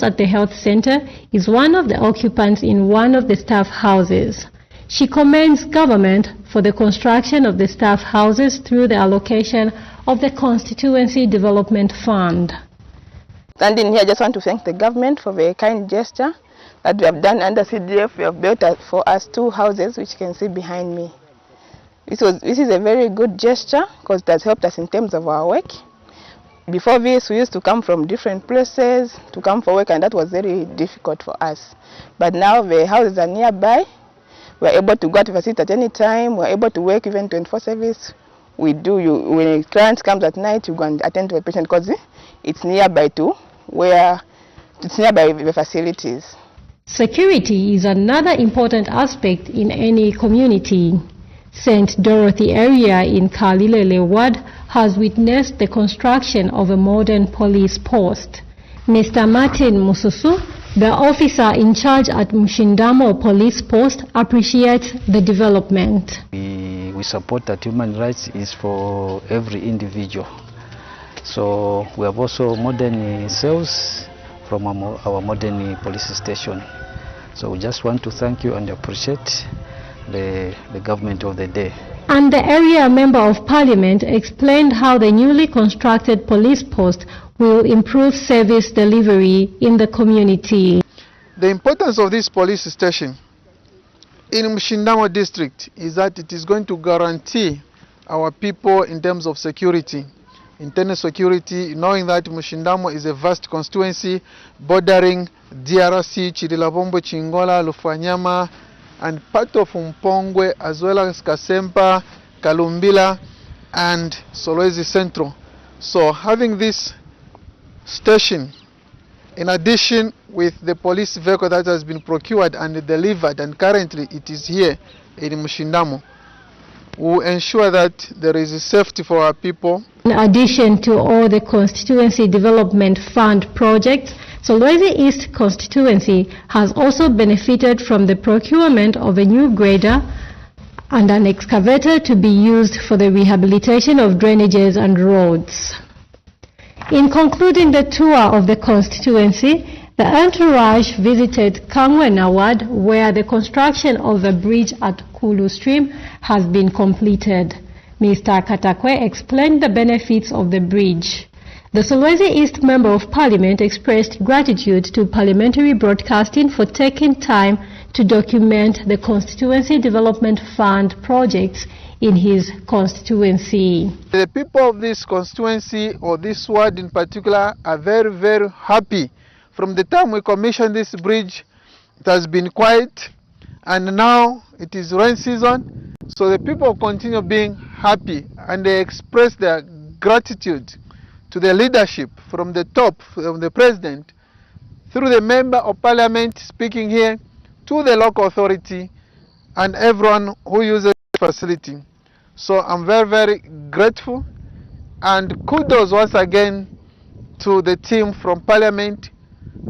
at the health center is one of the occupants in one of the staff houses. She commends government for the construction of the staff houses through the allocation of the Constituency Development Fund. Standing here, I just want to thank the government for the kind gesture that we have done under CDF. We have built for us 2 houses, which you can see behind me. This is a very good gesture because it has helped us in terms of our work. Before this, we used to come from different places to come for work, and that was very difficult for us. But now the houses are nearby. We are able to go to visit at any time. We are able to work even 24 service. When a client comes at night, you go and attend to a patient because it's nearby to where it's nearby the facilities. Security is another important aspect in any community. St. Dorothy area in Kalilele Ward has witnessed the construction of a modern police post. Mr. Martin Mususu, the officer in charge at Mshindamo Police Post, appreciates the development. We support that human rights is for every individual. So we have also modern cells from our modern police station. So we just want to thank you and appreciate the government of the day. And the area member of parliament explained how the newly constructed police post will improve service delivery in the community. The importance of this police station in Mshindamo district is that it is going to guarantee our people in terms of security, internal security, knowing that Mshindamo is a vast constituency bordering DRC, Chirilabombo, Chingola, Lufanyama, and part of Mpongwe, as well as Kasempa, Kalumbila, and Solwezi Central. So having this station, in addition with the police vehicle that has been procured and delivered, and currently it is here in Mshindamo, will ensure that there is safety for our people. In addition to all the Constituency Development Fund projects, Solwezi East Constituency has also benefited from the procurement of a new grader and an excavator to be used for the rehabilitation of drainages and roads. In concluding the tour of the constituency, the entourage visited Kangwena Ward, where the construction of a bridge at Kulu Stream has been completed. Mr. Katakwe explained the benefits of the bridge. The Solwezi East Member of Parliament expressed gratitude to Parliamentary Broadcasting for taking time to document the Constituency Development Fund projects in his constituency. The people of this constituency, or this ward in particular, are very, very happy. From the time we commissioned this bridge, it has been quiet, and now it is rain season, so the people continue being happy, and they express their gratitude to the leadership from the top, from the president, through the member of parliament speaking here, to the local authority, and everyone who uses the facility. So I'm very, very grateful, and kudos once again to the team from parliament,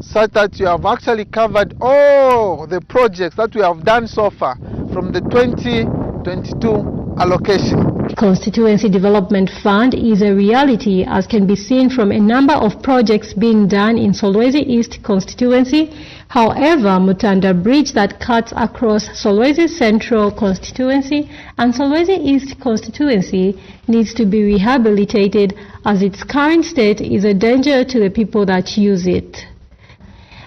such that you have actually covered all the projects that we have done so far from the 2022 allocation. Constituency Development Fund is a reality, as can be seen from a number of projects being done in Solwezi East constituency. However, Mutanda Bridge that cuts across Solwezi Central constituency and Solwezi East constituency needs to be rehabilitated, as its current state is a danger to the people that use it.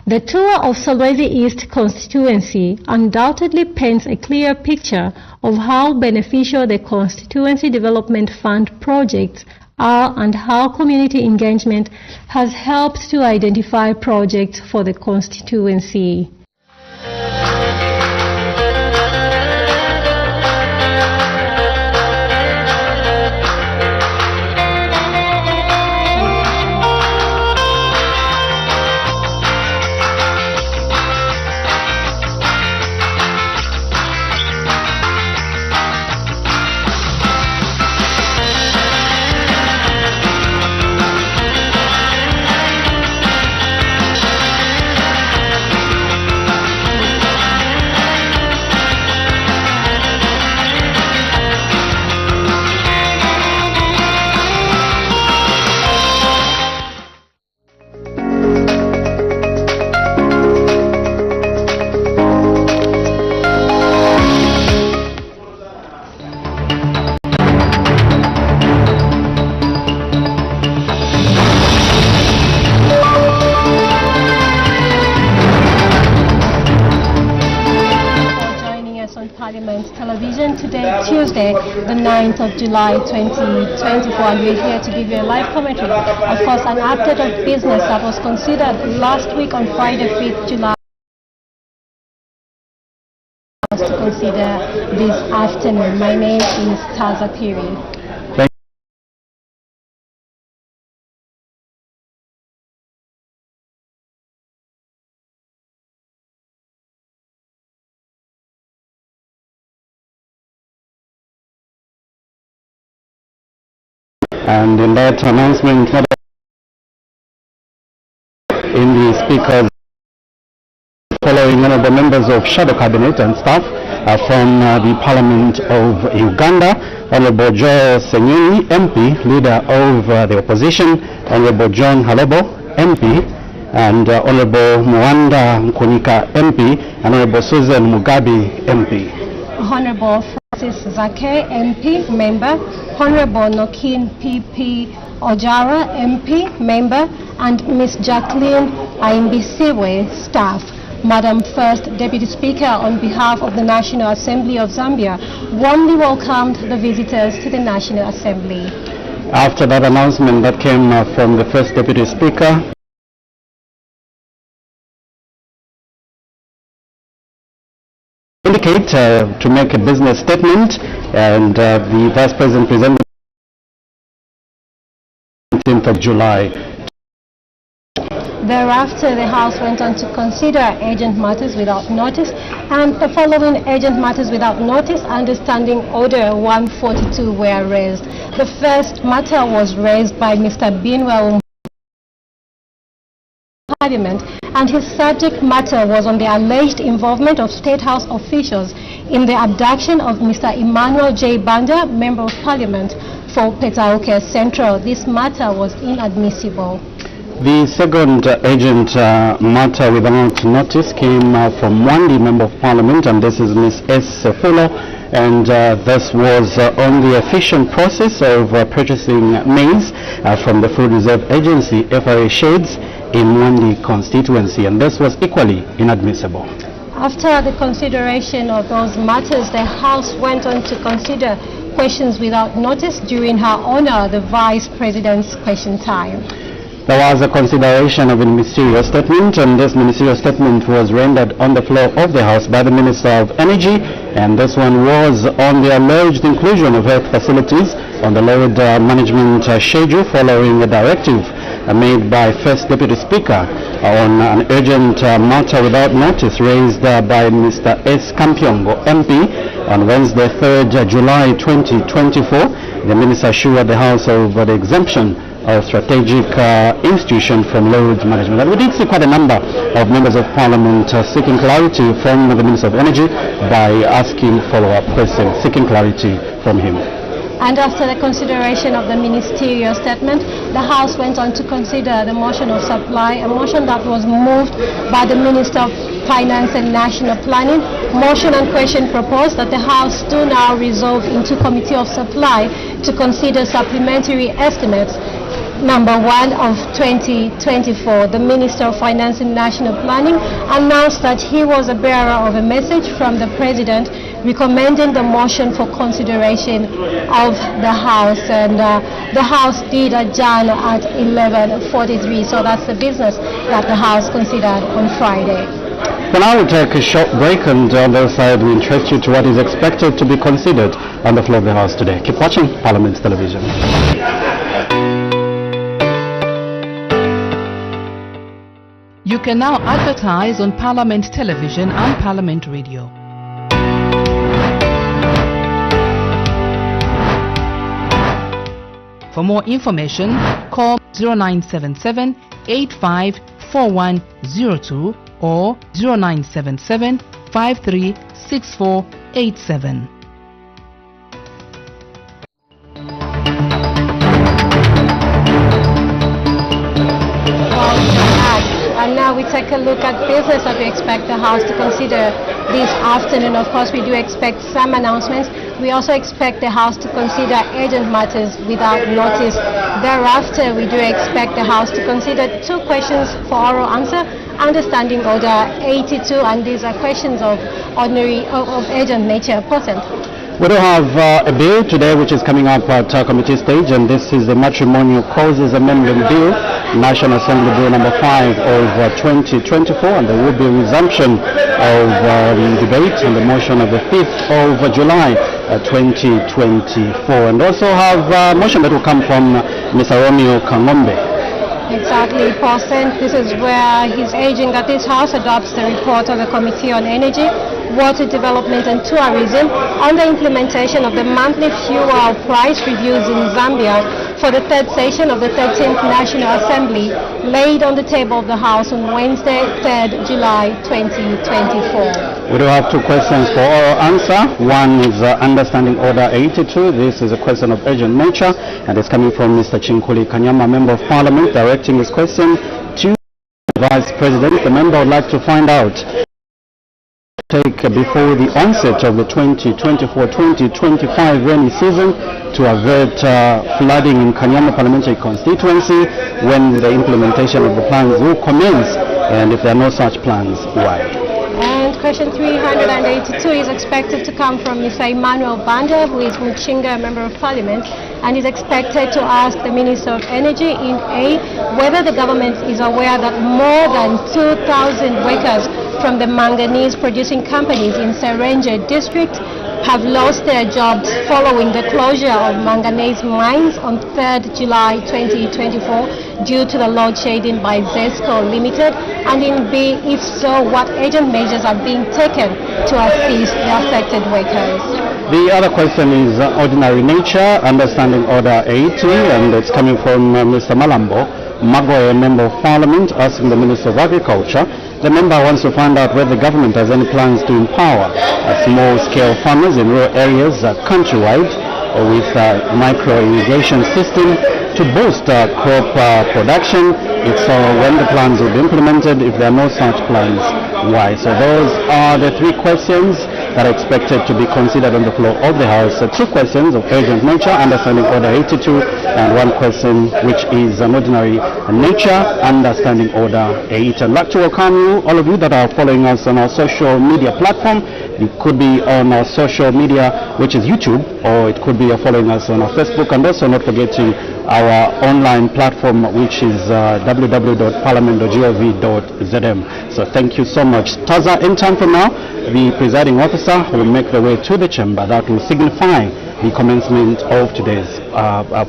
The tour of Solwezi East constituency undoubtedly paints a clear picture of how beneficial the Constituency Development Fund projects are and how community engagement has helped to identify projects for the constituency. Tuesday, the 9th of July 2024, and we're here to give you a live commentary. Of course, an update of business that was considered last week on Friday, 5th July. To consider this afternoon. My name is Taza Piri. And in that announcement, in the speakers following one of the members of Shadow Cabinet and staff from the Parliament of Uganda, Honorable Joel Senyonyi, MP, Leader of the Opposition, Honorable John Halobo, MP, and Honorable Mwanda Nkunika, MP, and Honorable Susan Mugabe, MP. Honorable Francis Zake, MP, Member, Honorable Nokin PP Ojara, MP, Member, and Ms. Jacqueline Aimbisiwe, Staff. Madam First Deputy Speaker, on behalf of the National Assembly of Zambia, warmly welcomed the visitors to the National Assembly. After that announcement that came from the First Deputy Speaker, indicate to make a business statement, and the Vice President presented on the 19th of July. Thereafter, the House went on to consider urgent matters without notice, and the following urgent matters without notice under Standing Order 142 were raised. The first matter was raised by Mr. Binwa Parliament, and his subject matter was on the alleged involvement of State House officials in the abduction of Mr. Emmanuel J. Banda, Member of Parliament for Petauke Central. This matter was inadmissible. The second urgent matter without notice came from Mwandi, Member of Parliament, and this is Ms. S. Sefulo, and this was on the efficient process of purchasing maize from the Food Reserve Agency, FRA shades, in Mwandi constituency, and this was equally inadmissible. After the consideration of those matters, the House went on to consider questions without notice during Her Honor the Vice President's question time. There was a consideration of a ministerial statement, and this ministerial statement was rendered on the floor of the House by the Minister of Energy, and this one was on the alleged inclusion of health facilities on the load management schedule following a directive made by First Deputy Speaker on an urgent matter without notice raised by Mr. S. Kampyongo, MP, on Wednesday, 3rd July 2024. The Minister assured the House of the exemption of strategic institution from load management. And we did see quite a number of members of Parliament seeking clarity from the Minister of Energy by asking follow-up questions, seeking clarity from him. And after the consideration of the ministerial statement, the House went on to consider the motion of supply, a motion that was moved by the Minister of Finance and National Planning. Motion and question proposed that the House do now resolve into Committee of Supply to consider supplementary estimates number 1 of 2024. The Minister of Finance and National Planning announced that he was a bearer of a message from the President recommending the motion for consideration of the House, and the House did adjourn at 11:43. So that's the business that the House considered on Friday. So now we take a short break, and on the other side we interest you to what is expected to be considered on the floor of the House today. Keep watching Parliament Television. You can now advertise on Parliament Television and Parliament Radio. For more information, call 0977 854102 or 0977 536487. And now we take a look at business that we expect the House to consider this afternoon. Of course, we do expect some announcements. We also expect the House to consider urgent matters without notice. Thereafter, we do expect the House to consider 2 questions for oral answer under Standing Order 82, and these are questions of urgent nature. Person. We do have a bill today which is coming up at committee stage, and this is the Matrimonial Causes Amendment Bill, National Assembly Bill number 5 of 2024, and there will be a resumption of debate on the motion of the 5th of July 2024, and also have a motion that will come from Mr. Romeo Kangombe. Exactly, Paulson. This is where he's urging that this House adopts the report of the Committee on Energy, Water Development and Tourism on the implementation of the monthly fuel price reviews in Zambia for the third session of the 13th National Assembly, laid on the table of the House on Wednesday, 3rd July 2024. We do have two questions for oral answer. One is Understanding Order 82. This is a question of urgent nature, and it's coming from Mr. Chinkuli Kanyama, Member of Parliament, directing his question to the Vice President. The member would like to find out, before the onset of the 2024-2025 rainy season to avert flooding in Kanyama Parliamentary Constituency, when the implementation of the plans will commence, and if there are no such plans, why? And question 382 is expected to come from Mr. Emmanuel Banda, who is Muchinga, Member of Parliament, and is expected to ask the Minister of Energy in A, whether the government is aware that more than 2,000 workers from the manganese producing companies in Serenje district have lost their jobs following the closure of manganese mines on 3rd July 2024 due to the load shedding by Zesco Limited, and in B, if so, what urgent measures are being taken to assist the affected workers? The other question is ordinary nature, Understanding Order 80, and it's coming from Mr. Malambo Magoe, Member of Parliament, asking the Minister of Agriculture. The member wants to find out whether the government has any plans to empower small-scale farmers in rural areas countrywide with micro-irrigation system to boost crop production. It's when the plans will be implemented. If there are no such plans, why? So those are the three questions that are expected to be considered on the floor of the House. Two questions of urgent nature, Understanding Order 82, and one question which is an ordinary nature, Understanding Order 8. I'd like to welcome you, all of you that are following us on our social media platform. It could be on our social media, which is YouTube, or it could be following us on our Facebook, and also not forgetting our online platform, which is www.parliament.gov.zm. So thank you so much. Taza, in time from now, the presiding officer will make the way to the chamber. That will signify the commencement of today's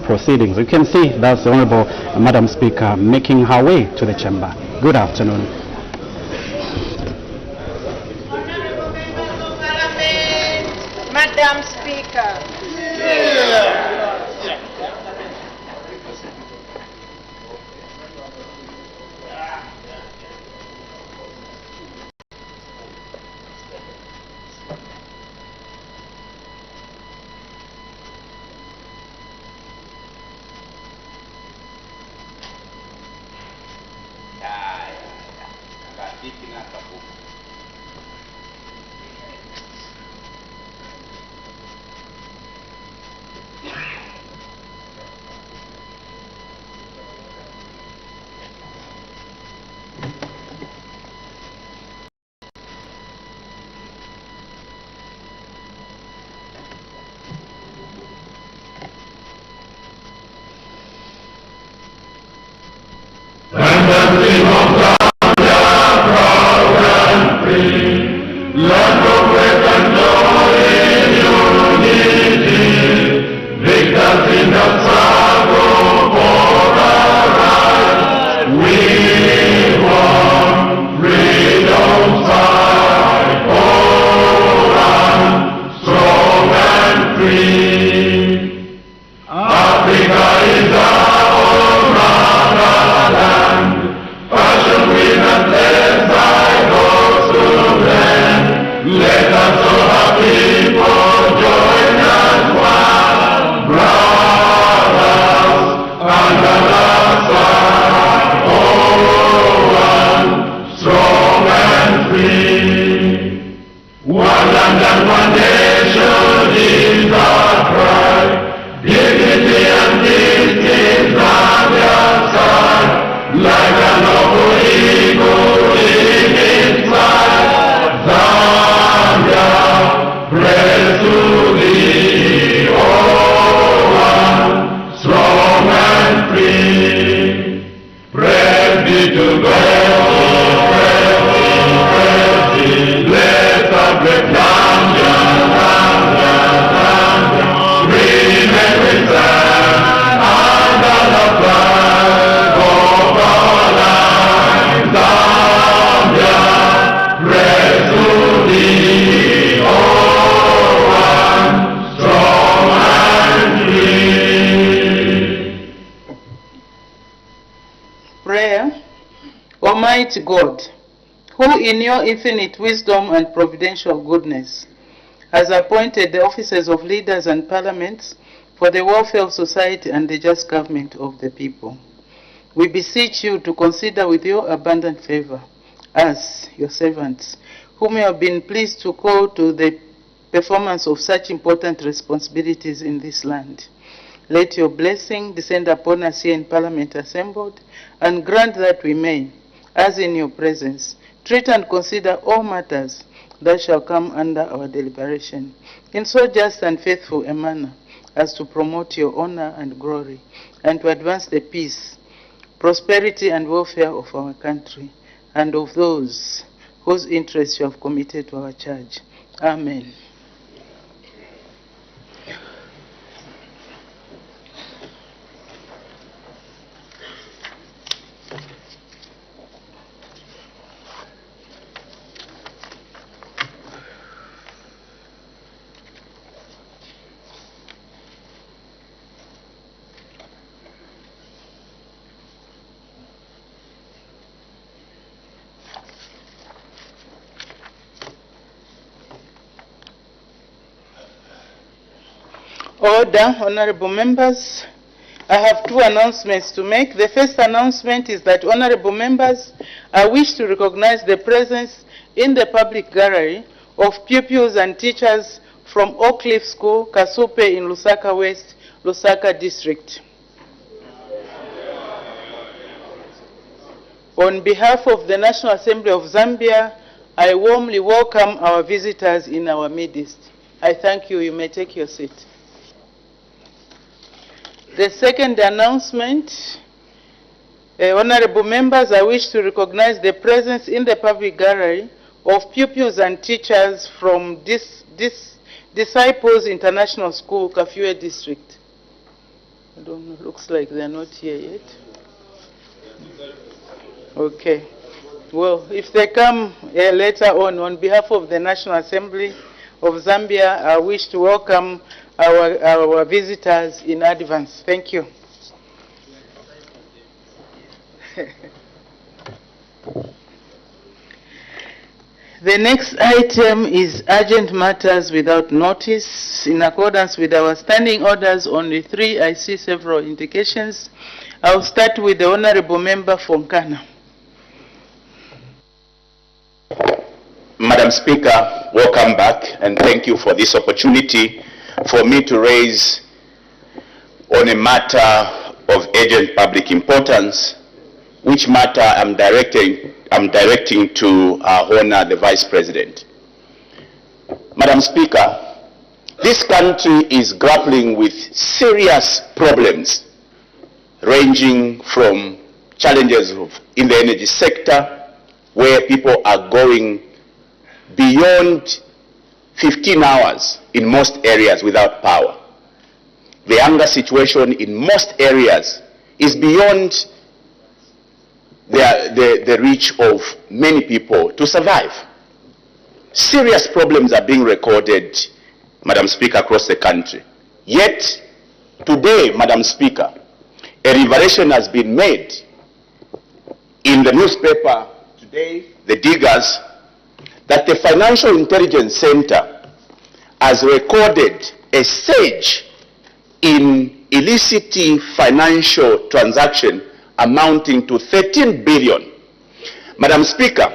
proceedings. You can see that's the Honorable Madam Speaker making her way to the chamber. Good afternoon. Madam Speaker. Let Almighty God, who in your infinite wisdom and providential goodness has appointed the offices of leaders and parliaments for the welfare of society and the just government of the people, we beseech you to consider with your abundant favor us, your servants, whom you have been pleased to call to the performance of such important responsibilities in this land. Let your blessing descend upon us here in Parliament assembled, and grant that we may, as in your presence, treat and consider all matters that shall come under our deliberation, in so just and faithful a manner as to promote your honor and glory, and to advance the peace, prosperity, and welfare of our country, and of those whose interests you have committed to our charge. Amen. Order, honorable members. I have two announcements to make. The first announcement is that honorable members, I wish to recognize the presence in the public gallery of pupils and teachers from Oak Cliff School, Kasupe in Lusaka West, Lusaka District. On behalf of the National Assembly of Zambia, I warmly welcome our visitors in our midst. I thank you. You may take your seat. The second announcement, honorable members, I wish to recognize the presence in the public gallery of pupils and teachers from Disciples International School, Kafue District. I don't know, looks like they're not here yet. Okay. Well, if they come later on behalf of the National Assembly of Zambia, I wish to welcome our visitors in advance. Thank you. The next item is urgent matters without notice. In accordance with our standing orders, only 3, I see several indications. I'll start with the Honorable Member from Ghana. Madam Speaker, welcome back, and thank you for this opportunity for me to raise on a matter of urgent public importance, which matter I'm directing to our Honor the Vice President. Madam Speaker, this country is grappling with serious problems ranging from challenges in the energy sector, where people are going beyond 15 hours in most areas without power. The hunger situation in most areas is beyond the reach of many people to survive. Serious problems are being recorded, Madam Speaker, across the country. Yet, today, Madam Speaker, a revelation has been made in the newspaper today, The Diggers, that the Financial Intelligence Center has recorded a surge in illicit financial transaction amounting to 13 billion. Madam Speaker,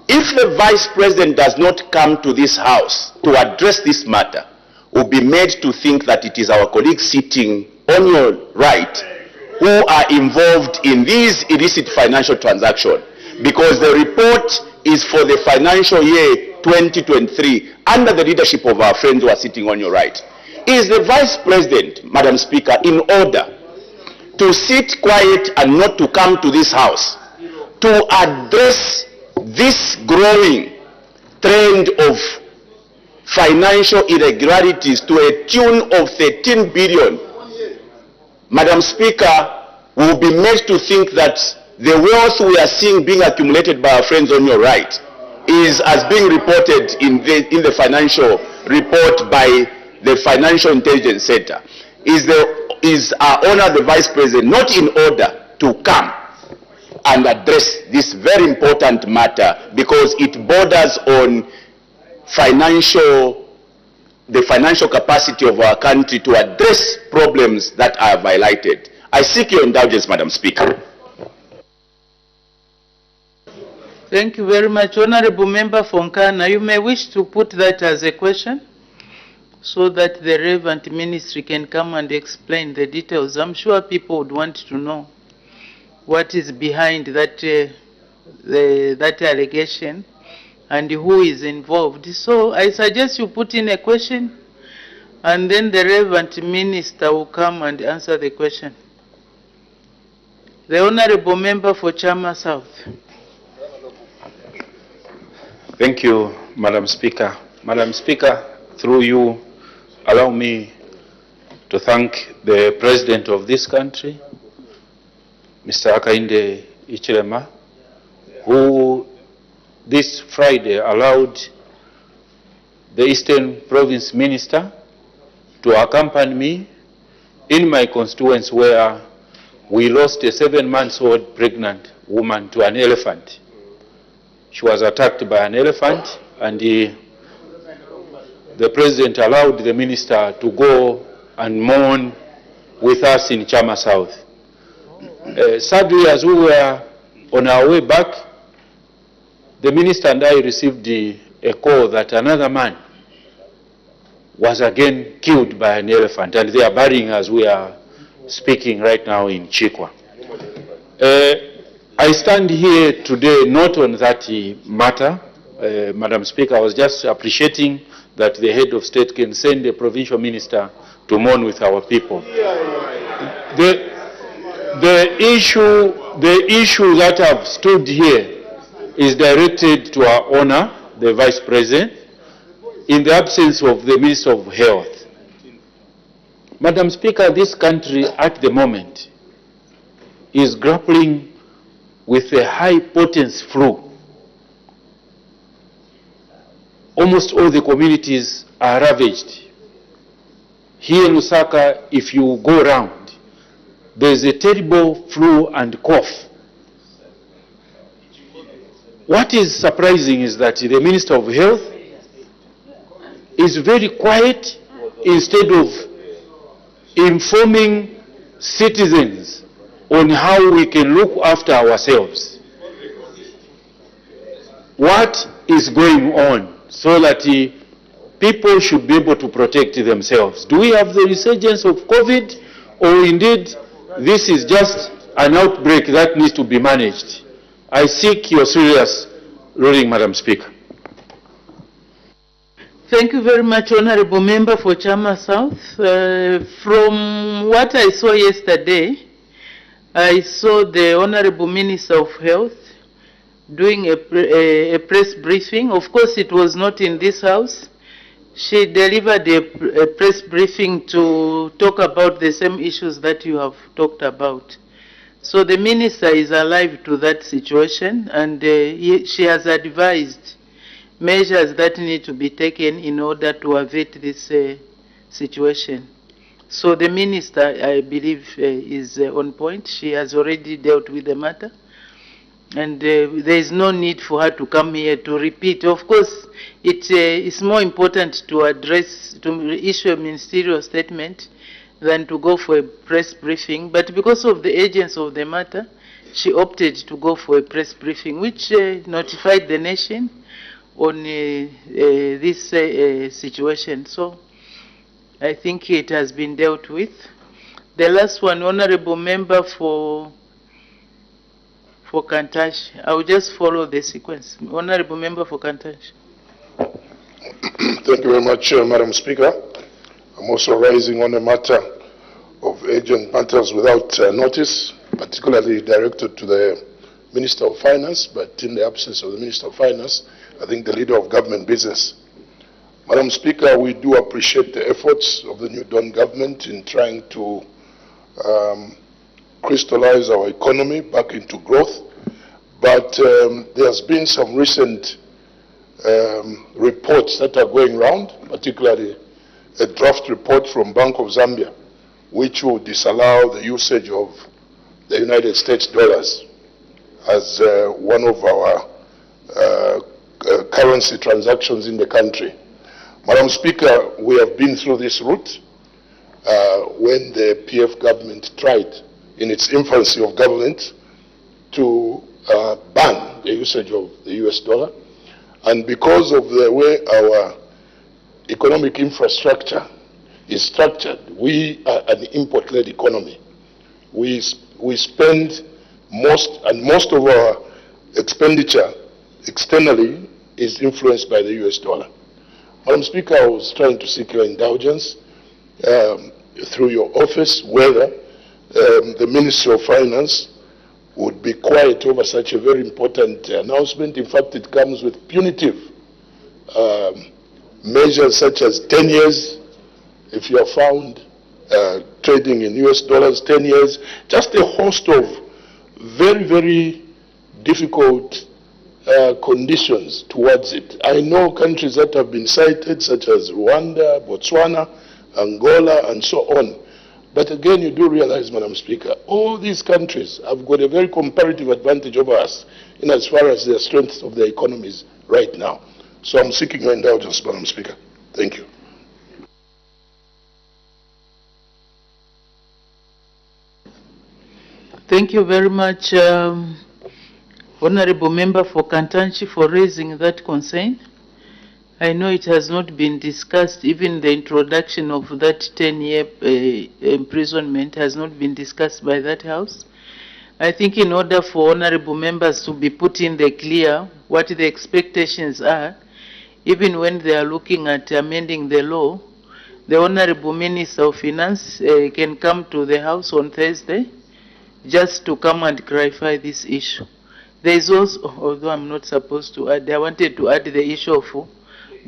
if the Vice President does not come to this House to address this matter, we'll be made to think that it is our colleagues sitting on your right who are involved in these illicit financial transactions, because the report is for the financial year 2023 under the leadership of our friends who are sitting on your right. Is the Vice President, Madam Speaker, in order to sit quiet and not to come to this House to address this growing trend of financial irregularities to a tune of 13 billion? Madam Speaker, we will be made to think that the wealth we are seeing being accumulated by our friends on your right is as being reported in the financial report by the Financial Intelligence Center. Is our Honor the Vice President not in order to come and address this very important matter because it borders on the financial capacity of our country to address problems that I have highlighted. I seek your indulgence, Madam Speaker. Thank you very much. Honorable Member Fonkana, you may wish to put that as a question so that the relevant ministry can come and explain the details. I'm sure people would want to know what is behind that, that allegation and who is involved. So I suggest you put in a question and then the relevant minister will come and answer the question. The Honorable Member for Chama South. Thank you, Madam Speaker. Madam Speaker, through you, allow me to thank the President of this country, Mr. Hakainde Hichilema, who this Friday allowed the Eastern Province Minister to accompany me in my constituency where we lost a 7-month-old pregnant woman to an elephant. She was attacked by an elephant, and the President allowed the minister to go and mourn with us in Chama South. Sadly, as we were on our way back, the minister and I received a call that another man was again killed by an elephant, and they are burying as we are speaking right now in Chikwa. I stand here today not on that matter, Madam Speaker. I was just appreciating that the head of state can send a provincial minister to mourn with our people. The issue that I've stood here is directed to our honor, the Vice President, in the absence of the Minister of Health. Madam Speaker, this country at the moment is grappling with a high-potency flu. Almost all the communities are ravaged. Here in Lusaka, if you go around, there's a terrible flu and cough. What is surprising is that the Minister of Health is very quiet instead of informing citizens on how we can look after ourselves. What is going on so that people should be able to protect themselves? Do we have the resurgence of COVID, or indeed this is just an outbreak that needs to be managed? I seek your serious ruling, Madam Speaker. Thank you very much, Honorable Member for Chama South. From what I saw yesterday, I saw the Honorable Minister of Health doing a press briefing. Of course, it was not in this house. She delivered a press briefing to talk about the same issues that you have talked about. So the Minister is alive to that situation, and she has advised measures that need to be taken in order to avert this situation. So the Minister, I believe, is on point. She has already dealt with the matter, and there is no need for her to come here to repeat. Of course, it's more important to issue a ministerial statement than to go for a press briefing. But because of the urgency of the matter, she opted to go for a press briefing, which notified the nation on this situation. So I think it has been dealt with. The last one, Honorable Member for Kantash. I will just follow the sequence. Honorable Member for Kantash. Thank you very much, Madam Speaker. I'm also rising on a matter of urgent matters without notice, particularly directed to the Minister of Finance, but in the absence of the Minister of Finance, I think the leader of government business. Madam Speaker, we do appreciate the efforts of the New Dawn government in trying to crystallize our economy back into growth, but there has been some recent reports that are going around, particularly a draft report from Bank of Zambia, which will disallow the usage of the United States dollars as one of our currency transactions in the country. Madam Speaker, we have been through this route when the PF government tried, in its infancy of government, to ban the usage of the US dollar. And because of the way our economic infrastructure is structured, we are an import-led economy. We spend most of our expenditure externally is influenced by the US dollar. Madam Speaker, I was trying to seek your indulgence through your office whether the Ministry of Finance would be quiet over such a very important announcement. In fact, it comes with punitive measures such as 10 years if you are found trading in US dollars, 10 years, just a host of very, very difficult conditions towards it. I know countries that have been cited, such as Rwanda, Botswana, Angola, and so on. But again, you do realize, Madam Speaker, all these countries have got a very comparative advantage over us in as far as the strength of their economies right now. So I'm seeking your indulgence, Madam Speaker. Thank you. Thank you very much, Honorable Member for Kantanchi, for raising that concern. I know it has not been discussed, even the introduction of that 10-year imprisonment has not been discussed by that House. I think in order for honorable members to be put in the clear what the expectations are, even when they are looking at amending the law, the Honorable Minister of Finance can come to the House on Thursday just to come and clarify this issue. There is also, although I'm not supposed to add, I wanted to add the issue of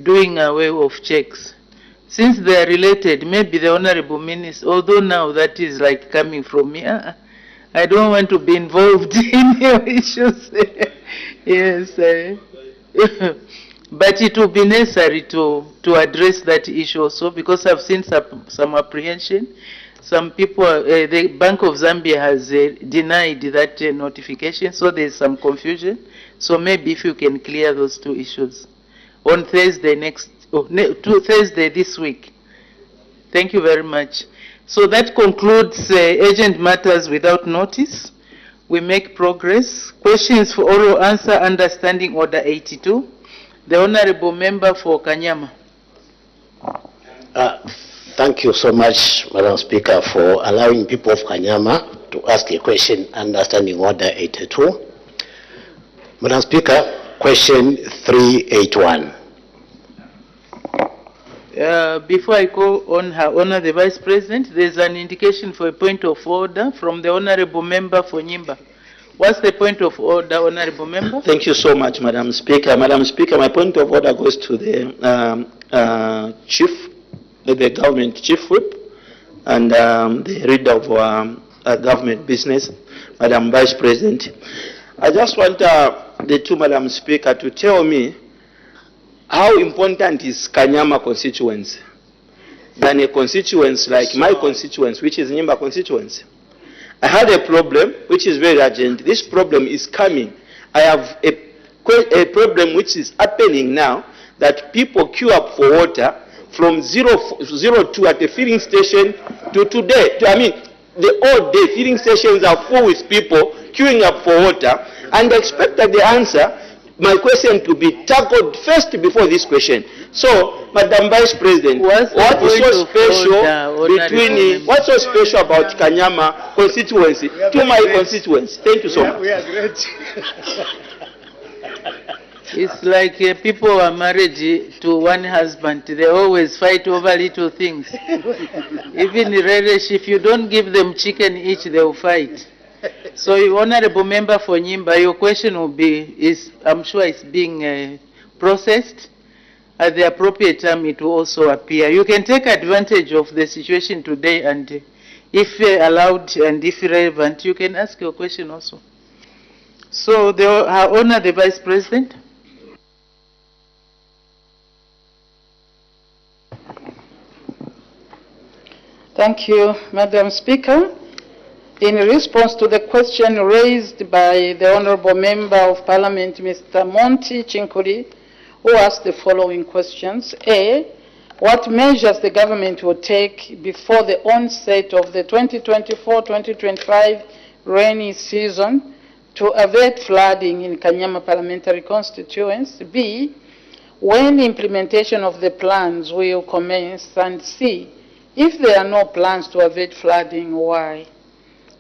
doing away of checks. Since they are related, maybe the Honorable Minister, although now that is like coming from me, I don't want to be involved in your issues. Yes. But it will be necessary to address that issue also, because I've seen some apprehension. Some people, the Bank of Zambia has denied that notification, so there's some confusion. So maybe if you can clear those two issues on Thursday Thursday this week. Thank you very much. So that concludes urgent matters without notice. We make progress. Questions for oral answer under Standing Order 82. The Honorable Member for Kanyama. Thank you so much, Madam Speaker, for allowing people of Kanyama to ask a question under Standing Order 82. Madam Speaker, question 381. Before I go on Her Honor the Vice President, there's an indication for a point of order from the Honorable Member for Nyimba. What's the point of order, Honorable Member? Thank you so much, Madam Speaker. Madam Speaker, my point of order goes to the the government chief whip and the head of government business, Madam Vice President. I just want the two Madam Speaker to tell me how important is Kanyama constituency than a constituency like my constituency, which is Nyimba constituency. I had a problem which is very urgent. This problem is coming. I have a problem which is happening now, that people queue up for water from 02 at the filling station to today. I mean, the all day filling stations are full with people queuing up for water, and I expected the answer, my question, to be tackled first before this question. So, Madam Vice President, what's so special what's so special about Kanyama constituency to my constituency? Thank you so much. We are great. It's like people are married to one husband. They always fight over little things. Even the relish, if you don't give them chicken each, they will fight. So, Honorable Member for Nyimba, your question will be, I'm sure it's being processed. At the appropriate time, it will also appear. You can take advantage of the situation today, and if allowed and if relevant, you can ask your question also. So, Her Honor the Vice President. Thank you, Madam Speaker. In response to the question raised by the Honourable Member of Parliament, Mr. Monty Chinkuri, who asked the following questions. A, what measures the government will take before the onset of the 2024-2025 rainy season to avert flooding in Kanyama Parliamentary Constituency? B, when implementation of the plans will commence? And C, if there are no plans to avert flooding, why?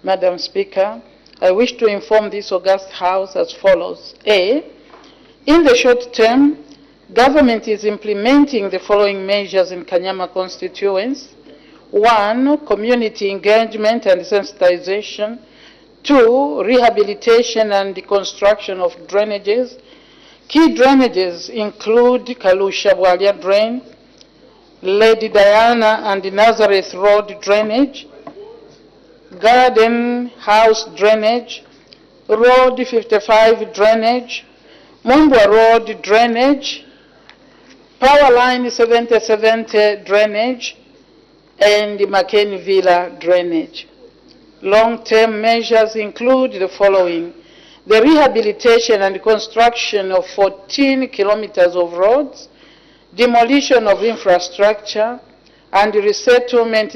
Madam Speaker, I wish to inform this august House as follows. A, in the short term, government is implementing the following measures in Kanyama constituency. 1, community engagement and sensitization. 2, rehabilitation and construction of drainages. Key drainages include Kalusha Bwalia Drain, Lady Diana and Nazareth Road drainage, Garden House drainage, Road 55 drainage, Mumbwa Road drainage, Power Line 7070 drainage, and McCain Villa drainage. Long-term measures include the following: the rehabilitation and construction of 14 kilometers of roads, demolition of infrastructure, and resettlement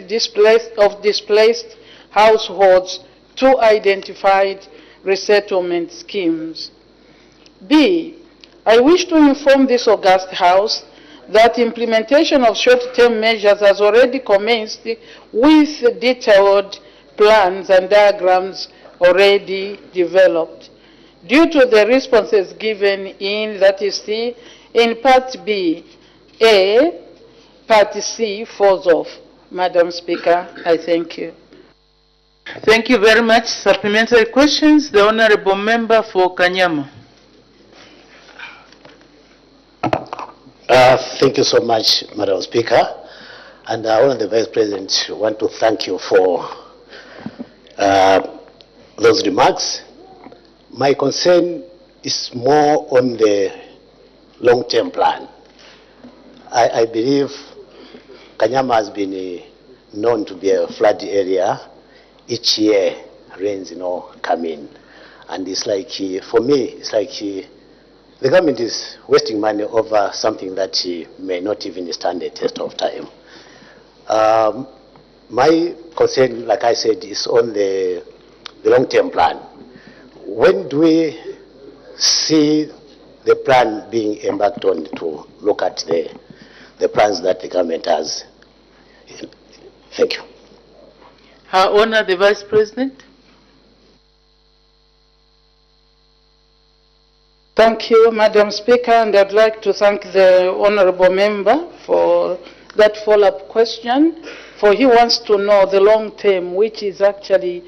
of displaced households to identified resettlement schemes. B, I wish to inform this august House that implementation of short-term measures has already commenced with detailed plans and diagrams already developed. Due to the responses given in, that is C, in Part B, A, Part C falls off. Madam Speaker, I thank you. Thank you very much. Supplementary questions. The Honourable Member for Kanyama. Thank you so much, Madam Speaker. And Honourable Vice President, I want to thank you for those remarks. My concern is more on the long-term plan. I believe Kanyama has been known to be a flood area. Each year, rains, come in. And it's like, for me, it's like the government is wasting money over something that may not even stand the test of time. My concern, like I said, is on the long-term plan. When do we see the plan being embarked on to look at the plans that the government has? Thank you. Her Honor, the Vice President. Thank you, Madam Speaker, and I'd like to thank the Honourable Member for that follow-up question, for he wants to know the long term, which is actually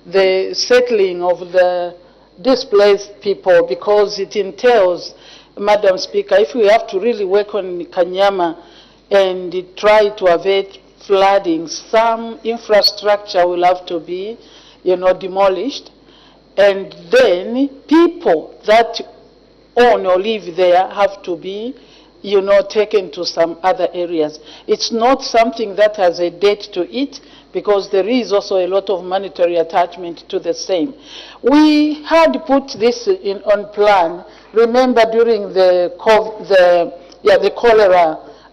the settling of the displaced people, because it entails, Madam Speaker, if we have to really work on Kanyama and try to avert flooding, some infrastructure will have to be, demolished, and then people that own or live there have to be, taken to some other areas. It's not something that has a date to it, because there is also a lot of monetary attachment to the same. We had put this on plan, remember, during the cholera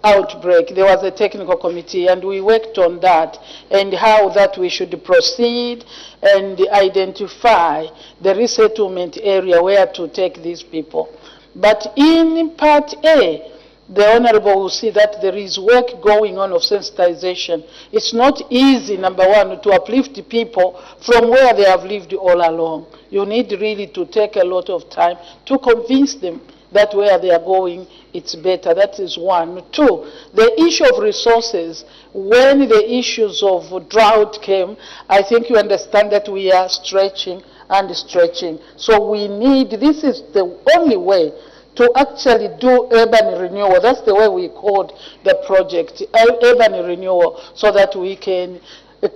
outbreak. There was a technical committee, and we worked on that and how that we should proceed and identify the resettlement area where to take these people. But in Part A, the Honourable will see that there is work going on of sensitization. It's not easy, number one, to uplift people from where they have lived all along. You need really to take a lot of time to convince them that where they are going, it's better. That is one. Two, the issue of resources. When the issues of drought came, I think you understand that we are stretching and stretching. So we need, this is the only way to actually do urban renewal. That's the way we called the project, urban renewal, so that we can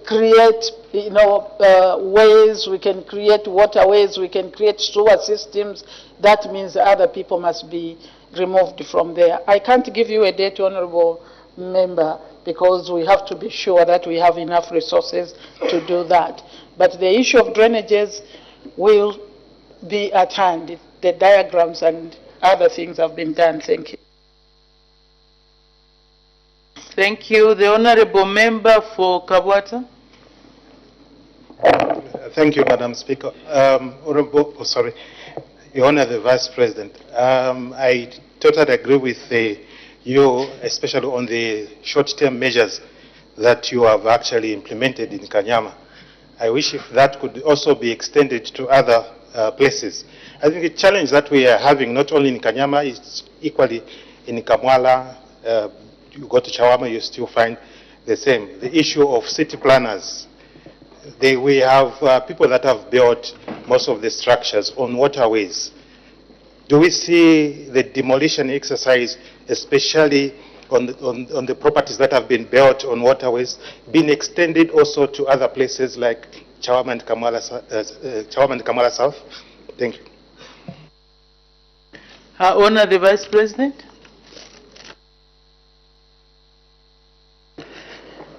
create, ways, we can create waterways, we can create sewer systems. That means other people must be removed from there. I can't give you a date, Honourable member, because we have to be sure that we have enough resources to do that. But the issue of drainages will be at hand. The diagrams and other things have been done. Thank you. Thank you. The Honourable Member for Kabwata. Thank you, Madam Speaker. Your Honour the Vice President, I totally agree with you, especially on the short-term measures that you have actually implemented in Kanyama. I wish if that could also be extended to other places. I think the challenge that we are having, not only in Kanyama, is equally in Kamwala. You go to Chawama, you still find the same. The issue of city planners. We have people that have built most of the structures on waterways. Do we see the demolition exercise, especially on the properties that have been built on waterways, being extended also to other places like Chawama and Kamala South? Thank you. Her Honour the Vice President.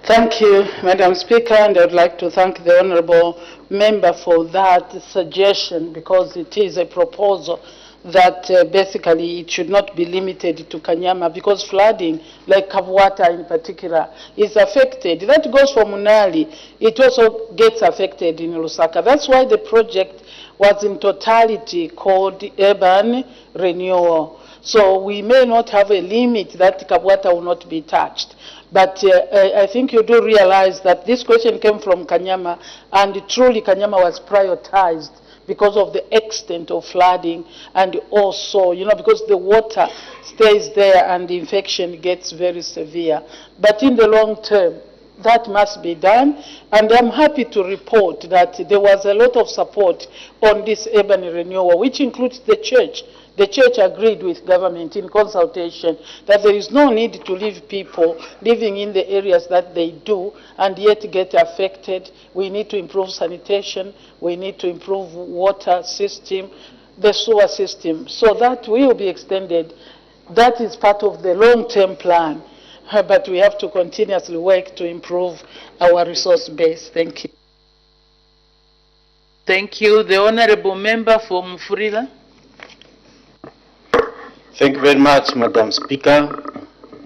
Thank you, Madam Speaker, and I would like to thank the Honourable Member for that suggestion, because it is a proposal that basically it should not be limited to Kanyama, because flooding, like Kabwata in particular, is affected. That goes for Munali. It also gets affected in Lusaka. That's why the project was in totality called Urban Renewal. So we may not have a limit that Kabwata will not be touched. But I think you do realize that this question came from Kanyama, and truly Kanyama was prioritized because of the extent of flooding, and also, because the water stays there and the infection gets very severe. But in the long term, that must be done, and I'm happy to report that there was a lot of support on this urban renewal, which includes the church. The church agreed with government in consultation that there is no need to leave people living in the areas that they do and yet get affected. We need to improve sanitation. We need to improve water system, the sewer system. So that will be extended. That is part of the long-term plan. But we have to continuously work to improve our resource base. Thank you. Thank you. The Honourable Member for Mufurila. Thank you very much, Madam Speaker.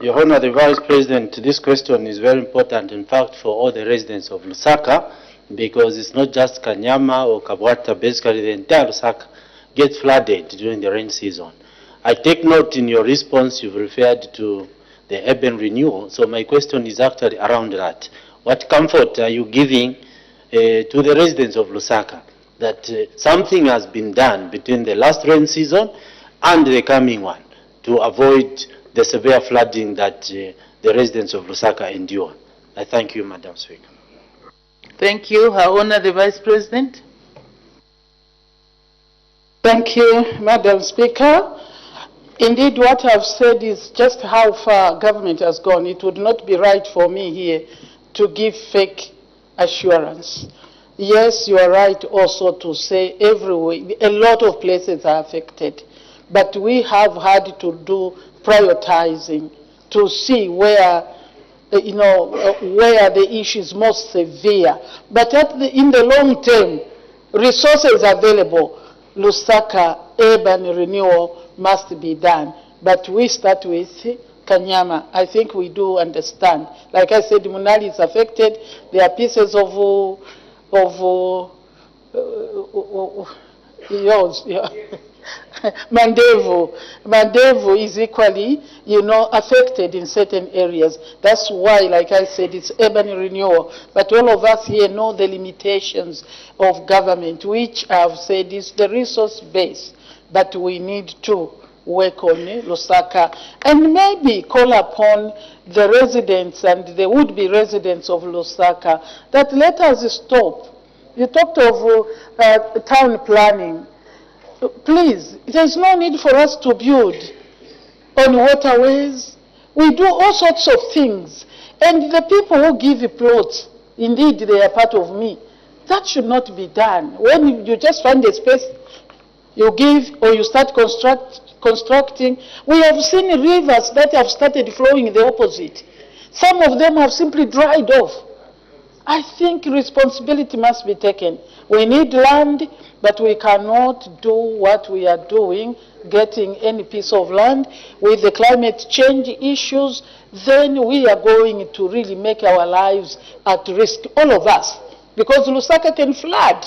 Your Honour the Vice President, this question is very important, in fact, for all the residents of Lusaka, because it's not just Kanyama or Kabwata, basically the entire Lusaka gets flooded during the rain season. I take note in your response you've referred to the urban renewal, so my question is actually around that. What comfort are you giving to the residents of Lusaka that something has been done between the last rain season and the coming one to avoid the severe flooding that the residents of Lusaka endure? I thank you, Madam Speaker. Thank you. Her Honour the Vice President. Thank you, Madam Speaker. Indeed, what I've said is just how far government has gone. It would not be right for me here to give fake assurance. Yes, you are right also to say everywhere, a lot of places are affected. But we have had to do prioritizing to see where, where the issue is most severe. But in the long term, resources available, Lusaka urban renewal must be done. But we start with Kanyama. I think we do understand. Like I said, Munali is affected. There are pieces of yours. Yeah. Mandevu is equally, affected in certain areas. That's why, like I said, it's urban renewal. But all of us here know the limitations of government, which I've said is the resource base. But we need to work on Lusaka and maybe call upon the residents and the would-be residents of Lusaka that let us stop. You talked of town planning. Please, there's no need for us to build on waterways. We do all sorts of things. And the people who give plots, indeed they are part of me. That should not be done. When you just find a space, you give or you start constructing. We have seen rivers that have started flowing the opposite. Some of them have simply dried off. I think responsibility must be taken. We need land, but we cannot do what we are doing, getting any piece of land. With the climate change issues, then we are going to really make our lives at risk, all of us, because Lusaka can flood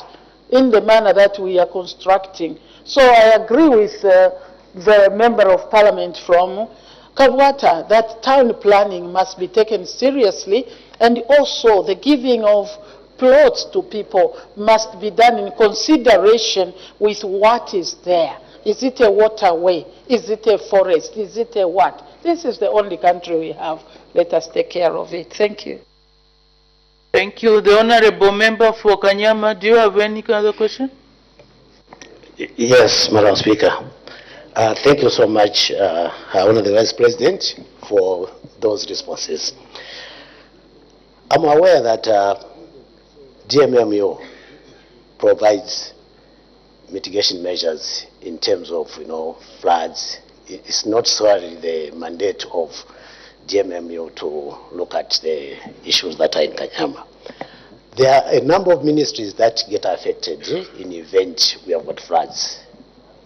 in the manner that we are constructing. So I agree with the Member of Parliament from Kabwata that town planning must be taken seriously, and also the giving of plots to people must be done in consideration with what is there. Is it a waterway? Is it a forest? Is it a what? This is the only country we have. Let us take care of it. Thank you. Thank you. The Honorable Member for Kanyama, do you have any other question? Yes, Madam Speaker. Thank you so much, Honorable Vice President, for those responses. I'm aware that DMMU provides mitigation measures in terms of, floods. It's not solely the mandate of DMMU to look at the issues that are in Kanyama. There are a number of ministries that get affected in event we have got floods,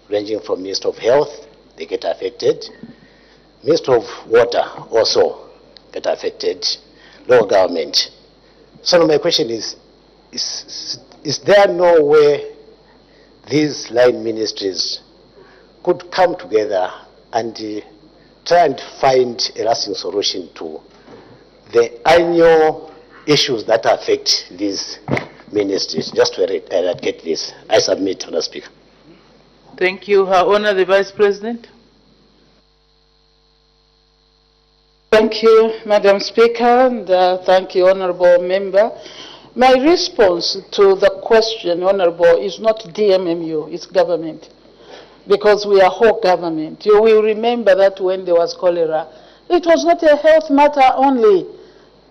ranging from Minister of Health, they get affected. Minister of Water also get affected, local government. So my question is there no way these line ministries could come together and try and find a lasting solution to the annual issues that affect these ministries? Just to eradicate this, I submit, Mr. Speaker. Thank you. Her Honor the Vice President. Thank you, Madam Speaker, and thank you, Honourable Member. My response to the question, Honourable, is not DMMU, it's government, because we are whole government. You will remember that when there was cholera, it was not a health matter only.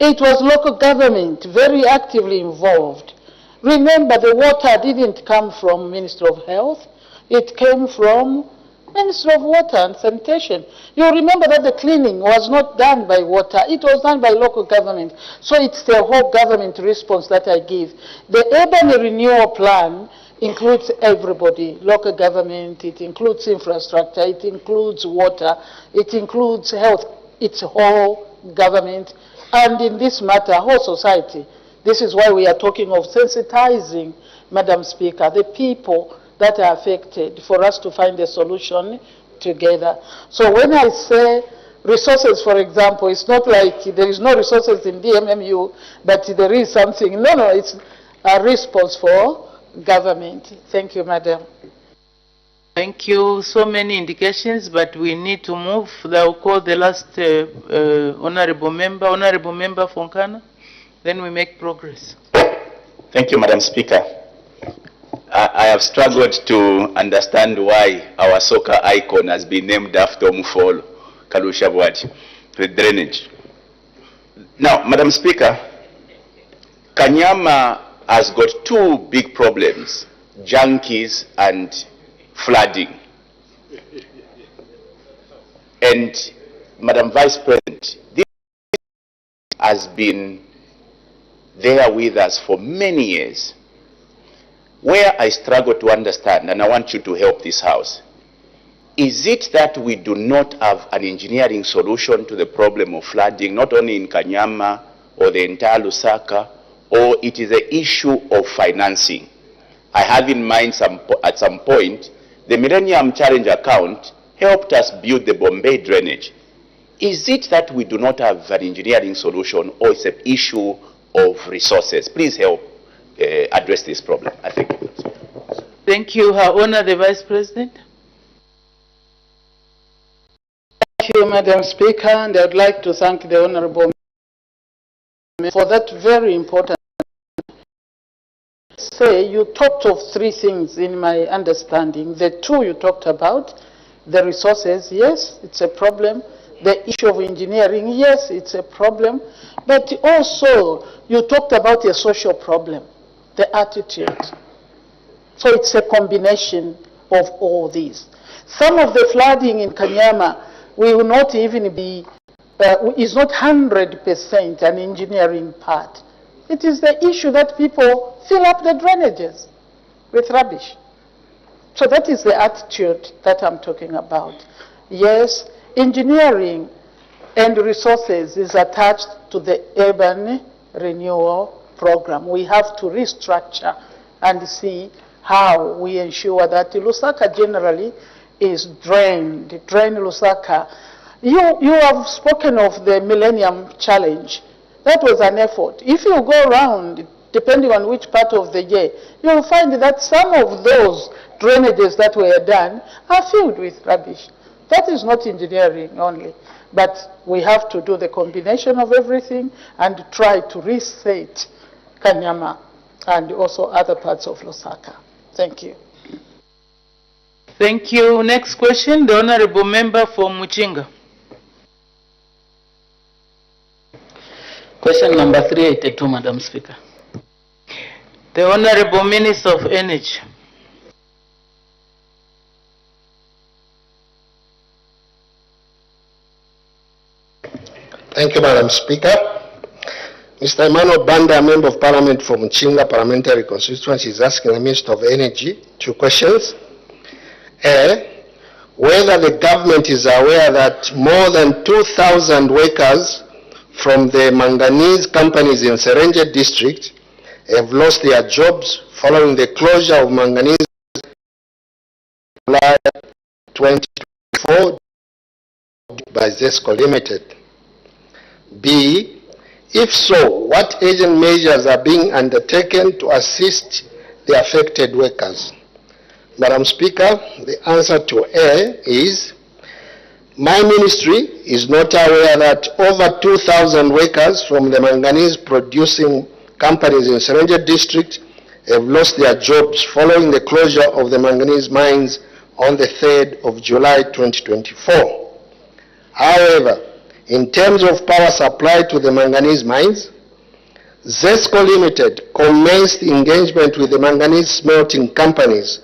It was local government very actively involved. Remember, the water didn't come from Minister of Health. It came from Minister of Water and Sanitation. You remember that the cleaning was not done by water. It was done by local government. So it's the whole government response that I give. The urban renewal plan includes everybody, local government, it includes infrastructure, it includes water, it includes health. It's whole government. And in this matter, whole society. This is why we are talking of sensitizing, Madam Speaker, the people that are affected, for us to find a solution together. So when I say resources, for example, it's not like there is no resources in DMMU, but there is something. No, it's a response for government. Thank you, Madam. Thank you. So many indications, but we need to move. I will call the last Honourable Member Fonkana. Then we make progress. Thank you, Madam Speaker. I have struggled to understand why our soccer icon has been named after Mufolo, Kalusha Bwaji, the drainage. Now, Madam Speaker, Kanyama has got two big problems, junkies and flooding. And, Madam Vice President, this has been there with us for many years. Where I struggle to understand, and I want you to help this House, is it that we do not have an engineering solution to the problem of flooding, not only in Kanyama or the entire Lusaka, or it is an issue of financing? I have in mind at some point, the Millennium Challenge account helped us build the Bombay drainage. Is it that we do not have an engineering solution, or it's an issue of resources? Please help address this problem. I think. Thank you, Her Honor the Vice President. Thank you, Madam Speaker, and I'd like to thank the Honourable for that very important. You talked of three things in my understanding. The two you talked about, the resources, yes, it's a problem. The issue of engineering, yes, it's a problem. But also, you talked about a social problem, the attitude. So it's a combination of all these. Some of the flooding in Kanyama will not even be, is not 100% an engineering part. It is the issue that people fill up the drainages with rubbish. So that is the attitude that I'm talking about. Yes, engineering and resources is attached to the urban renewal program. We have to restructure and see how we ensure that Lusaka generally is drained. Drain Lusaka. You have spoken of the Millennium Challenge. That was an effort. If you go around, depending on which part of the year, you'll find that some of those drainages that were done are filled with rubbish. That is not engineering only, but we have to do the combination of everything and try to reset Kanyama and also other parts of Lusaka. Thank you. Thank you. Next question, the Honorable Member for Muchinga. Question number 382, Madam Speaker. The Honorable Minister of Energy. Thank you, Madam Speaker. Mr. Emmanuel Banda, Member of Parliament for Muchinga Parliamentary Constituency, is asking the Minister of Energy 2 questions. A, whether the government is aware that more than 2,000 workers from the manganese companies in Serenje district have lost their jobs following the closure of manganese July 2024 by ZESCO Limited. B, if so, what urgent measures are being undertaken to assist the affected workers? Madam Speaker, the answer to A is, my ministry is not aware that over 2,000 workers from the manganese producing companies in Serenje district have lost their jobs following the closure of the manganese mines on the 3rd of July 2024. However, in terms of power supply to the manganese mines, ZESCO Limited commenced engagement with the manganese smelting companies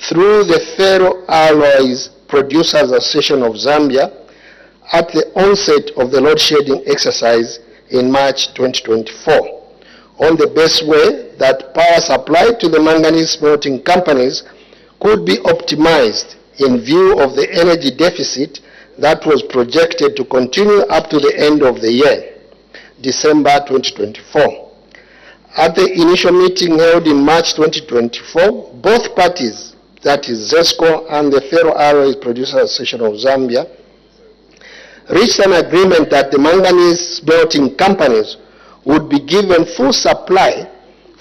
through the Ferroalloys Producers Association of Zambia at the onset of the load shedding exercise in March 2024, on the best way that power supply to the manganese smelting companies could be optimized in view of the energy deficit that was projected to continue up to the end of the year, December 2024. At the initial meeting held in March 2024, both parties, that is ZESCO and the Ferroalloys Producers Association of Zambia, reached an agreement that the manganese smelting companies would be given full supply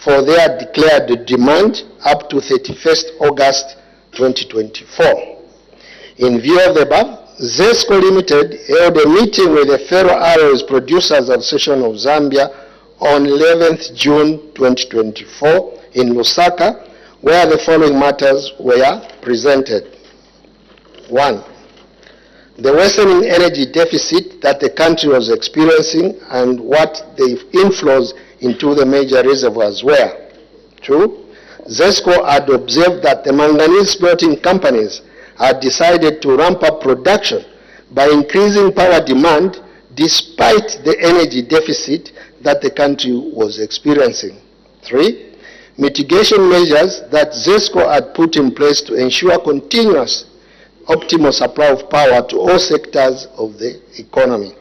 for their declared demand up to 31st August 2024. In view of the above, ZESCO Limited held a meeting with the Ferroalloys Producers Association of Zambia on 11th June 2024 in Lusaka, where the following matters were presented. 1. The worsening energy deficit that the country was experiencing and what the inflows into the major reservoirs were. 2. ZESCO had observed that the manganese smelting companies had decided to ramp up production by increasing power demand despite the energy deficit that the country was experiencing. 3. Mitigation measures that ZESCO had put in place to ensure continuous optimal supply of power to all sectors of the economy.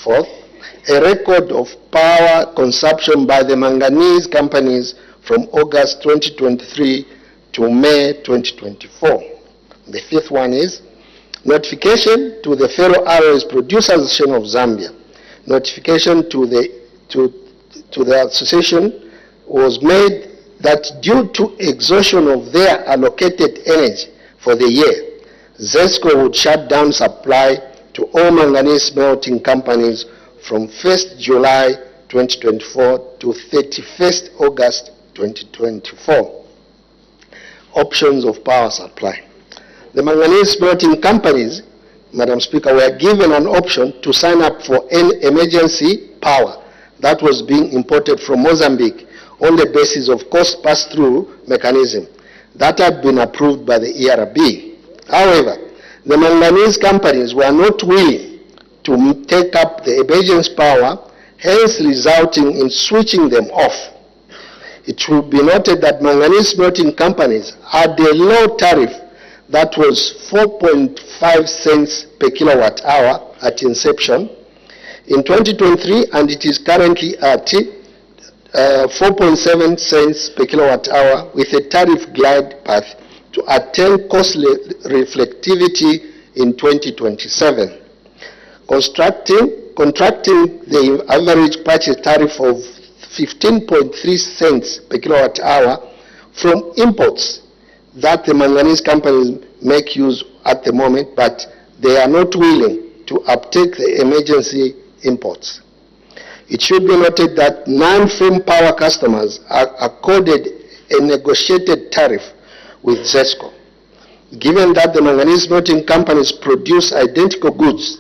4. A record of power consumption by the manganese companies from August 2023 to May 2024. The 5th one is notification to the Ferroalloys Producers Association of Zambia. Notification to the association was made that due to exhaustion of their allocated energy for the year, ZESCO would shut down supply to all manganese smelting companies from 1st July 2024 to 31st August 2024. Options of power supply. The manganese smelting companies, Madam Speaker, were given an option to sign up for an emergency power that was being imported from Mozambique on the basis of cost pass-through mechanism that had been approved by the ERB. However, the manganese companies were not willing to take up the emergency power, hence resulting in switching them off. It should be noted that manganese smelting companies had a low tariff that was 4.5 cents per kilowatt hour at inception in 2023, and it is currently at 4.7 cents per kilowatt hour with a tariff glide path to attain cost reflectivity in 2027. Contracting the average purchase tariff of 15.3 cents per kilowatt hour from imports that the manganese companies make use at the moment, but they are not willing to uptake the emergency imports. It should be noted that non-firm power customers are accorded a negotiated tariff with ZESCO. Given that the manganese smelting companies produce identical goods,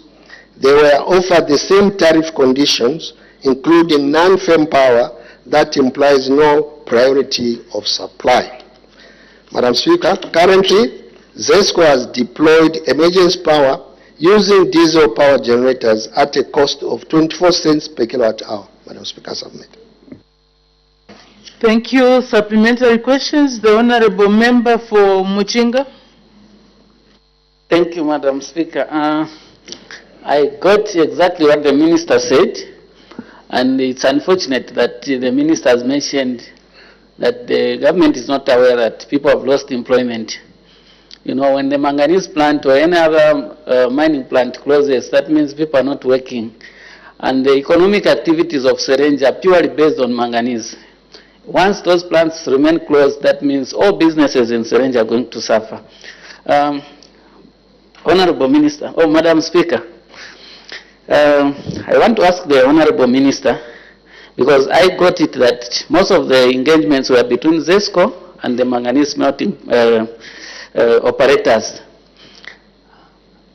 they were offered the same tariff conditions, including non-firm power that implies no priority of supply. Madam Speaker, currently, ZESCO has deployed emergency power using diesel power generators at a cost of 24 cents per kilowatt hour. Madam Speaker, submit. Thank you. Supplementary questions. The Honorable Member for Muchinga. Thank you, Madam Speaker. I got exactly what the Minister said, and it's unfortunate that the Minister has mentioned that the government is not aware that people have lost employment. You know, when the manganese plant or any other mining plant closes, that means people are not working. And the economic activities of Serenja are purely based on manganese. Once those plants remain closed, that means all businesses in Serenja are going to suffer. Honorable Minister, Madam Speaker, I want to ask the Honorable Minister, because I got it that most of the engagements were between ZESCO and the manganese smelting operators.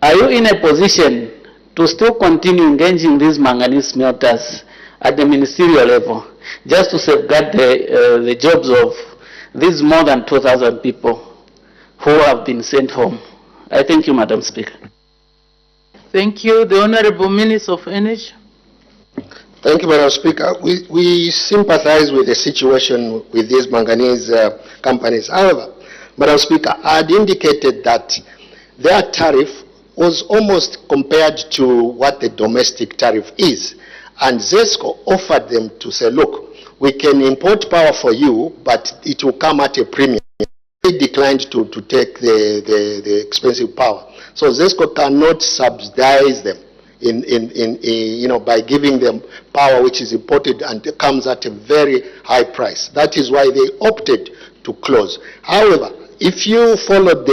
Are you in a position to still continue engaging these manganese smelters at the ministerial level, just to safeguard the jobs of these more than 2,000 people who have been sent home? I thank you, Madam Speaker. Thank you. The Honorable Minister of Energy. Thank you, Madam Speaker. We sympathize with the situation with these manganese companies. However, Madam Speaker, I had indicated that their tariff was almost compared to what the domestic tariff is. And ZESCO offered them to say, look, we can import power for you, but it will come at a premium. They declined to take the expensive power. So ZESCO cannot subsidize them by giving them power which is imported and it comes at a very high price. That is why they opted to close. However, if you followed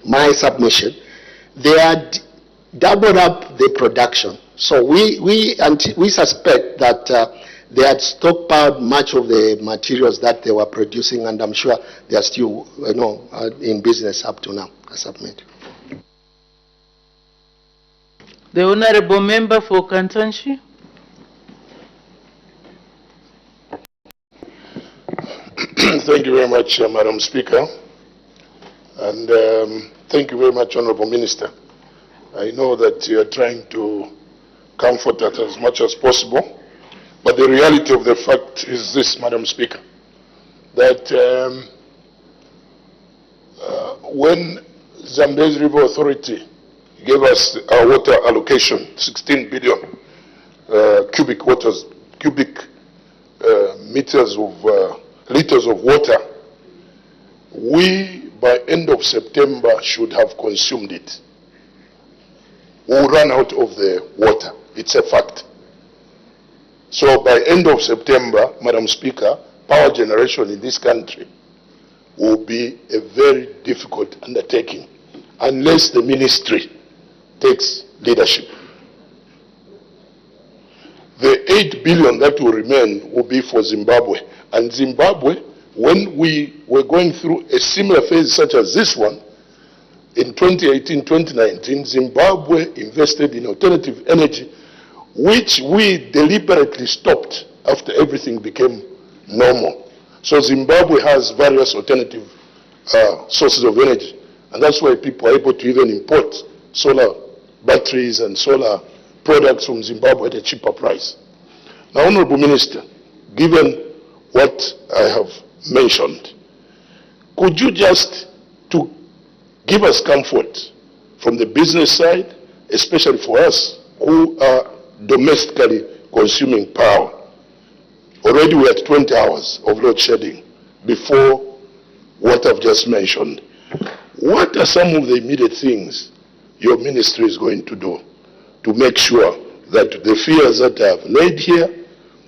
my submission, they had doubled up the production. So we suspect that they had stockpiled much of the materials that they were producing, and I'm sure they are still in business up to now. I submit. The Honorable Member for Constituency. Thank you very much, Madam Speaker. And thank you very much, Honorable Minister. I know that you are trying to comfort us as much as possible, but the reality of the fact is this, Madam Speaker, that when Zambia's River Authority gave us our water allocation, 16 billion cubic meters of liters of water, we by end of September should have consumed it. We will run out of the water. It's a fact. So by end of September, Madam Speaker, power generation in this country will be a very difficult undertaking unless the ministry takes leadership. The 8 billion that will remain will be for Zimbabwe. And Zimbabwe, when we were going through a similar phase such as this one, in 2018-2019, Zimbabwe invested in alternative energy, which we deliberately stopped after everything became normal. So Zimbabwe has various alternative sources of energy, And that's why people are able to even import solar batteries and solar products from Zimbabwe at a cheaper price. Now, Honorable Minister, given what I have mentioned, could you just to give us comfort from the business side, especially for us who are domestically consuming power? Already we're at 20 hours of load shedding before what I've just mentioned. What are some of the immediate things your ministry is going to do to make sure that the fears that I have laid here,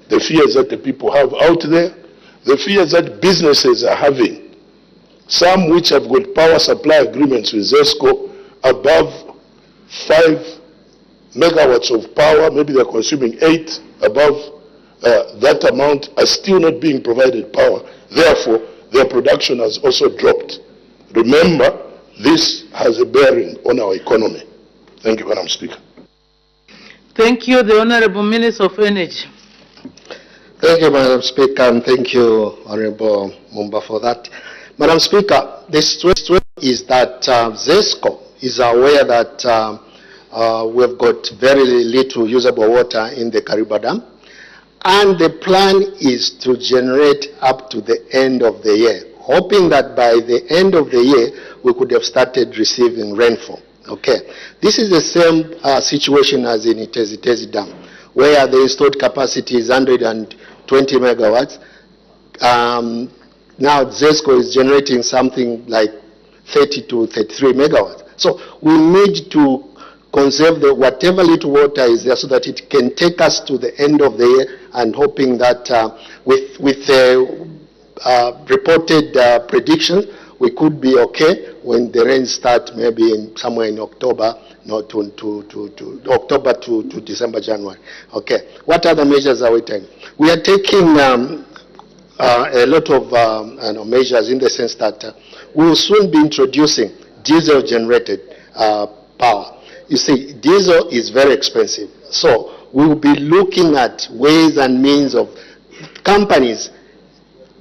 the fears that the people have out there, the fears that businesses are having, some which have got power supply agreements with ZESCO above 5 megawatts of power, maybe they're consuming 8 above that amount, are still not being provided power. Therefore, their production has also dropped. Remember, this has a bearing on our economy. Thank you, Madam Speaker. Thank you, the Honorable Minister of Energy. Thank you, Madam Speaker, and thank you, Honorable Mumba, for that. Madam Speaker, the situation is that ZESCO is aware that we've got very little usable water in the Kariba Dam, and the plan is to generate up to the end of the year, hoping that by the end of the year we could have started receiving rainfall. Okay, this is the same situation as in Itezi Dam, where the installed capacity is 120 megawatts. Now ZESCO is generating something like 30 to 33 megawatts. So we need to conserve whatever little water is there so that it can take us to the end of the year, and hoping that with reported predictions, we could be okay when the rains start, maybe somewhere in October, October to December, January. Okay. What other measures are we taking? We are taking a lot of measures, in the sense that we will soon be introducing diesel-generated power. You see, diesel is very expensive, so we will be looking at ways and means of companies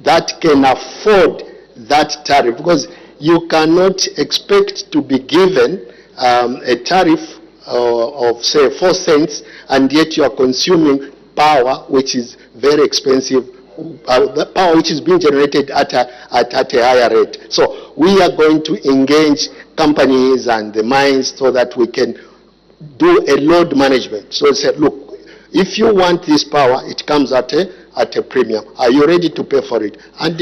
that can afford that tariff, because you cannot expect to be given a tariff of say 4 cents, and yet you are consuming power which is very expensive, the power which is being generated at a higher rate. So we are going to engage companies and the mines so that we can do a load management. So say, look, if you want this power, it comes at a premium. Are you ready to pay for it? And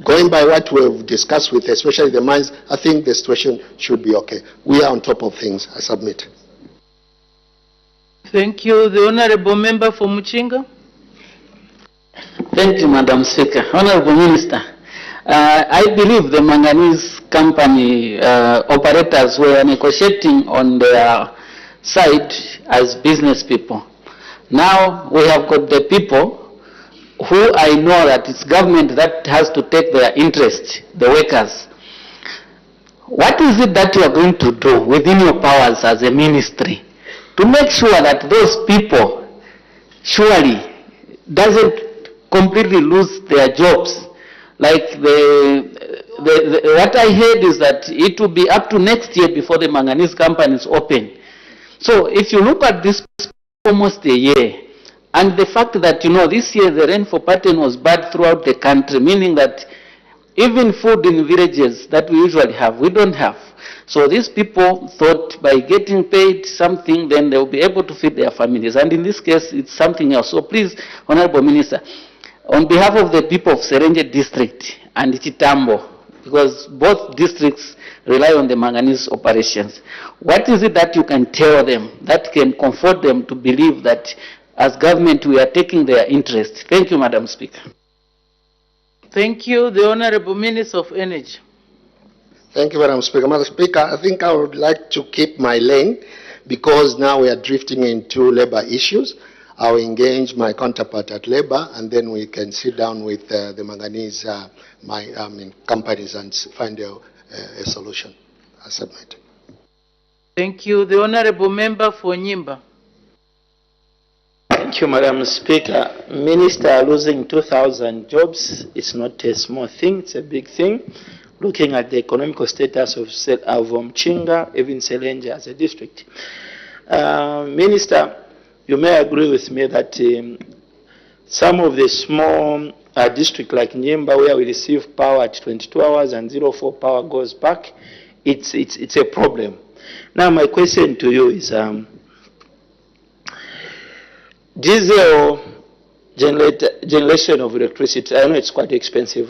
going by what we've discussed with, especially the mines, I think the situation should be okay. We are on top of things, I submit. Thank you. The Honorable Member for Muchinga. Thank you, Madam Speaker. Honorable Minister, I believe the manganese company operators were negotiating on their side as business people. Now we have got the people who I know that it's government that has to take their interest, the workers. What is it that you are going to do within your powers as a ministry to make sure that those people surely doesn't completely lose their jobs? Like what I heard is that it will be up to next year before the manganese companies open. So if you look at this almost a year, and the fact that, this year the rainfall pattern was bad throughout the country, meaning that even food in villages that we usually have, we don't have. So these people thought by getting paid something, then they will be able to feed their families. And in this case, it's something else. So please, Honorable Minister, on behalf of the people of Serenje District and Chitambo, because both districts rely on the manganese operations, what is it that you can tell them that can comfort them to believe that as government we are taking their interest? Thank you, Madam Speaker. Thank you. The Honorable Minister of Energy. Thank you, Madam Speaker. Madam Speaker, I think I would like to keep my lane, because now we are drifting into labor issues. I will engage my counterpart at labor, and then we can sit down with the manganese companies and find a solution. I submit. Thank you. The Honorable Member for Nyimba. Thank you, Madam Speaker. Minister losing 2,000 jobs is not a small thing, it's a big thing. looking at the economical status of Mchinga, even Selenja as a district. Minister, you may agree with me that some of the small districts like Nyimba, where we receive power at 22 hours and 04 power goes back, it's a problem. Now my question to you is, diesel generation of electricity, I know it's quite expensive,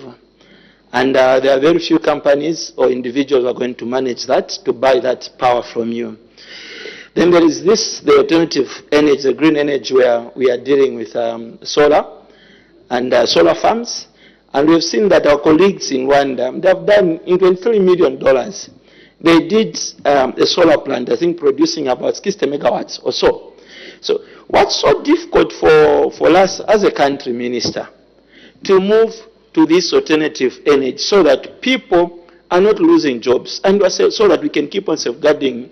and there are very few companies or individuals who are going to manage that, to buy that power from you. Then there is the alternative energy, the green energy, where we are dealing with solar and solar farms. And we've seen that our colleagues in Rwanda, they have done in $23 million. They did a solar plant, I think, producing about 60 megawatts or so. So what's so difficult for us as a country, Minister, to move to this alternative energy so that people are not losing jobs, and so that we can keep on safeguarding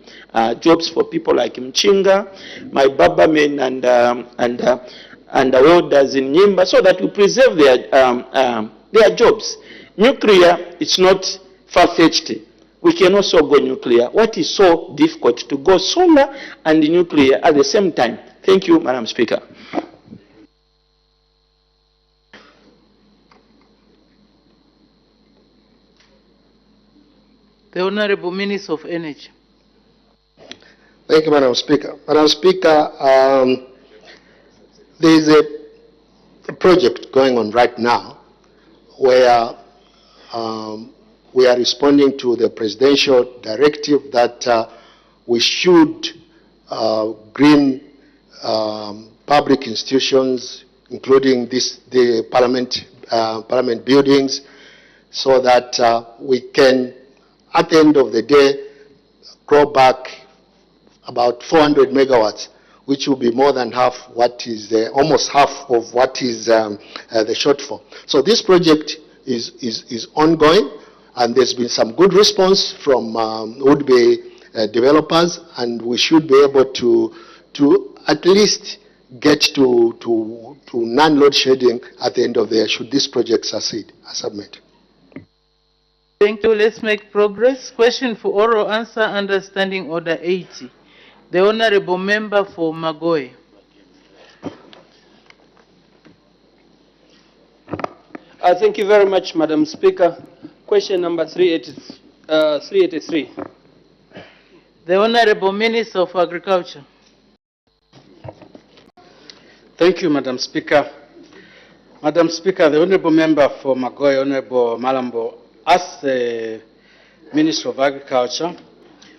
jobs for people like Mchinga, my Baba men, and the welders in Nyimba, so that we preserve their jobs. Nuclear, it's not far-fetched. We can also go nuclear. What is so difficult to go solar and nuclear at the same time? Thank you, Madam Speaker. The Honourable Minister of Energy. Thank you, Madam Speaker. Madam Speaker, there is a project going on right now where we are responding to the presidential directive that we should green public institutions, including the parliament buildings, so that we can, at the end of the day, grow back about 400 megawatts, which will be more than half what is almost half of what is the shortfall. So this project is ongoing, and there's been some good response from would-be developers, and we should be able to at least get to non-load shedding at the end of the year, should this project succeed. I submit. Thank you. Let's make progress. Question for oral answer under Standing Order 80. The Honourable Member for Magoe. Thank you very much, Madam Speaker. Question number 383. The Honourable Minister of Agriculture. Thank you, Madam Speaker. Madam Speaker, the Honourable Member for Magoe, Honourable Malambo, asked the Minister of Agriculture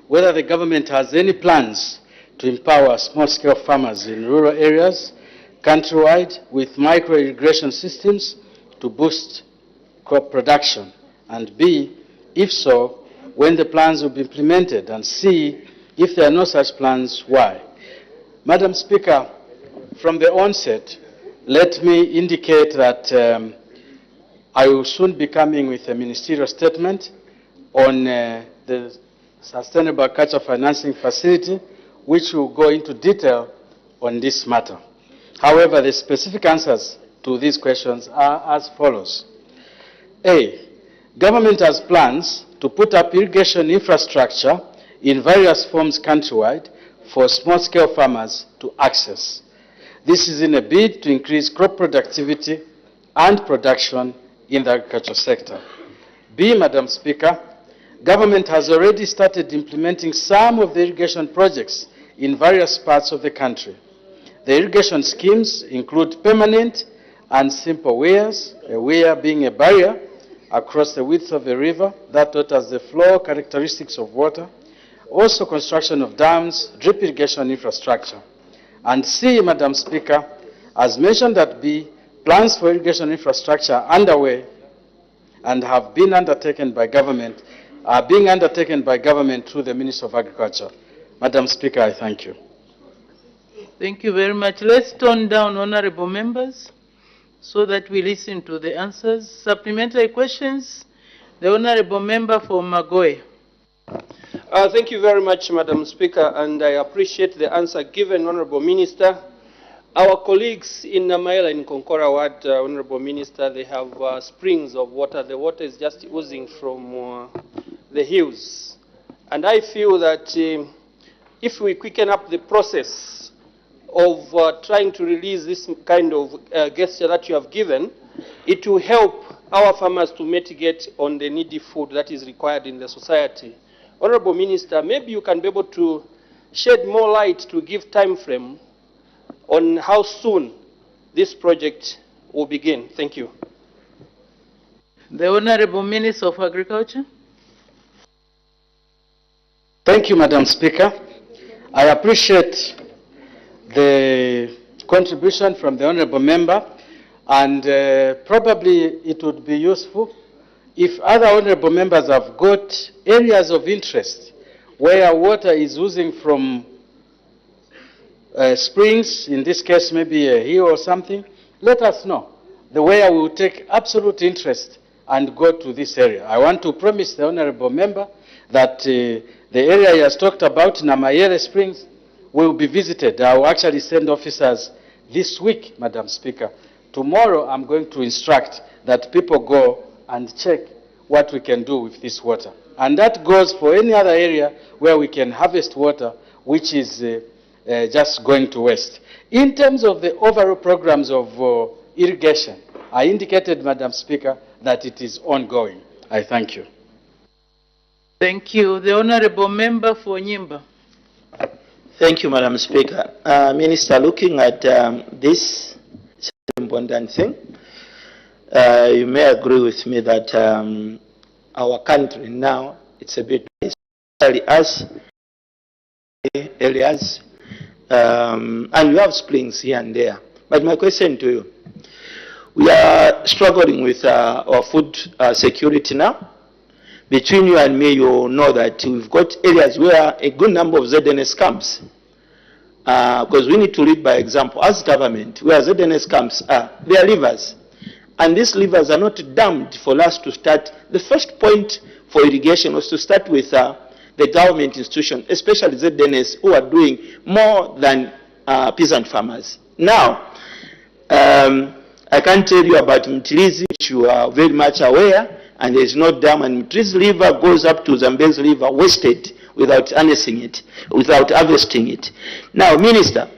whether the government has any plans to empower small-scale farmers in rural areas countrywide with micro-irrigation systems to boost crop production, and B, if so, when the plans will be implemented, and C, if there are no such plans, why? Madam Speaker, from the onset, let me indicate that I will soon be coming with a ministerial statement on the Sustainable Agriculture Financing Facility, which will go into detail on this matter. However, the specific answers to these questions are as follows. A, government has plans to put up irrigation infrastructure in various forms countrywide for small-scale farmers to access. This is in a bid to increase crop productivity and production in the agriculture sector. B, Madam Speaker, government has already started implementing some of the irrigation projects in various parts of the country. The irrigation schemes include permanent and simple weirs, a weir being a barrier across the width of a river that alters the flow characteristics of water, also construction of dams, drip irrigation infrastructure. And C, Madam Speaker, as mentioned at B, plans for irrigation infrastructure are underway and have been undertaken by government, are being undertaken by government through the Ministry of Agriculture. Madam Speaker, I thank you. Thank you very much. Let's tone down, honourable members, so that we listen to the answers. Supplementary questions. The honourable member for Magoe. Thank you very much, Madam Speaker, and I appreciate the answer given, Honourable Minister. Our colleagues in Namaela in Konkora Ward, Honorable Minister, they have springs of water. The water is just oozing from the hills. And I feel that if we quicken up the process of trying to release this kind of gesture that you have given, it will help our farmers to mitigate on the needy food that is required in the society. Honorable Minister, maybe you can be able to shed more light to give time frame on how soon this project will begin. Thank you. The Honorable Minister of Agriculture. Thank you, Madam Speaker. I appreciate the contribution from the Honorable Member, and probably it would be useful if other Honorable Members have got areas of interest where water is oozing from springs, in this case maybe a hill or something, let us know. The way we will take absolute interest and go to this area. I want to promise the Honorable Member that the area he has talked about, Namayele Springs, will be visited. I will actually send officers this week, Madam Speaker. Tomorrow I'm going to instruct that people go and check what we can do with this water. And that goes for any other area where we can harvest water, which is just going to waste. In terms of the overall programs of irrigation, I indicated, Madam Speaker, that it is ongoing. I thank you. Thank you. The Honorable Member for Nyimba. Thank you, Madam Speaker. Minister, looking at this important thing, you may agree with me that our country now, it's a bit, especially us areas, and we have springs here and there. But my question to you, we are struggling with our food security now. Between you and me, you know that we've got areas where a good number of ZNS camps, because we need to lead by example. As government, where ZNS camps are, they are rivers. And these rivers are not dammed for us to start. The first point for irrigation was to start with the government institution, especially ZNS, who are doing more than peasant farmers. Now, I can't tell you about Mtilizi, which you are very much aware, and there is no dam, and Mtilizi River goes up to Zambezi River wasted without harnessing it, without harvesting it. Now, Minister,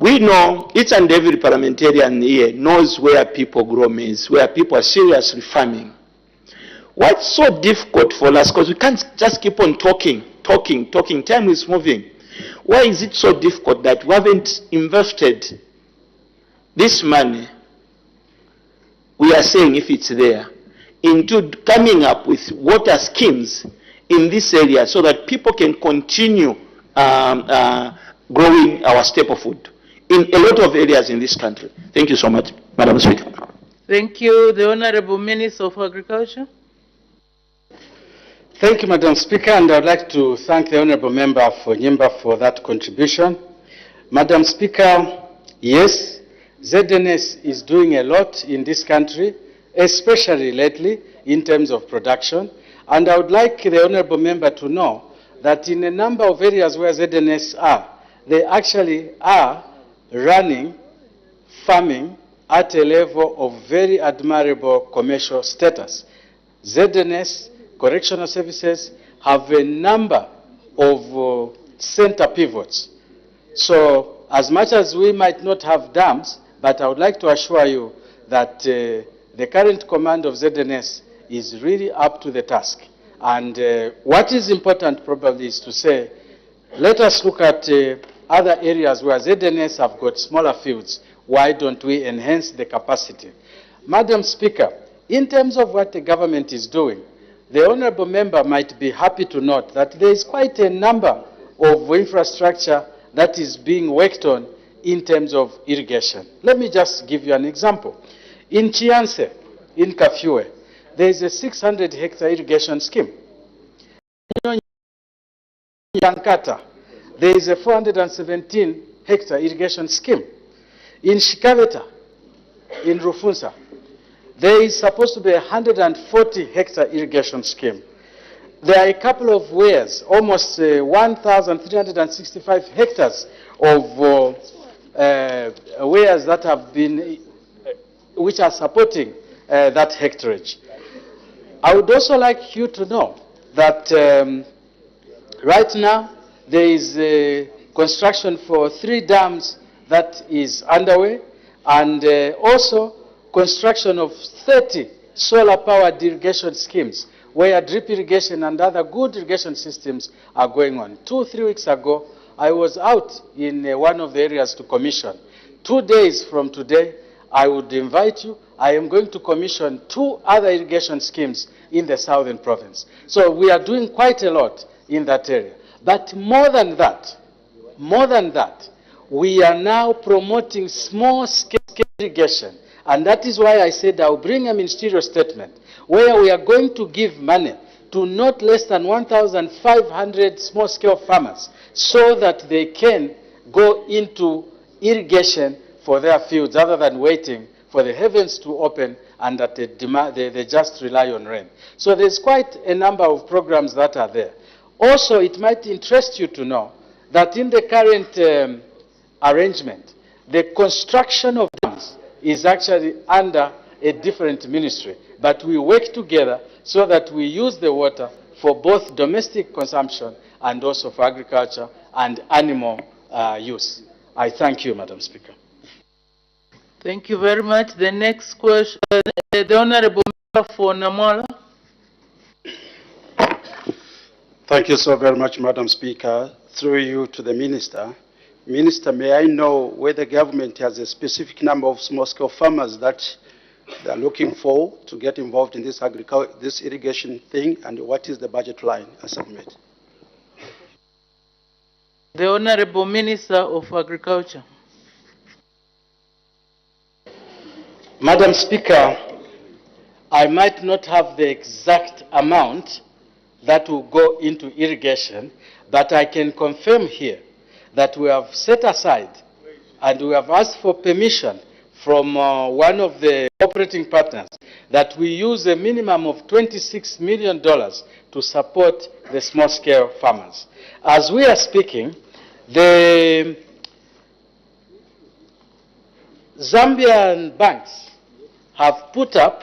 we know each and every parliamentarian here knows where people grow maize, where people are seriously farming. What's so difficult for us, because we can't just keep on talking, time is moving. Why is it so difficult that we haven't invested this money, we are saying if it's there, into coming up with water schemes in this area so that people can continue growing our staple food in a lot of areas in this country? Thank you so much, Madam Speaker. Thank you. The Honorable Minister of Agriculture. Thank you, Madam Speaker, and I would like to thank the Honorable Member for Nyimba for that contribution. Madam Speaker, yes, ZNS is doing a lot in this country, especially lately in terms of production. And I would like the Honorable Member to know that in a number of areas where ZNS are, they actually are running farming at a level of very admirable commercial status. ZNS, correctional services, have a number of center pivots. So as much as we might not have dams, but I would like to assure you that the current command of ZNS is really up to the task. And what is important probably is to say, let us look at other areas where ZNS have got smaller fields. Why don't we enhance the capacity? Madam Speaker, in terms of what the government is doing, the Honourable Member might be happy to note that there is quite a number of infrastructure that is being worked on in terms of irrigation. Let me just give you an example. In Chianse, in Kafue, there is a 600-hectare irrigation scheme. In Yankata, there is a 417-hectare irrigation scheme. In Shikaveta, in Rufunsa, there is supposed to be a 140-hectare irrigation scheme. there are a couple of weirs, almost 1,365 hectares of weirs that have been, which are supporting that hectarage. I would also like you to know that right now there is construction for 3 dams that is underway, and also construction of 30 solar-powered irrigation schemes, where drip irrigation and other good irrigation systems are going on. 2-3 weeks ago, I was out in one of the areas to commission. 2 days from today, I would invite you. I am going to commission 2 other irrigation schemes in the southern province. So we are doing quite a lot in that area. But more than that, we are now promoting small-scale irrigation. And that is why I said I'll bring a ministerial statement where we are going to give money to not less than 1,500 small-scale farmers so that they can go into irrigation for their fields rather than waiting for the heavens to open and that they just rely on rain. So there's quite a number of programs that are there. Also, it might interest you to know that in the current arrangement, the construction of dams is actually under a different ministry, but we work together so that we use the water for both domestic consumption and also for agriculture and animal use. I thank you, Madam Speaker. Thank you very much. The next question, the Honorable Member for Namwala. Thank you so very much, Madam Speaker. Through you to the Minister. Minister, may I know whether the government has a specific number of small-scale farmers that they are looking for to get involved in this irrigation thing, and what is the budget line as submitted? The Honorable Minister of Agriculture. Madam Speaker, I might not have the exact amount that will go into irrigation, but I can confirm here that we have set aside and we have asked for permission from one of the operating partners that we use a minimum of $26 million to support the small-scale farmers. As we are speaking, the Zambian banks have put up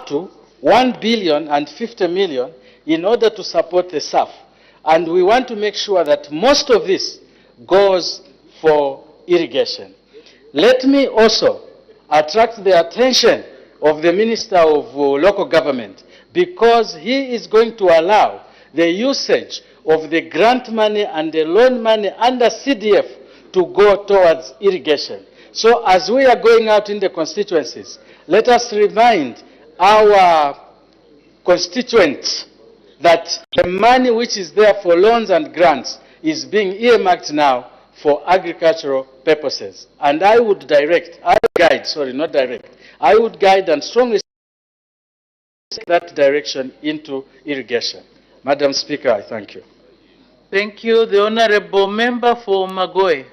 to $1 billion and $50 million in order to support the SAF. And we want to make sure that most of this goes for irrigation. Let me also attract the attention of the Minister of Local Government, because he is going to allow the usage of the grant money and the loan money under CDF to go towards irrigation. So as we are going out in the constituencies, let us remind our constituents that the money which is there for loans and grants is being earmarked now for agricultural purposes. And I would guide and strongly take that direction into irrigation. Madam Speaker, I thank you. Thank you. The Honorable Member for Magoe.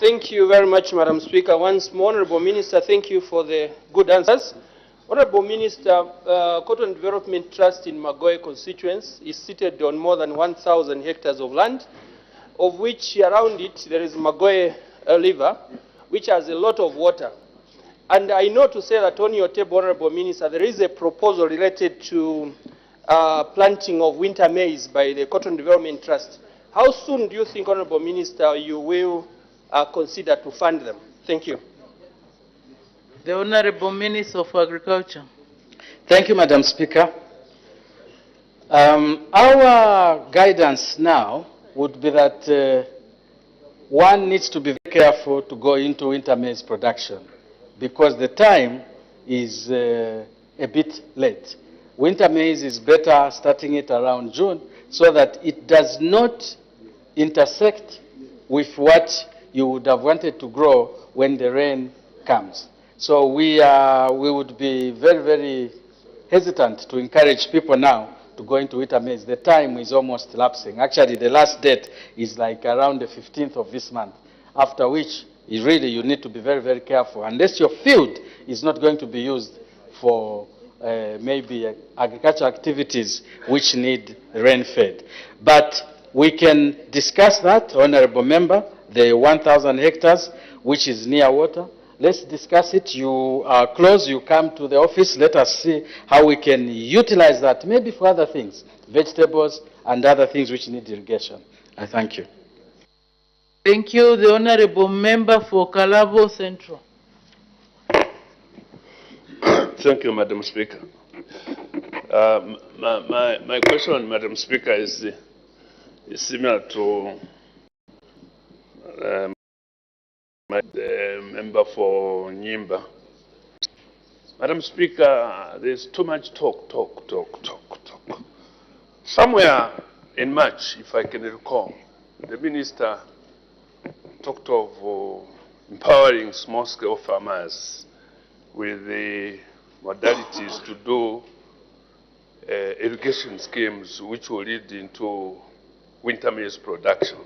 Thank you very much, Madam Speaker. Once more, Honorable Minister, thank you for the good answers. Honorable Minister, Cotton Development Trust in Magoe constituency is seated on more than 1,000 hectares of land, of which around it there is Magoe River, which has a lot of water. And I know to say that on your table, Honorable Minister, there is a proposal related to planting of winter maize by the Cotton Development Trust. How soon do you think, Honorable Minister, you will consider to fund them? Thank you. The Honorable Minister of Agriculture. Thank you, Madam Speaker. Our guidance now would be that one needs to be very careful to go into winter maize production because the time is a bit late. Winter maize is better starting it around June so that it does not intersect with what you would have wanted to grow when the rain comes. So we would be very, very hesitant to encourage people now to go into winter maize. The time is almost lapsing. Actually, the last date is like around the 15th of this month, after which you need to be very, very careful. Unless your field is not going to be used for maybe agricultural activities which need rain-fed. But we can discuss that, Honorable Member, the 1,000 hectares which is near water. Let's discuss it. You are close, you come to the office. Let us see how we can utilize that, maybe for other things, vegetables and other things which need irrigation. I thank you. Thank you. The Honorable Member for Kalabo Central. Thank you, Madam Speaker. My question, Madam Speaker, is similar to the member for Nyimba. Madam Speaker, there's too much talk. Somewhere in March, if I can recall, the minister talked of empowering small-scale farmers with the modalities to do irrigation schemes which will lead into winter maize production.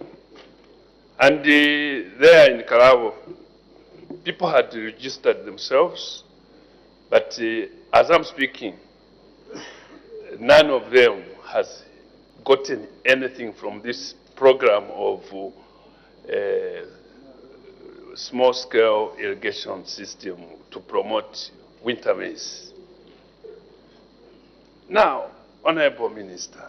And there in Kalabo, people had registered themselves, but as I'm speaking, none of them has gotten anything from this program of small-scale irrigation system to promote winter maize. Now, Honorable Minister,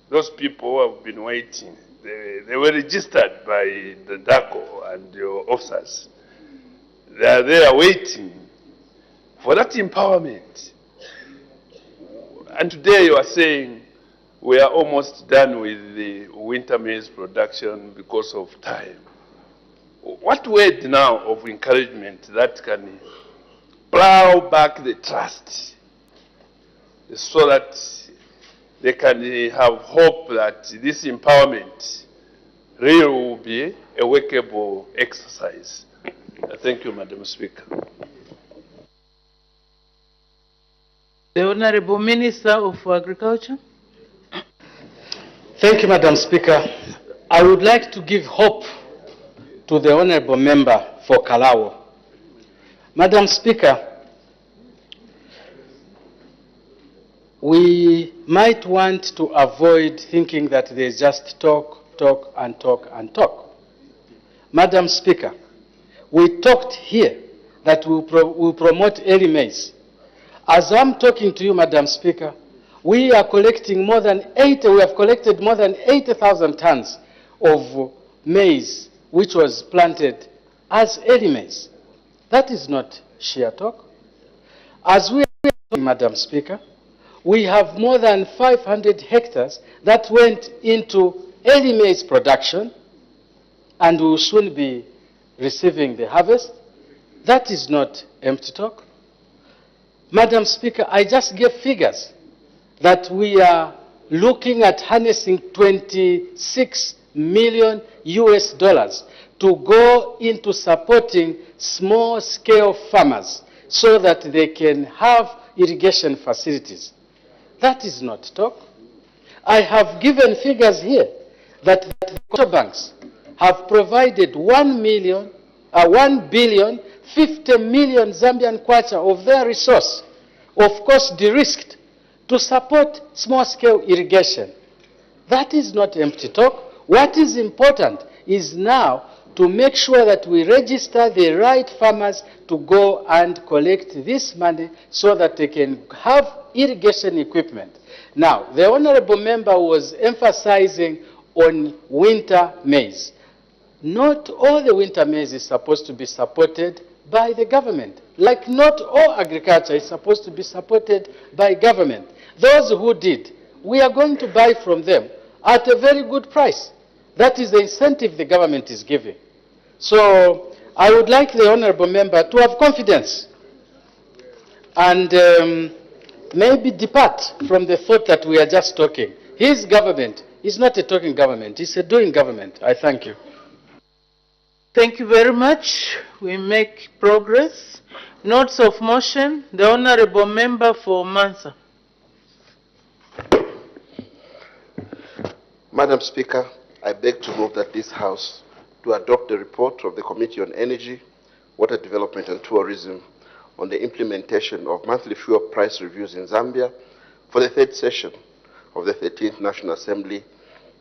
those people who have been waiting, they were registered by the DACO and your officers. They are there waiting for that empowerment. And today you are saying we are almost done with the winter maize production because of time. What word now of encouragement that can plow back the trust so that they can have hope that this empowerment really will be a workable exercise? Thank you, Madam Speaker. The Honorable Minister of Agriculture. Thank you, Madam Speaker. I would like to give hope to the Honorable Member for Kalawo. Madam Speaker, we might want to avoid thinking that there's just talk. Madam Speaker, we talked here that we'll promote early maize. As I'm talking to you, Madam Speaker, we are collecting we have collected more than 80,000 tons of maize which was planted as early maize. That is not sheer talk. As we are talking, Madam Speaker, we have more than 500 hectares that went into early maize production and will soon be receiving the harvest. That is not empty talk. Madam Speaker, I just gave figures that we are looking at harnessing $26 million to go into supporting small-scale farmers so that they can have irrigation facilities. That is not talk. I have given figures here that the banks have provided 1 billion 50 million Zambian kwacha of their resource, of course de-risked, to support small-scale irrigation. That is not empty talk. What is important is now to make sure that we register the right farmers to go and collect this money so that they can have irrigation equipment. Now, the Honorable Member was emphasizing on winter maize. Not all the winter maize is supposed to be supported by the government. Like not all agriculture is supposed to be supported by government. Those who did, we are going to buy from them at a very good price. That is the incentive the government is giving. So I would like the Honorable Member to have confidence and maybe depart from the thought that we are just talking. His government is not a talking government, it's a doing government. I thank you. Thank you very much. We make progress. Notes of motion. The Honorable Member for Mansa. Madam Speaker, I beg to move that this House to adopt the report of the Committee on Energy, Water Development and Tourism on the implementation of monthly fuel price reviews in Zambia for the third session of the 13th National Assembly,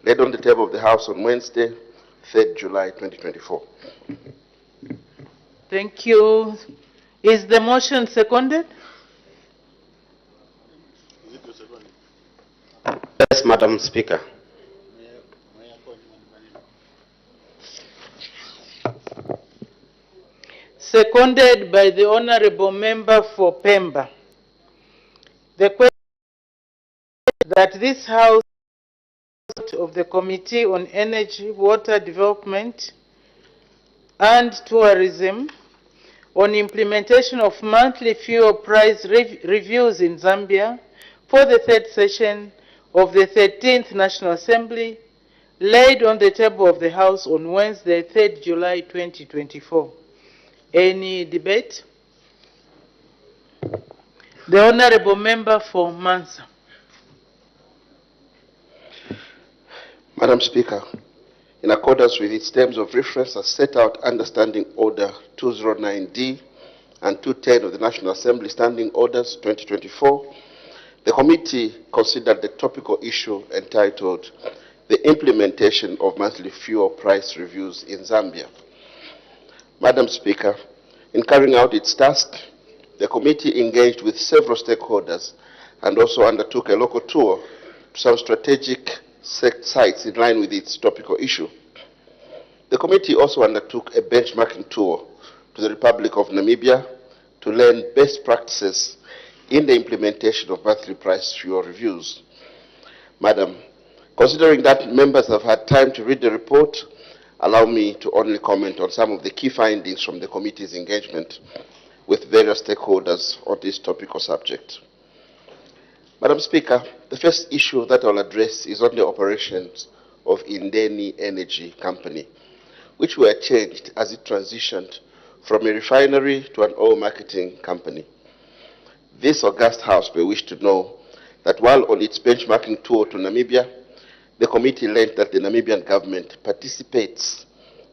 laid on the table of the House on Wednesday, 3rd July 2024. Thank you. Is the motion seconded? Yes, Madam Speaker. Seconded by the Honorable Member for Pemba. The question is that this House of the Committee on Energy, Water Development and Tourism on implementation of monthly fuel price reviews in Zambia for the third session of the 13th National Assembly, laid on the table of the House on Wednesday, 3rd July 2024. Any debate? The Honorable Member for Mansa. Madam Speaker, in accordance with its terms of reference as set out under Standing Order 209D and 210 of the National Assembly Standing Orders 2024, the committee considered the topical issue entitled The Implementation of Monthly Fuel Price Reviews in Zambia. Madam Speaker, in carrying out its task, the committee engaged with several stakeholders and also undertook a local tour to some strategic sites in line with its topical issue. The committee also undertook a benchmarking tour to the Republic of Namibia to learn best practices in the implementation of monthly price fuel reviews. Madam, considering that members have had time to read the report, allow me to only comment on some of the key findings from the committee's engagement with various stakeholders on this topical subject. Madam Speaker, the first issue that I'll address is on the operations of Indeni Energy Company, which were changed as it transitioned from a refinery to an oil marketing company. This august House may wish to know that while on its benchmarking tour to Namibia, the committee learned that the Namibian government participates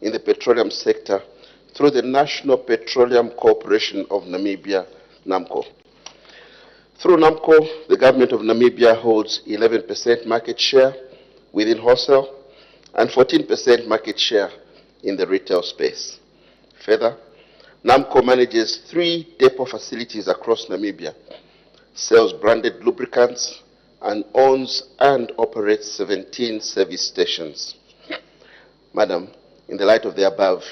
in the petroleum sector through the National Petroleum Corporation of Namibia, NAMCO. Through NAMCO, the government of Namibia holds 11% market share within wholesale and 14% market share in the retail space. Further, NAMCO manages 3 depot facilities across Namibia, sells branded lubricants, and owns and operates 17 service stations. Madam, in the light of the above,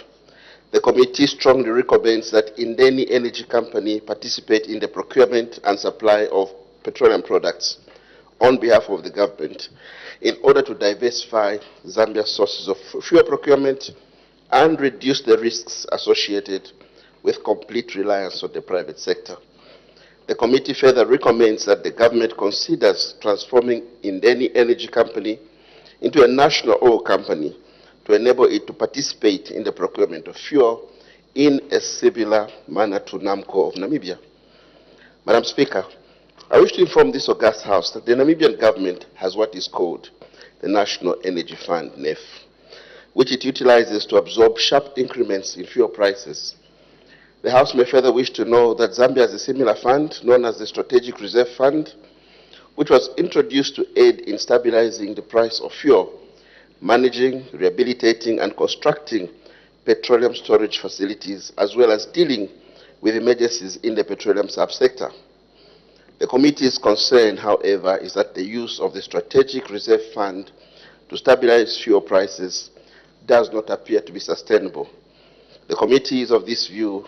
the committee strongly recommends that Indeni Energy Company participate in the procurement and supply of petroleum products on behalf of the government in order to diversify Zambia's sources of fuel procurement and reduce the risks associated with complete reliance on the private sector. The committee further recommends that the government considers transforming Indeni Energy Company into a national oil company to enable it to participate in the procurement of fuel in a similar manner to NAMCO of Namibia. Madam Speaker, I wish to inform this august House that the Namibian government has what is called the National Energy Fund, NEF, which it utilizes to absorb sharp increments in fuel prices. The House may further wish to know that Zambia has a similar fund known as the Strategic Reserve Fund, which was introduced to aid in stabilizing the price of fuel, managing, rehabilitating, and constructing petroleum storage facilities, as well as dealing with emergencies in the petroleum subsector. The committee's concern, however, is that the use of the Strategic Reserve Fund to stabilize fuel prices does not appear to be sustainable. The committee is of this view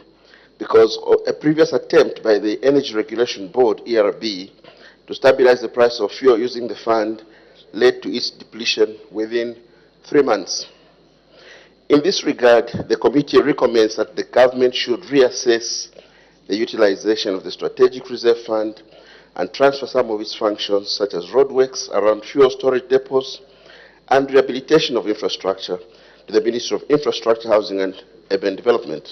because a previous attempt by the Energy Regulation Board, ERB, to stabilize the price of fuel using the fund led to its depletion within 3 months. In this regard, the committee recommends that the government should reassess the utilization of the Strategic Reserve Fund and transfer some of its functions, such as roadworks around fuel storage depots and rehabilitation of infrastructure, to the Ministry of Infrastructure, Housing and Urban Development.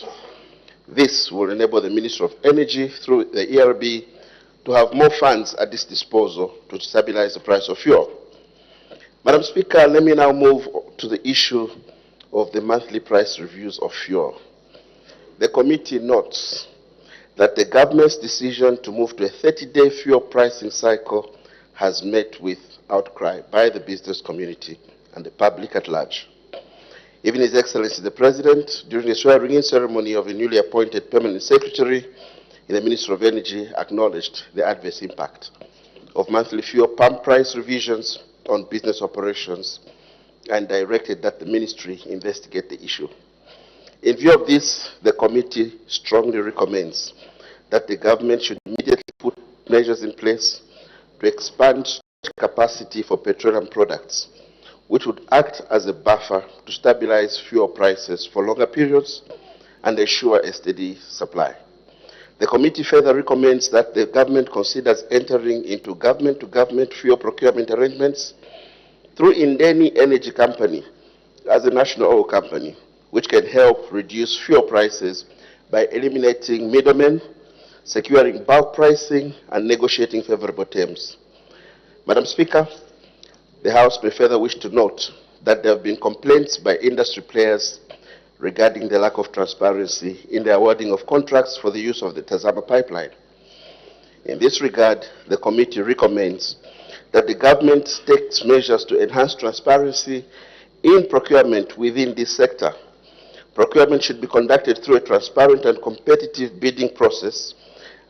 This will enable the Ministry of Energy, through the ERB, to have more funds at its disposal to stabilize the price of fuel. Madam Speaker, let me now move to the issue of the monthly price reviews of fuel. The committee notes that the government's decision to move to a 30-day fuel pricing cycle has met with outcry by the business community and the public at large. Even His Excellency the President, during the swearing-in ceremony of a newly appointed Permanent Secretary in the Ministry of Energy, acknowledged the adverse impact of monthly fuel pump price revisions on business operations and directed that the Ministry investigate the issue. In view of this, the committee strongly recommends that the government should immediately put measures in place to expand capacity for petroleum products, which would act as a buffer to stabilize fuel prices for longer periods and ensure a steady supply. The committee further recommends that the government considers entering into government-to-government fuel procurement arrangements through Indeni Energy Company as a national oil company, which can help reduce fuel prices by eliminating middlemen, securing bulk pricing, and negotiating favorable terms. Madam Speaker, the House may further wish to note that there have been complaints by industry players regarding the lack of transparency in the awarding of contracts for the use of the Tazama pipeline. In this regard, the committee recommends that the government takes measures to enhance transparency in procurement within this sector. Procurement should be conducted through a transparent and competitive bidding process,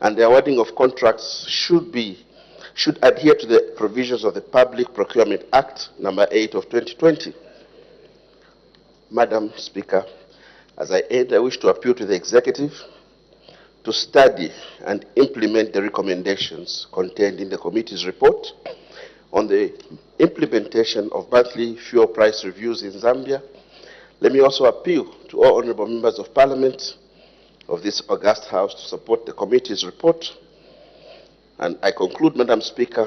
and the awarding of contracts should adhere to the provisions of the Public Procurement Act No. 8 of 2020. Madam Speaker, as I end, I wish to appeal to the Executive to study and implement the recommendations contained in the committee's report on the implementation of monthly fuel price reviews in Zambia. Let me also appeal to all honorable members of Parliament of this august House to support the committee's report. And I conclude, Madam Speaker,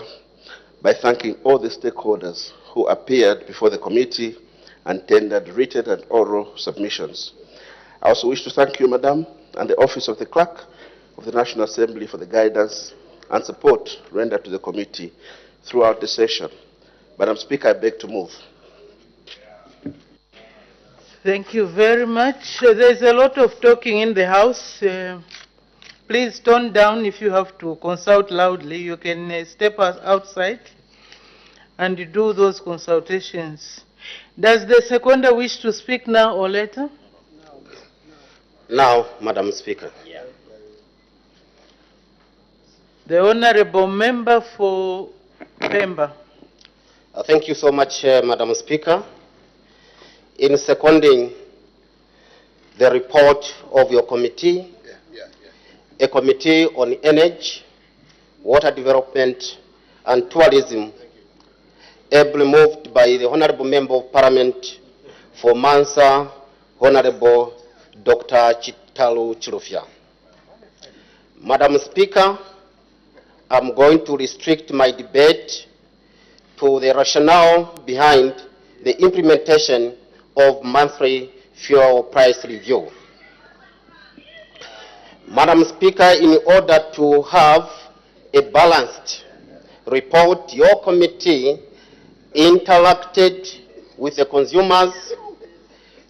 by thanking all the stakeholders who appeared before the committee and tendered written and oral submissions. I also wish to thank you, Madam, and the Office of the Clerk of the National Assembly for the guidance and support rendered to the committee throughout the session. Madam Speaker, I beg to move. Thank you very much. There's a lot of talking in the House. Please tone down. If you have to consult loudly, you can step outside and do those consultations. Does the seconder wish to speak now or later? Now, Madam Speaker. The Honorable Member for Pemba. Thank you so much, Madam Speaker. In seconding the report of your committee, a committee on energy, water development, and tourism, ably moved by the Honorable Member of Parliament for Mansa, Honorable Dr. Chitalu Chirufya. Madam Speaker, I'm going to restrict my debate to the rationale behind the implementation of monthly fuel price review. Madam Speaker, in order to have a balanced report, your committee interacted with the consumers,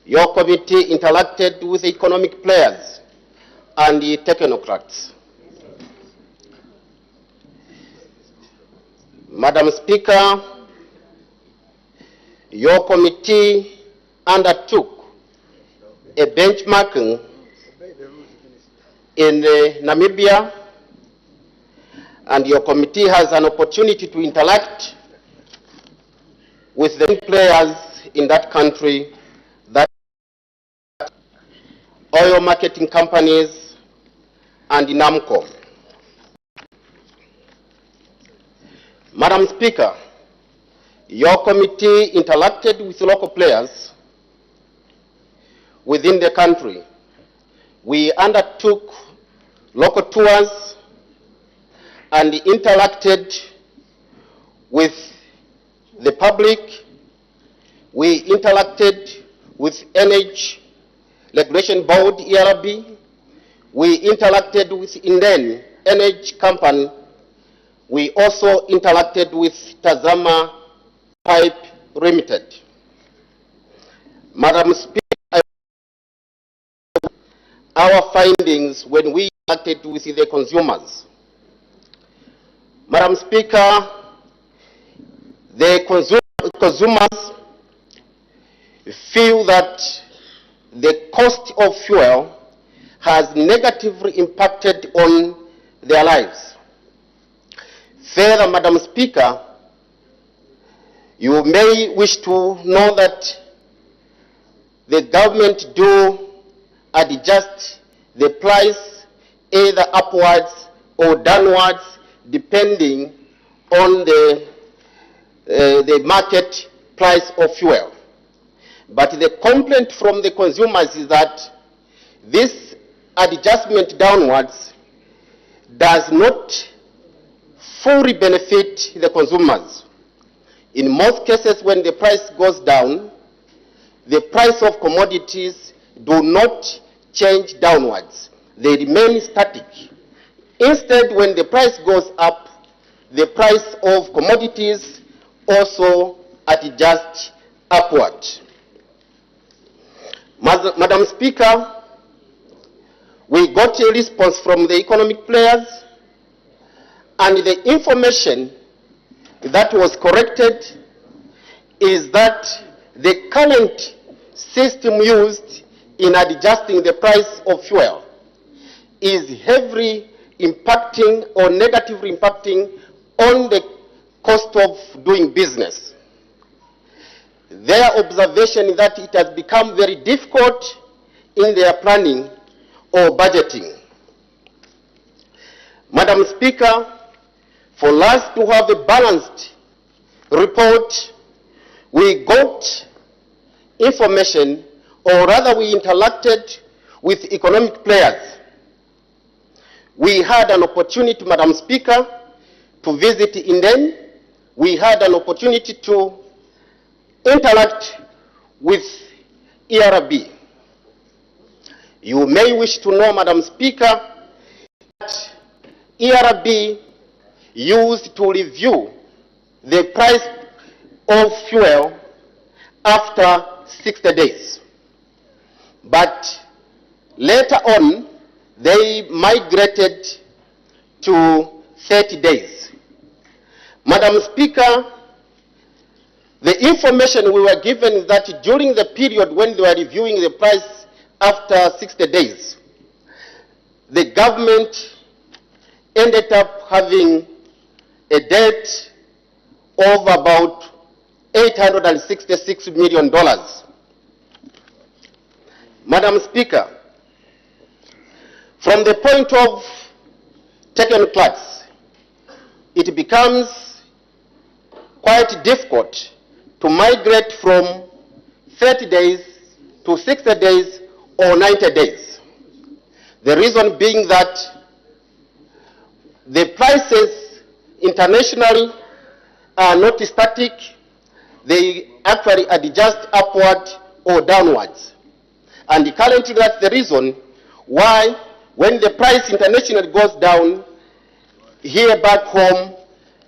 your committee interacted with economic players and the technocrats. Madam Speaker, your committee undertook a benchmarking in Namibia, and your committee has an opportunity to interact with the players in that country, that oil marketing companies and NAMCO. Madam Speaker, your committee interacted with local players within the country. We undertook local tours and interacted with the public. We interacted with Energy Regulation Board, ERB. We interacted with Indian Energy Company. We also interacted with Tazama Pipe Limited. Madam Speaker, our findings when we impacted with the consumers. Madam Speaker, the consumers feel that the cost of fuel has negatively impacted on their lives. Further, Madam Speaker, you may wish to know that the government do adjust the price either upwards or downwards depending on the market price of fuel. But the complaint from the consumers is that this adjustment downwards does not fully benefit the consumers. In most cases, when the price goes down, the price of commodities do not change downwards. They remain static. Instead, when the price goes up, the price of commodities also adjusts upward. Madam Speaker, we got a response from the economic players, and the information that was corrected is that the current system used in adjusting the price of fuel is heavily impacting or negatively impacting on the cost of doing business. Their observation is that it has become very difficult in their planning or budgeting. Madam Speaker, for us to have a balanced report, we got information, or rather we interacted with economic players. We had an opportunity, Madam Speaker, to visit Inden. We had an opportunity to interact with ERB. You may wish to know, Madam Speaker, that ERB used to review the price of fuel after 60 days. But later on, they migrated to 30 days. Madam Speaker, the information we were given is that during the period when they were reviewing the price after 60 days, the government ended up having a debt of about $866 million. Madam Speaker, from the point of technocrats, it becomes quite difficult to migrate from 30 days to 60 days or 90 days. The reason being that the prices internationally are not static, they actually adjust upward or downwards. And currently that's the reason why when the price internationally goes down, here back home,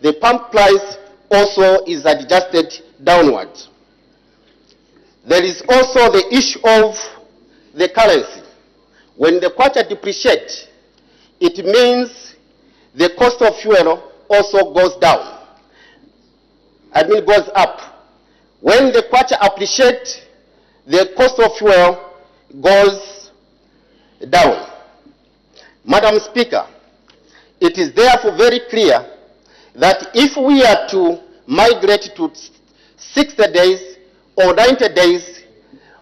the pump price also is adjusted downwards. There is also the issue of the currency. When the kwacha depreciates, it means the cost of fuel also goes down. Goes up. When the kwacha appreciates, the cost of fuel goes down. Madam Speaker, it is therefore very clear that if we are to migrate to 60 days or 90 days,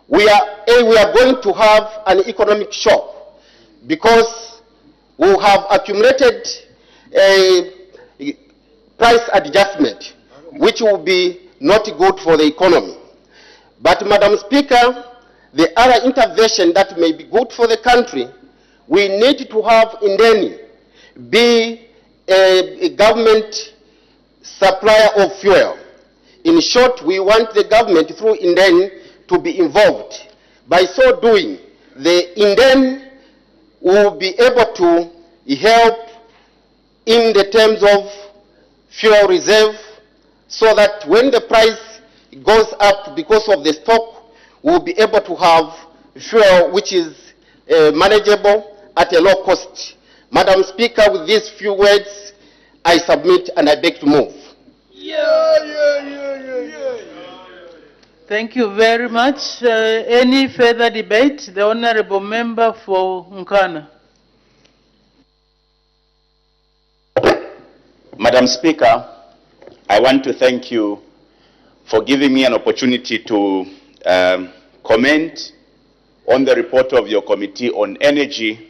we are going to have an economic shock because we have accumulated a price adjustment which will be not good for the economy. But Madam Speaker, the other intervention that may be good for the country, we need to have Indeni be a government supplier of fuel. In short, we want the government through Indeni to be involved. By so doing, the Indeni will be able to help in the terms of fuel reserve so that when the price goes up because of the stock, we'll be able to have fuel which is manageable at a low cost. Madam Speaker, with these few words, I submit and I beg to move. Thank you very much. Any further debate? The Honorable Member for Nkana. Madam Speaker, I want to thank you for giving me an opportunity to comment on the report of your Committee on Energy,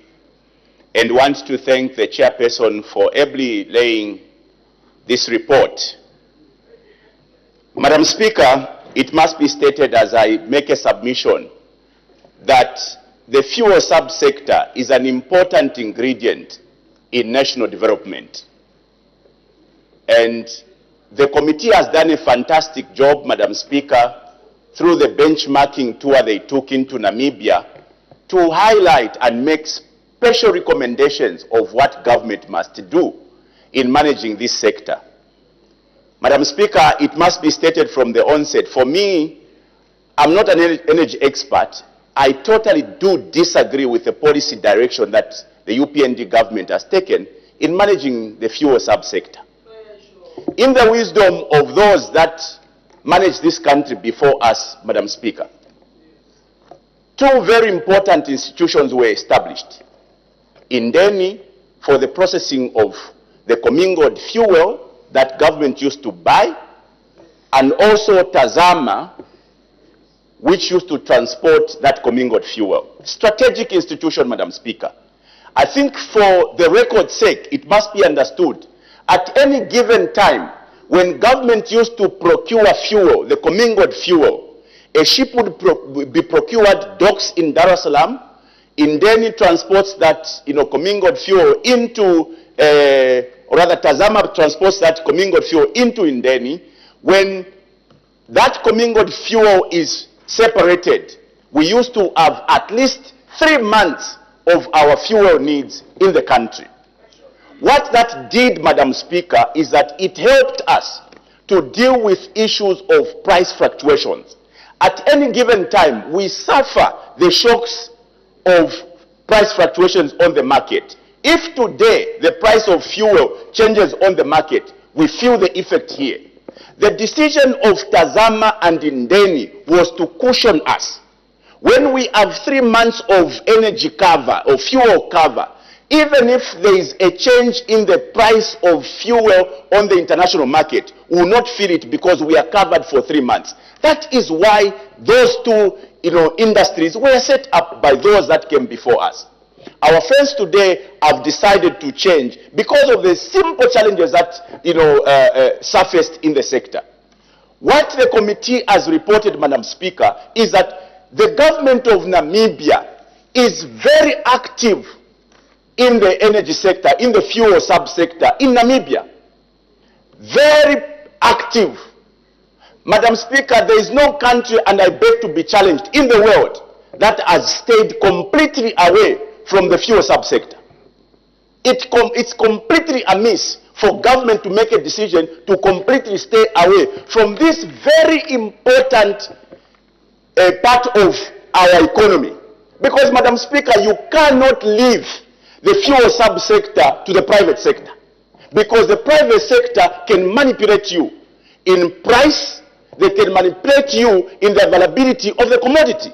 and want to thank the chairperson for ably laying this report. Madam Speaker, it must be stated as I make a submission that the fuel subsector is an important ingredient in national development. And the committee has done a fantastic job, Madam Speaker, through the benchmarking tour they took into Namibia to highlight and make special recommendations of what government must do in managing this sector. Madam Speaker, it must be stated from the onset, for me, I'm not an energy expert. I totally do disagree with the policy direction that the UPND government has taken in managing the fuel subsector. In the wisdom of those that managed this country before us, Madam Speaker, two very important institutions were established. Indeni, for the processing of the commingled fuel that government used to buy, and also Tazama, which used to transport that commingled fuel. Strategic institution, Madam Speaker. I think for the record's sake, it must be understood, at any given time, when government used to procure fuel, the commingled fuel, a ship would be procured, docks in Dar es Salaam, Indeni transports that commingled fuel into, or rather Tazama transports that commingled fuel into Indeni. When that commingled fuel is separated, we used to have at least 3 months of our fuel needs in the country. What that did, Madam Speaker, is that it helped us to deal with issues of price fluctuations. At any given time, we suffer the shocks of price fluctuations on the market. If today the price of fuel changes on the market, we feel the effect here. The decision of Tazama and Indeni was to cushion us. When we have 3 months of energy cover, or fuel cover, even if there is a change in the price of fuel on the international market, we will not feel it because we are covered for 3 months. That is why those two industries were set up by those that came before us. Our friends today have decided to change because of the simple challenges that surfaced in the sector. What the committee has reported, Madam Speaker, is that the government of Namibia is very active in the energy sector, in the fuel subsector in Namibia. Very active. Madam Speaker, there is no country, and I beg to be challenged, in the world that has stayed completely away from the fuel subsector. It's completely amiss for government to make a decision to completely stay away from this very important part of our economy. Because, Madam Speaker, you cannot leave the fuel subsector to the private sector. Because the private sector can manipulate you in price, they can manipulate you in the availability of the commodity.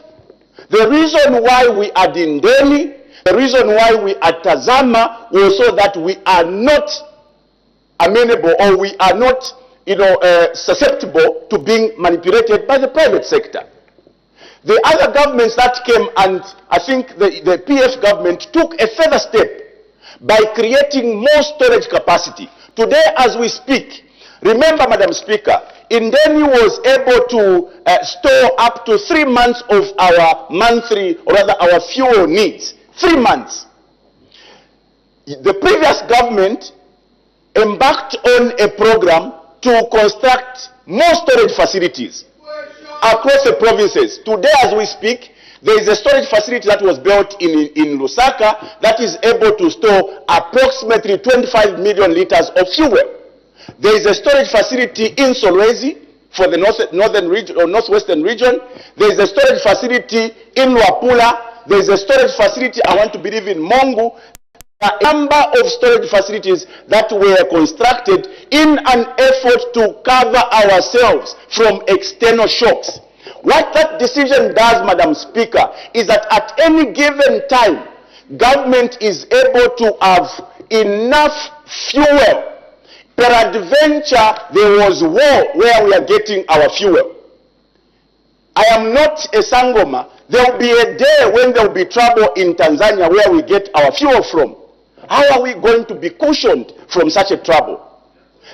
The reason why we are in Delhi, the reason why we are Tazama was so that we are not amenable, or we are not susceptible to being manipulated by the private sector. The other governments that came, and I think the PF government took a further step by creating more storage capacity. Today, as we speak, remember, Madam Speaker, Indeni was able to store up to 3 months of our monthly, or rather our fuel needs. 3 months. The previous government embarked on a program to construct more storage facilities across the provinces. Today, as we speak, there is a storage facility that was built in Lusaka that is able to store approximately 25 million liters of fuel. There is a storage facility in Solwezi for the northern region or northwestern region. There is a storage facility in Luapula. There is a storage facility, I want to believe, in Mongu a number of storage facilities that were constructed in an effort to cover ourselves from external shocks. What that decision does, Madam Speaker, is that at any given time, government is able to have enough fuel. Peradventure, there was war where we are getting our fuel. I am not a Sangoma. There will be a day when there will be trouble in Tanzania where we get our fuel from. How are we going to be cushioned from such a trouble?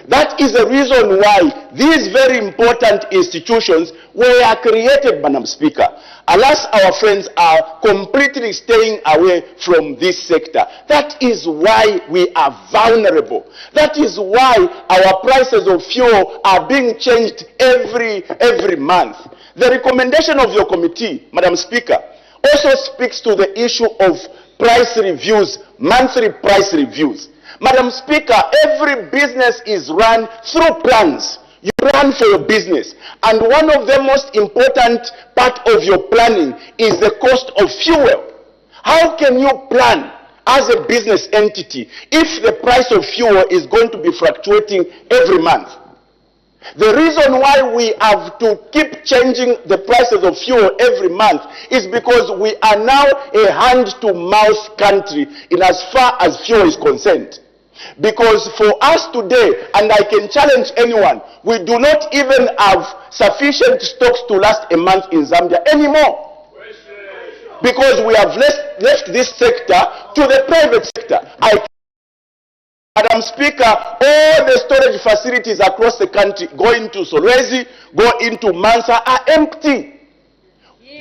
That is the reason why these very important institutions were created, Madam Speaker. Alas, our friends are completely staying away from this sector. That is why we are vulnerable. That is why our prices of fuel are being changed every month. The recommendation of your committee, Madam Speaker, also speaks to the issue of price reviews, monthly price reviews. Madam Speaker, every business is run through plans. You plan for your business. And one of the most important part of your planning is the cost of fuel. How can you plan as a business entity if the price of fuel is going to be fluctuating every month? The reason why we have to keep changing the prices of fuel every month is because we are now a hand-to-mouth country in as far as fuel is concerned. Because for us today, and I can challenge anyone, we do not even have sufficient stocks to last a month in Zambia anymore. Because we have left this sector to the private sector. Madam Speaker, all the storage facilities across the country, go into Solwezi, go into Mansa, are empty.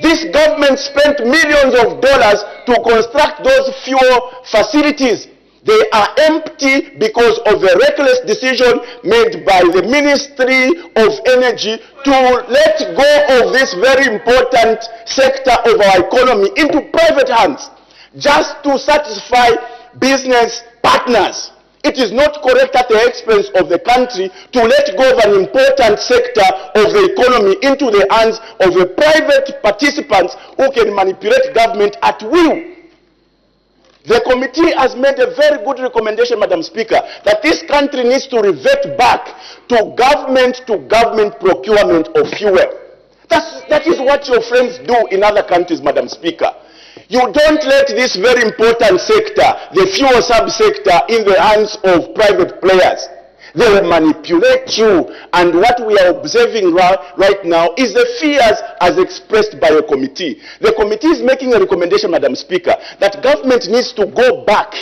This government spent millions of dollars to construct those fuel facilities. They are empty because of a reckless decision made by the Ministry of Energy to let go of this very important sector of our economy into private hands, just to satisfy business partners. It is not correct at the expense of the country to let go of an important sector of the economy into the hands of a private participants who can manipulate government at will. The committee has made a very good recommendation, Madam Speaker, that this country needs to revert back to government procurement of fuel. That is what your friends do in other countries, Madam Speaker. You don't let this very important sector, the fuel subsector, in the hands of private players. They will manipulate you, and what we are observing right now is the fears as expressed by a committee. The committee is making a recommendation, Madam Speaker, that government needs to go back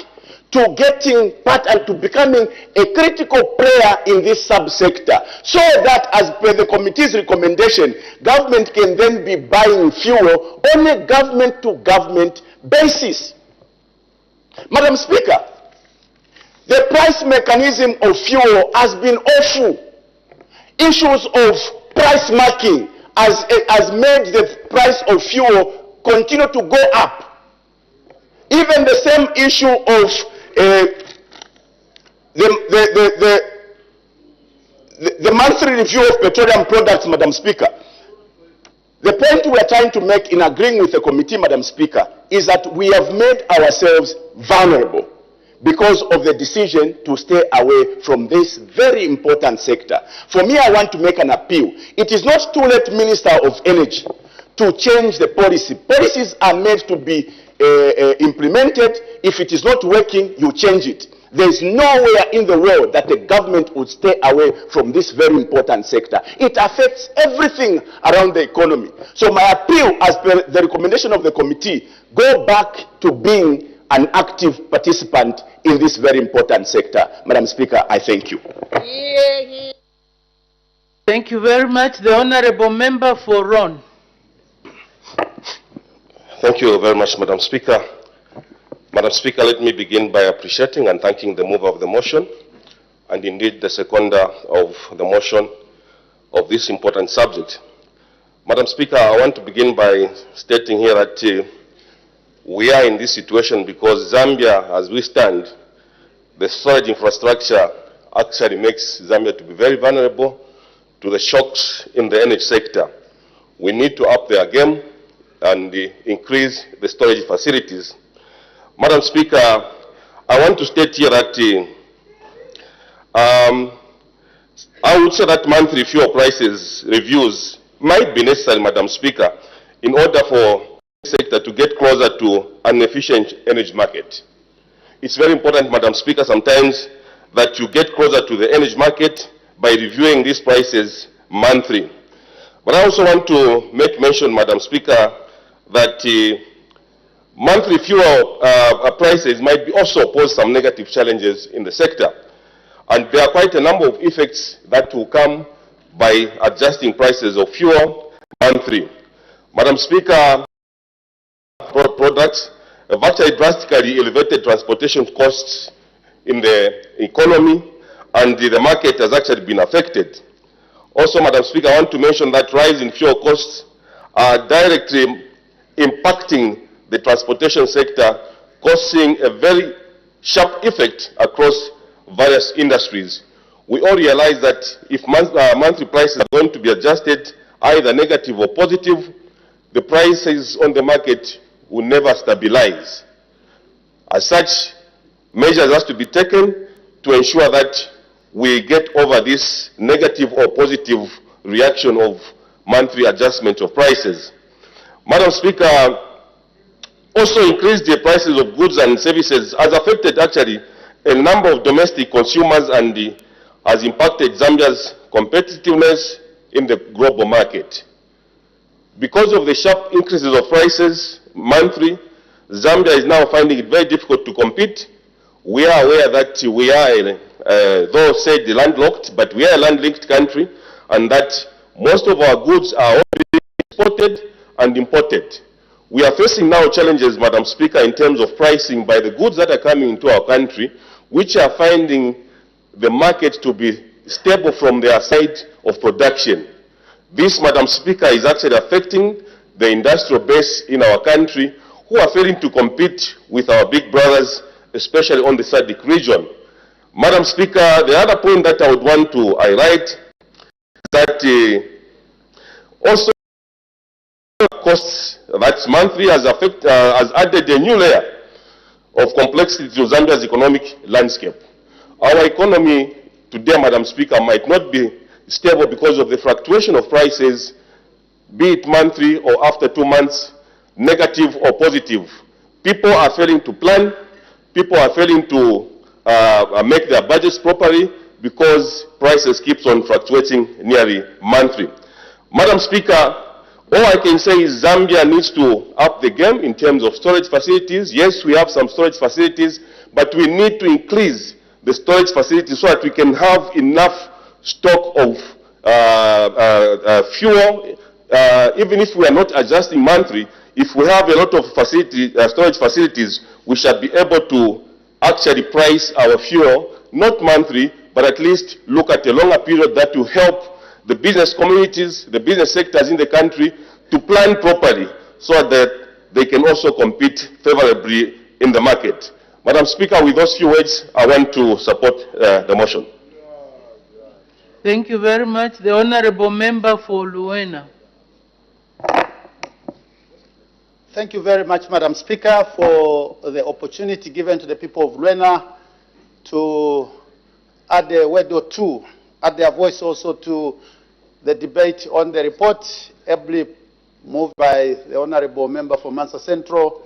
to getting part and to becoming a critical player in this subsector, so that, as per the committee's recommendation, government can then be buying fuel on a government-to-government basis. Madam Speaker, the price mechanism of fuel has been awful. Issues of price marking has made the price of fuel continue to go up. Even the same issue of the monthly review of petroleum products, Madam Speaker. The point we are trying to make in agreeing with the committee, Madam Speaker, is that we have made ourselves vulnerable because of the decision to stay away from this very important sector. For me, I want to make an appeal. It is not too late, Minister of Energy, to change the policy. Policies are made to be implemented. If it is not working, you change it. There is nowhere in the world that the government would stay away from this very important sector. It affects everything around the economy. So my appeal, as per the recommendation of the committee, go back to being an active participant in this very important sector. Madam Speaker, I thank you. Thank you very much. The Honourable Member for Ron. Thank you very much, Madam Speaker. Madam Speaker, let me begin by appreciating and thanking the mover of the motion, and indeed the seconder of the motion of this important subject. Madam Speaker, I want to begin by stating here that we are in this situation because Zambia, as we stand, the storage infrastructure actually makes Zambia to be very vulnerable to the shocks in the energy sector. We need to up their game and increase the storage facilities. Madam Speaker, I want to state here that I would say that monthly fuel prices reviews might be necessary, Madam Speaker, in order for the sector to get closer to an efficient energy market. It's very important, Madam Speaker, sometimes that you get closer to the energy market by reviewing these prices monthly. But I also want to make mention, Madam Speaker, that monthly fuel prices might also pose some negative challenges in the sector. And there are quite a number of effects that will come by adjusting prices of fuel monthly. Madam Speaker, products have actually drastically elevated transportation costs in the economy, and the market has actually been affected. Also, Madam Speaker, I want to mention that rise in fuel costs are directly impacting the transportation sector, causing a very sharp effect across various industries. We all realize that if monthly prices are going to be adjusted, either negative or positive, the prices on the market will never stabilize. As such, measures have to be taken to ensure that we get over this negative or positive reaction of monthly adjustment of prices. Madam Speaker, also increased the prices of goods and services has affected actually a number of domestic consumers and has impacted Zambia's competitiveness in the global market. Because of the sharp increases of prices monthly, Zambia is now finding it very difficult to compete. We are aware that we are, though said landlocked, but we are a land-linked country, and that most of our goods are already exported and imported. We are facing now challenges, Madam Speaker, in terms of pricing by the goods that are coming into our country, which are finding the market to be stable from their side of production. This, Madam Speaker, is actually affecting the industrial base in our country, who are failing to compete with our big brothers, especially on the SADC region. Madam Speaker, the other point that I would want to highlight is that also costs that monthly has added a new layer of complexity to Zambia's economic landscape. Our economy today, Madam Speaker, might not be stable because of the fluctuation of prices, be it monthly or after 2 months, negative or positive. People are failing to plan, people are failing to make their budgets properly because prices keeps on fluctuating nearly monthly. Madam Speaker, all I can say is Zambia needs to up the game in terms of storage facilities. Yes, we have some storage facilities, but we need to increase the storage facilities so that we can have enough stock of fuel, even if we are not adjusting monthly. If we have a lot of storage facilities, we shall be able to actually price our fuel, not monthly, but at least look at a longer period that will help the business communities, the business sectors in the country to plan properly so that they can also compete favorably in the market. Madam Speaker, with those few words, I want to support the motion. Thank you very much. The Honorable Member for Luena. Thank you very much, Madam Speaker, for the opportunity given to the people of Luena to add a word or two, add their voice also to the debate on the report, ably moved by the Honorable Member for Mansa Central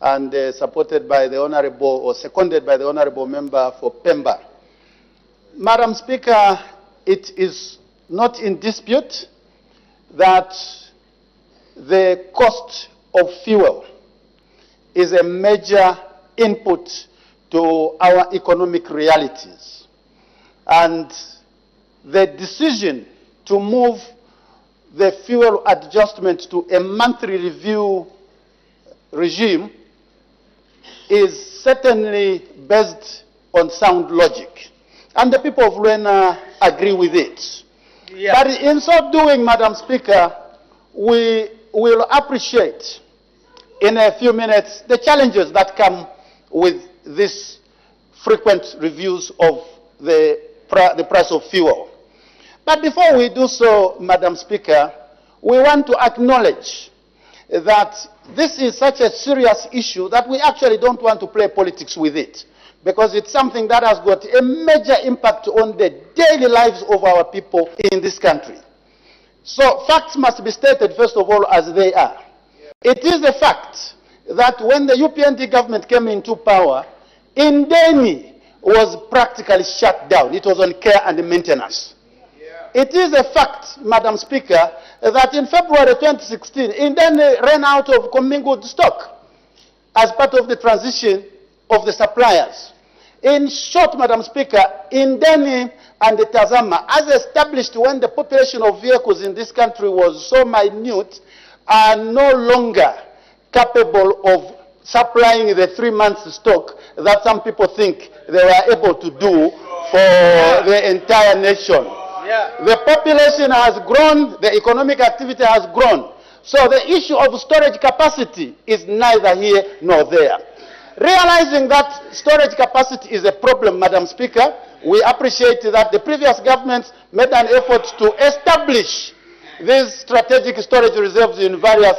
and supported by the Honorable, or seconded by the Honorable Member for Pemba. Madam Speaker, it is not in dispute that the cost of fuel is a major input to our economic realities. And the decision to move the fuel adjustment to a monthly review regime is certainly based on sound logic. And the people of Luena agree with it. Yes. But in so doing, Madam Speaker, we will appreciate in a few minutes the challenges that come with this frequent reviews of the price of fuel. But before we do so, Madam Speaker, we want to acknowledge that this is such a serious issue that we actually don't want to play politics with it. because it's something that has got a major impact on the daily lives of our people in this country. So facts must be stated, first of all, as they are. It is a fact that when the UPND government came into power, Indeni was practically shut down. It was on care and maintenance. It is a fact, Madam Speaker, that in February 2016, Indeni ran out of commingled stock as part of the transition of the suppliers. In short, Madam Speaker, Indeni and the Tazama, as established when the population of vehicles in this country was so minute, are no longer capable of supplying the 3 months stock that some people think they were able to do for the entire nation. The population has grown, the economic activity has grown. So the issue of storage capacity is neither here nor there. Realizing that storage capacity is a problem, Madam Speaker, we appreciate that the previous government made an effort to establish these strategic storage reserves in various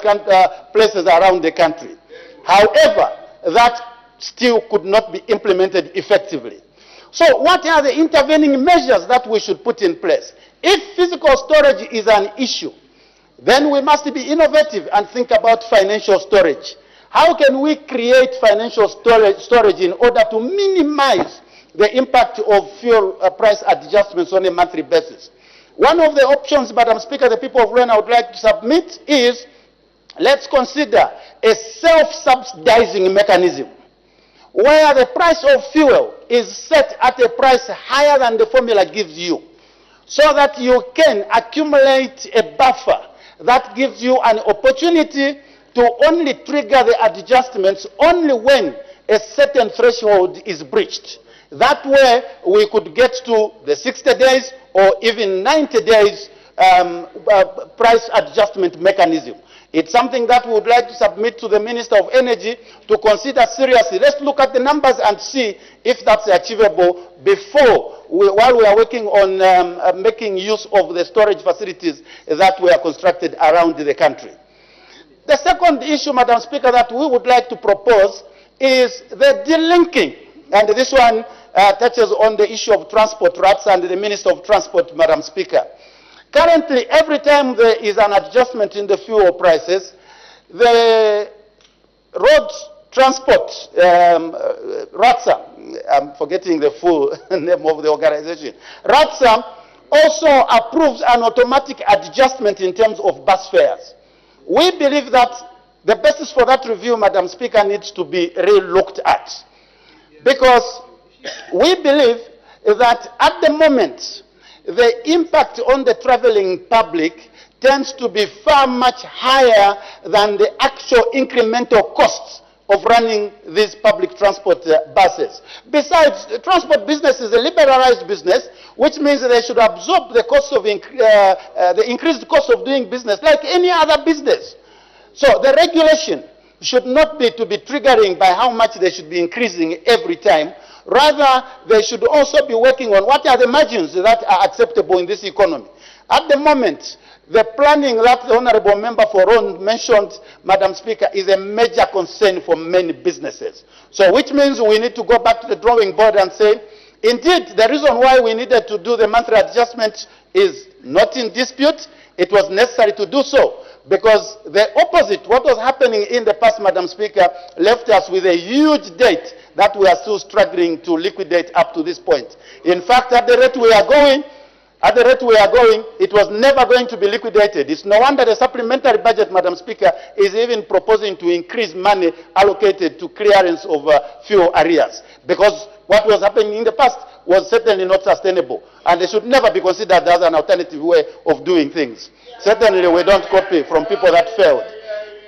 places around the country. However, that still could not be implemented effectively. So what are the intervening measures that we should put in place? If physical storage is an issue, then we must be innovative and think about financial storage. How can we create financial storage in order to minimize the impact of fuel price adjustments on a monthly basis? One of the options, Madam Speaker, the people of Rwanda would like to submit is, let's consider a self-subsidizing mechanism where the price of fuel is set at a price higher than the formula gives you, so that you can accumulate a buffer that gives you an opportunity to only trigger the adjustments only when a certain threshold is breached. That way we could get to the 60 days or even 90 days price adjustment mechanism. It's something that we would like to submit to the Minister of Energy to consider seriously. Let's look at the numbers and see if that's achievable while we are working on making use of the storage facilities that were constructed around the country. The second issue, Madam Speaker, that we would like to propose is the delinking, and this one touches on the issue of transport routes and the Minister of Transport, Madam Speaker. Currently, every time there is an adjustment in the fuel prices, the road transport, RATSA, I'm forgetting the full name of the organization, RATSA also approves an automatic adjustment in terms of bus fares. We believe that the basis for that review, Madam Speaker, needs to be re-looked at, because we believe that at the moment, the impact on the traveling public tends to be far much higher than the actual incremental costs of running these public transport buses. Besides, the transport business is a liberalized business, which means they should absorb the cost of the increased cost of doing business like any other business. So the regulation should not be to be triggering by how much they should be increasing every time. Rather, they should also be working on what are the margins that are acceptable in this economy. At the moment, the planning that the Honorable Member for Ron mentioned, Madam Speaker, is a major concern for many businesses. So which means we need to go back to the drawing board and say, indeed, the reason why we needed to do the monthly adjustment is not in dispute. It was necessary to do so, because the opposite, what was happening in the past, Madam Speaker, left us with a huge debt that we are still struggling to liquidate up to this point. In fact, at the rate we are going, it was never going to be liquidated. It's no wonder the supplementary budget, Madam Speaker, is even proposing to increase money allocated to clearance of fuel arrears, because what was happening in the past was certainly not sustainable, and they should never be considered as an alternative way of doing things. Certainly we don't copy from people that failed.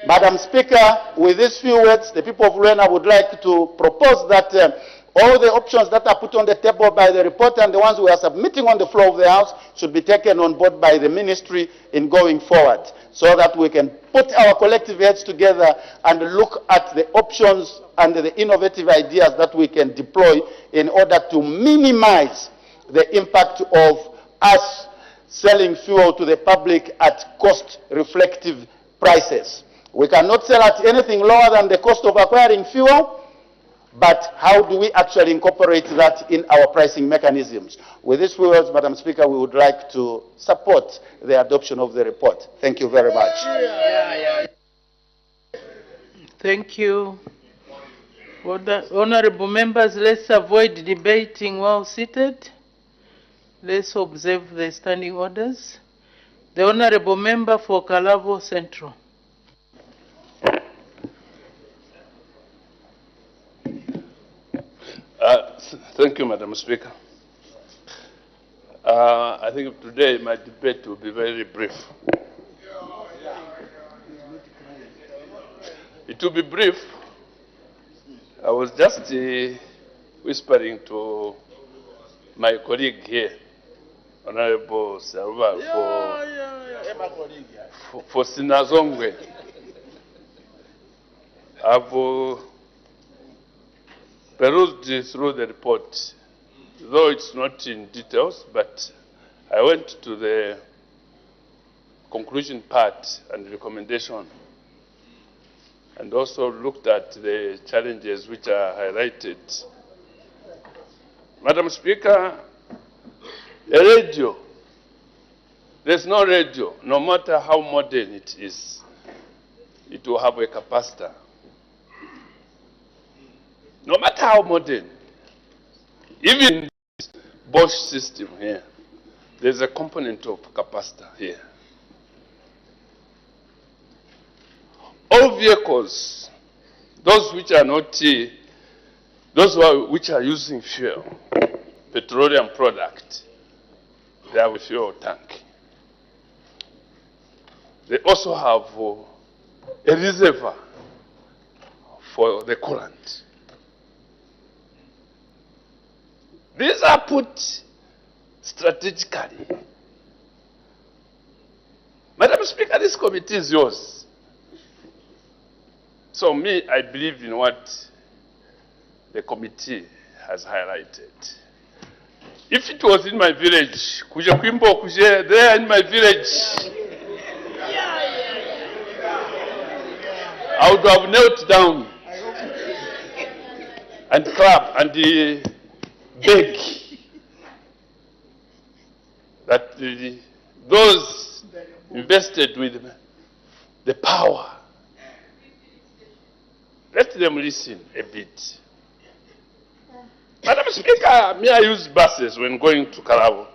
Madam Speaker, with these few words, the people of Rwanda would like to propose that all the options that are put on the table by the report and the ones we are submitting on the floor of the House should be taken on board by the ministry in going forward, so that we can put our collective heads together and look at the options and the innovative ideas that we can deploy in order to minimize the impact of us selling fuel to the public at cost-reflective prices. We cannot sell at anything lower than the cost of acquiring fuel. but how do we actually incorporate that in our pricing mechanisms? With these words, Madam Speaker, we would like to support the adoption of the report. Thank you very much. Thank you. Honorable members, let's avoid debating while seated. Let's observe the standing orders. The Honorable Member for Kalavo Central. Thank you, Madam Speaker. I think today my debate will be very brief. It will be brief. I was just whispering to my colleague here, Honorable Salva, for Sinazongwe. I've perused through the report, though it's not in details, but I went to the conclusion part and recommendation, and also looked at the challenges which are highlighted. Madam Speaker, a radio, there's no radio, no matter how modern it is, it will have a capacitor. No matter how modern, even this Bosch system here, there's a component of capacitor here. All vehicles, those which are not, which are using fuel, petroleum product, they have a fuel tank. They also have a reservoir for the coolant. These are put strategically. Madam Speaker, this committee is yours. So me, I believe in what the committee has highlighted. If it was in my village, there in my village, I would have knelt down and clap and beg that those invested with the power, let them listen a bit. Madam Speaker, may I use buses when going to Kalabo?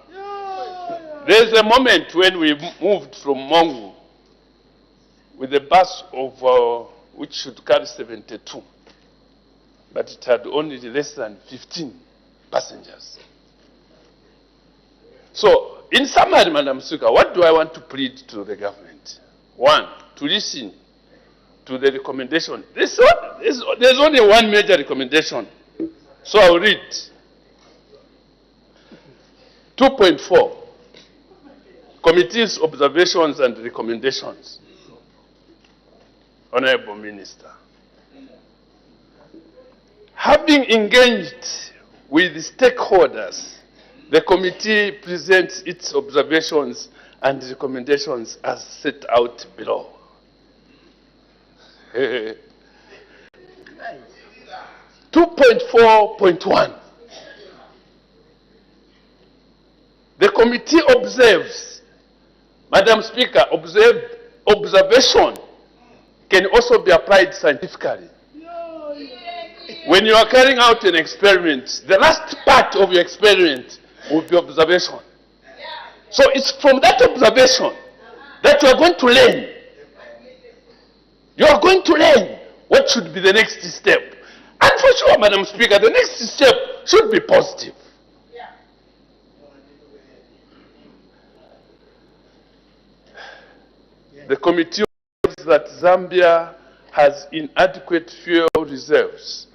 There's a moment when we moved from Mongu with a bus of which should carry 72, but it had only less than 15 passengers. So, in summary, Madam Speaker, what do I want to plead to the government? One, to listen to the recommendation. There's only one major recommendation, so I'll read. 2.4, Committee's observations and recommendations. Honorable Minister, having engaged with the stakeholders, the committee presents its observations and recommendations as set out below. 2.4.1. The committee observes, Madam Speaker, observation can also be applied scientifically. When you are carrying out an experiment, the last part of your experiment will be observation. So it's from that observation that you are going to learn. You are going to learn what should be the next step. And for sure, Madam Speaker, the next step should be positive. The committee observes that Zambia has inadequate fuel reserves,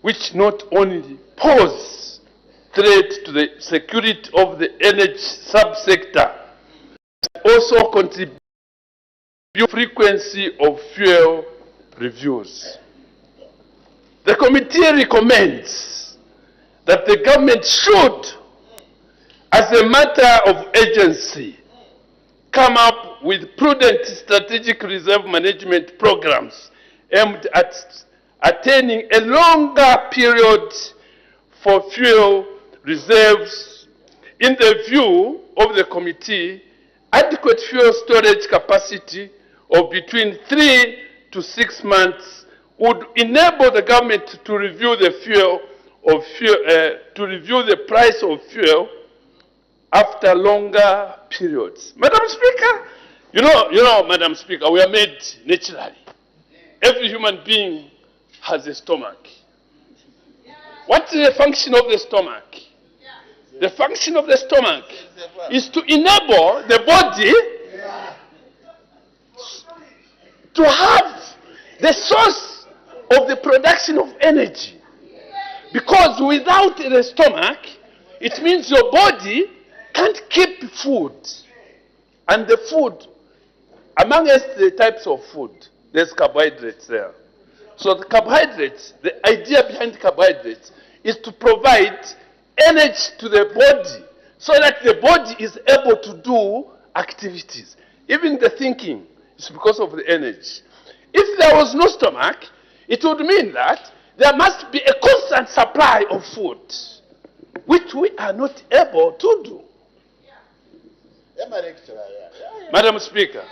which not only pose threat to the security of the energy subsector, but also contribute to the frequency of fuel reviews. The committee recommends that the government should, as a matter of urgency, come up with prudent strategic reserve management programs aimed at attaining a longer period for fuel reserves. In the view of the committee, adequate fuel storage capacity of between 3 to 6 months would enable the government to review the price of fuel after longer periods. Madam Speaker, you know, Madam Speaker, we are made naturally. Every human being has a stomach. What is the function of the stomach? The function of the stomach is to enable the body to have the source of the production of energy. Because without the stomach, it means your body can't keep food. And the food, amongst the types of food, there's carbohydrates there. So the carbohydrates, the idea behind carbohydrates is to provide energy to the body so that the body is able to do activities. Even the thinking is because of the energy. If there was no stomach, it would mean that there must be a constant supply of food, which we are not able to do. Madam Speaker,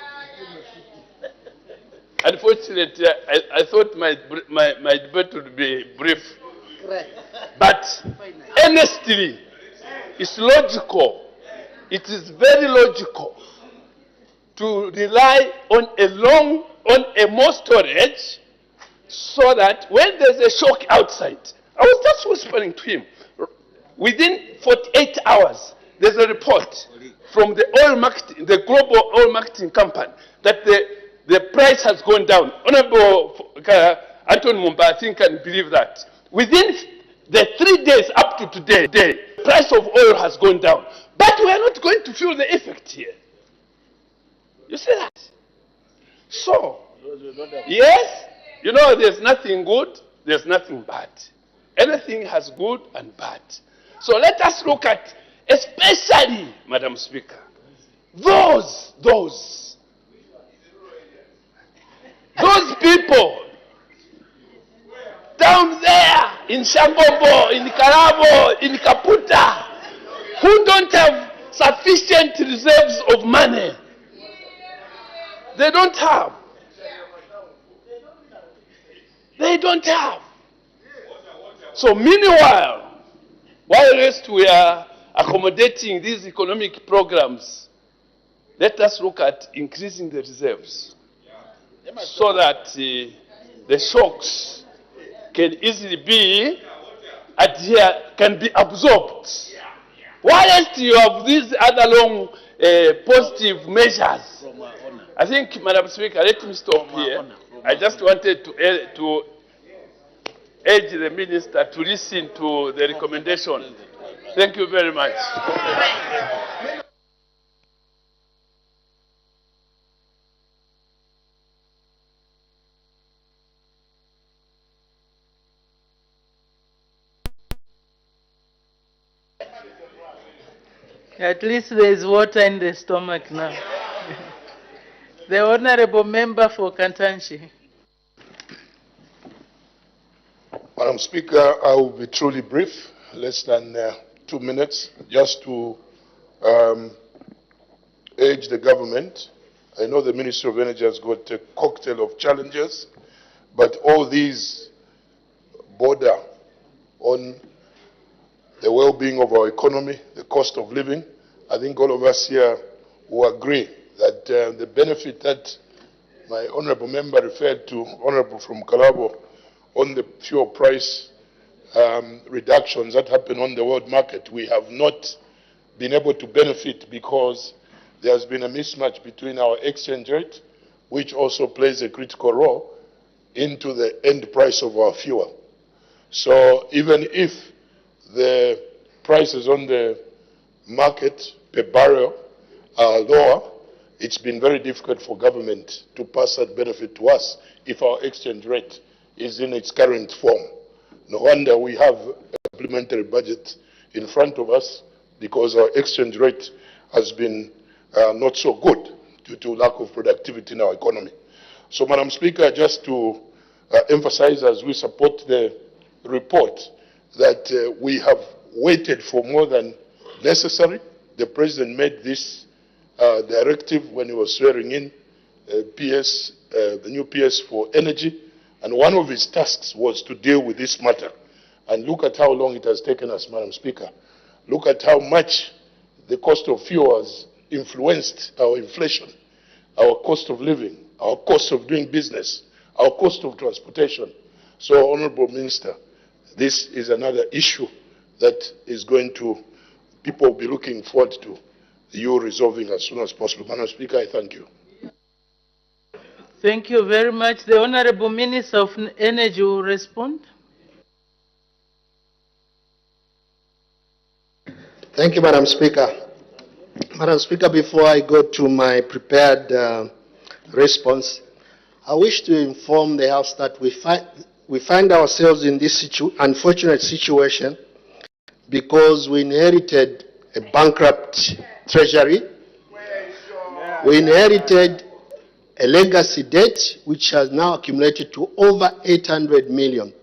unfortunately, I thought my debate would be brief. But honestly, it's logical. It is very logical to rely on more storage so that when there's a shock outside, I was just whispering to him, within 48 hours, there's a report from the global oil marketing company that the price has gone down. Honorable Anthony Mumba, I think, can believe that. Within the 3 days up to today, the price of oil has gone down. But we are not going to feel the effect here. You see that? So, yes, you know, there's nothing good, there's nothing bad. Anything has good and bad. So let us look at, especially, Madam Speaker, those people down there in Shambobo, in Karabo, in Kaputa, who don't have sufficient reserves of money. They don't have. They don't have. So meanwhile, while we are accommodating these economic programs, let us look at increasing the reserves so that the shocks can easily be can be absorbed. Whilst you have these other long positive measures, I think, Madam Speaker, let me stop here. I just wanted to urge the Minister to listen to the recommendation. Thank you very much. At least there is water in the stomach now. The Honourable Member for Kantanshi. Madam Speaker, I will be truly brief, less than 2 minutes, just to urge the government. I know the Ministry of Energy has got a cocktail of challenges, but all these border on the well-being of our economy, the cost of living. I think all of us here will agree that the benefit that my honourable member referred to, honourable from Kalabo, on the fuel price reductions that happen on the world market, we have not been able to benefit because there has been a mismatch between our exchange rate, which also plays a critical role, into the end price of our fuel. So even if the prices on the market per barrel are lower, it's been very difficult for government to pass that benefit to us if our exchange rate is in its current form. No wonder we have a supplementary budget in front of us, because our exchange rate has been not so good due to lack of productivity in our economy. So, Madam Speaker, just to emphasize, as we support the report, that we have waited for more than necessary. The President made this directive when he was swearing in the new PS for energy, and one of his tasks was to deal with this matter. And look at how long it has taken us, Madam Speaker. Look at how much the cost of fuel has influenced our inflation, our cost of living, our cost of doing business, our cost of transportation. So, Honorable Minister, this is another issue that is going to, people will be looking forward to you resolving as soon as possible. Madam Speaker, I thank you. Thank you very much. The Honorable Minister of Energy will respond. Thank you, Madam Speaker. Madam Speaker, before I go to my prepared response, I wish to inform the House that we find ourselves in this unfortunate situation because we inherited a bankrupt treasury. We inherited a legacy debt which has now accumulated to over $800 million.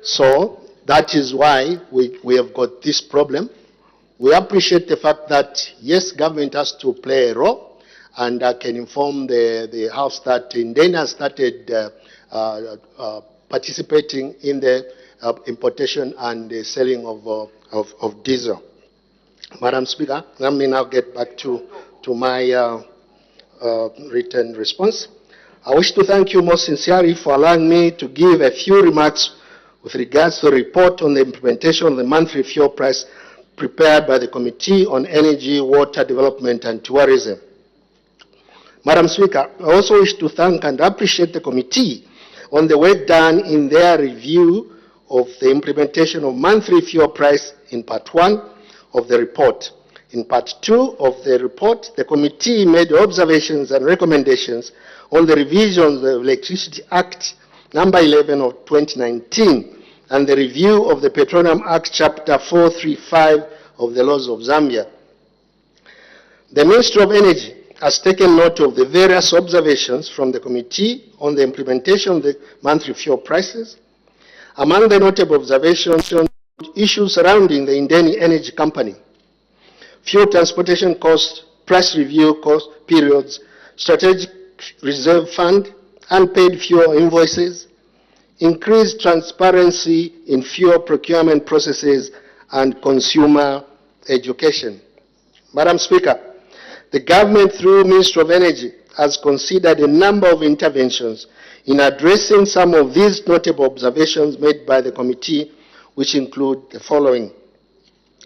So that is why we have got this problem. We appreciate the fact that, yes, government has to play a role, and I can inform the House that Indene has started participating in the importation and the selling of diesel. Madam Speaker, let me now get back to my written response. I wish to thank you most sincerely for allowing me to give a few remarks with regards to the report on the implementation of the monthly fuel price prepared by the Committee on Energy, Water Development and Tourism. Madam Speaker, I also wish to thank and appreciate the committee on the work done in their review of the implementation of monthly fuel price in Part 1 of the report. In Part 2 of the report, the committee made observations and recommendations on the revisions of the Electricity Act number 11 of 2019 and the review of the Petroleum Act Chapter 435 of the laws of Zambia. The Ministry of Energy has taken note of the various observations from the committee on the implementation of the monthly fuel prices. Among the notable observations, issues surrounding the Indene Energy Company, fuel transportation cost, price review cost periods, strategic reserve fund, unpaid fuel invoices, increased transparency in fuel procurement processes, and consumer education. Madam Speaker, the government through Ministry of Energy has considered a number of interventions in addressing some of these notable observations made by the committee, which include the following.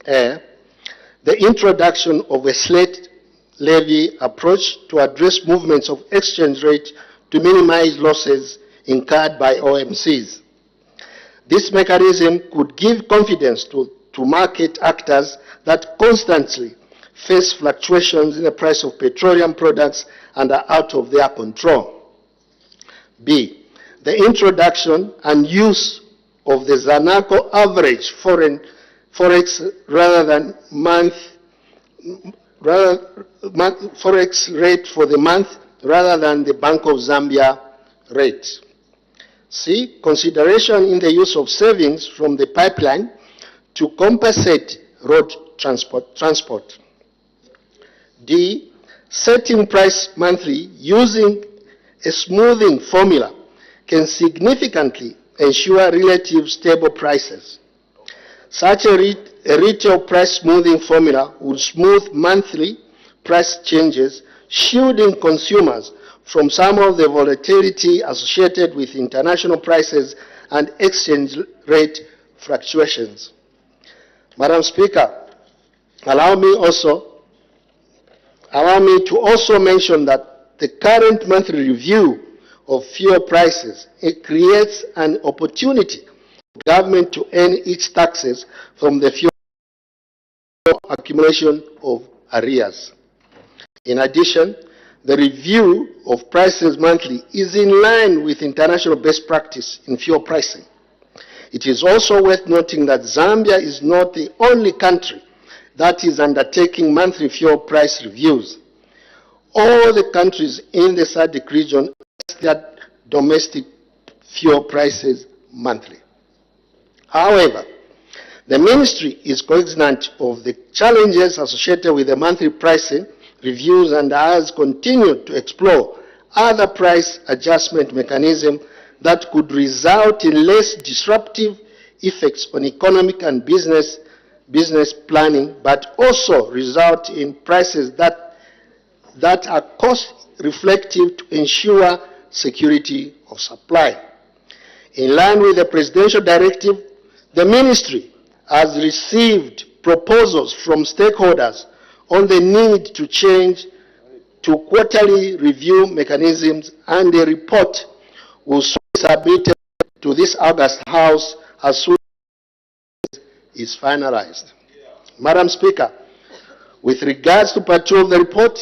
The introduction of a slate levy approach to address movements of exchange rate to minimize losses incurred by OMCs. This mechanism could give confidence to market actors that constantly face fluctuations in the price of petroleum products and are out of their control. B, the introduction and use of the Zanaco average forex rather than forex rate for the month rather than the Bank of Zambia rate. C, consideration in the use of savings from the pipeline to compensate road transport. D, setting price monthly using a smoothing formula can significantly ensure relative stable prices. Such a retail price smoothing formula would smooth monthly price changes, shielding consumers from some of the volatility associated with international prices and exchange rate fluctuations. Madam Speaker, allow me to also mention that the current monthly review of fuel prices, it creates an opportunity for government to earn its taxes from the fuel accumulation of arrears. In addition, the review of prices monthly is in line with international best practice in fuel pricing. It is also worth noting that Zambia is not the only country that is undertaking monthly fuel price reviews. All the countries in the SADC region domestic fuel prices monthly. However, the Ministry is cognizant of the challenges associated with the monthly pricing reviews and has continued to explore other price adjustment mechanisms that could result in less disruptive effects on economic and business planning, but also result in prices that are cost reflective to ensure security of supply. In line with the presidential directive, the Ministry has received proposals from stakeholders on the need to change to quarterly review mechanisms, and a report will soon be submitted to this August House as soon as it is finalized. Madam Speaker, with regards to part 2 of the report,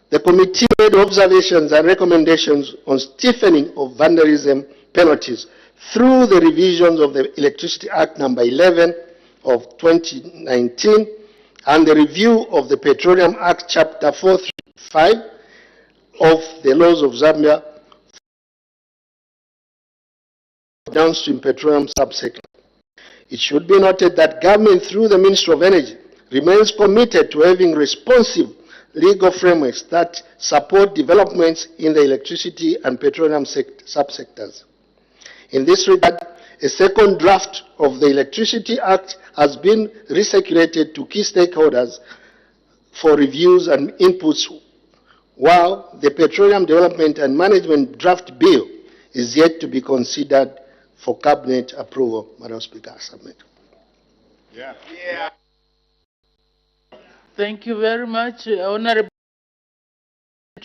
the committee made observations and recommendations on stiffening of vandalism penalties through the revisions of the Electricity Act No. 11 of 2019 and the review of the Petroleum Act Chapter 435 of the laws of Zambia downstream petroleum subsector. It should be noted that government through the Ministry of Energy remains committed to having responsive legal frameworks that support developments in the electricity and petroleum subsectors. In this regard, a second draft of the Electricity Act has been recirculated to key stakeholders for reviews and inputs, while the Petroleum Development and Management Draft Bill is yet to be considered for Cabinet approval. Madam Speaker, I submit. Thank you very much, Honorable.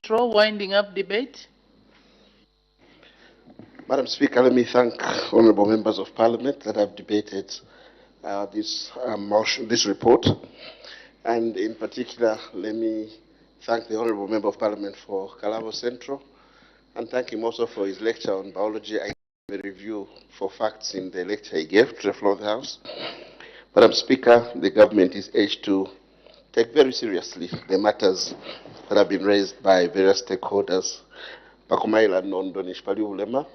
Winding up debate. Madam Speaker, let me thank honourable members of Parliament that have debated this report, and in particular, let me thank the honourable member of Parliament for Kalabo Central, and thank him also for his lecture on biology and the review for facts in the lecture he gave to the floor of the House. Madam Speaker, the government is urged to take very seriously the matters that have been raised by various stakeholders, Pakumaila non-Donish Paliulema,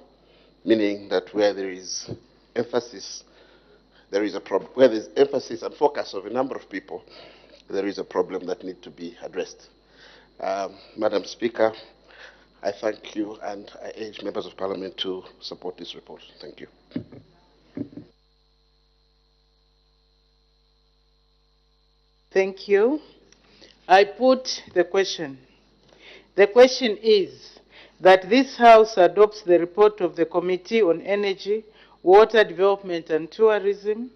meaning that where there is emphasis, there is a problem. Where there is emphasis and focus of a number of people, there is a problem that needs to be addressed. Madam Speaker, I thank you and I urge members of Parliament to support this report. Thank you. Thank you. I put the question. The question is that this House adopts the report of the Committee on Energy, Water Development and Tourism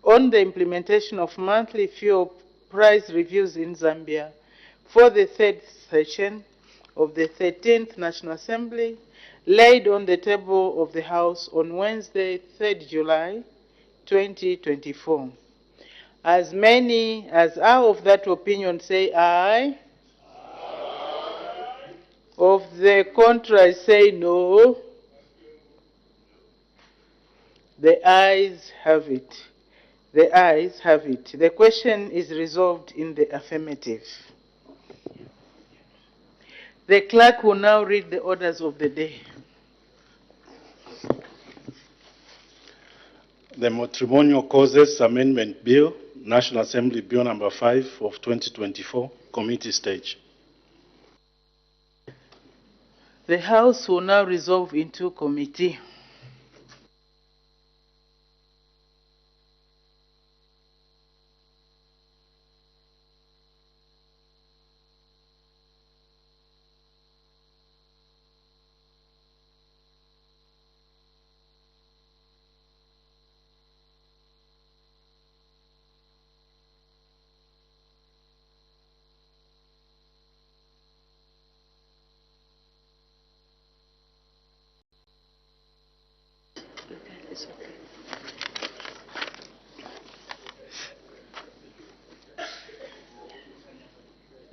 on the implementation of monthly fuel price reviews in Zambia for the third session of the 13th National Assembly, laid on the table of the House on Wednesday, 3rd July, 2024. As many as are of that opinion say aye. Of the contrary say no. The ayes have it. The ayes have it. The question is resolved in the affirmative. The clerk will now read the orders of the day. The Matrimonial Causes Amendment Bill, National Assembly Bill number 5 of 2024, committee stage. The House will now resolve into committee.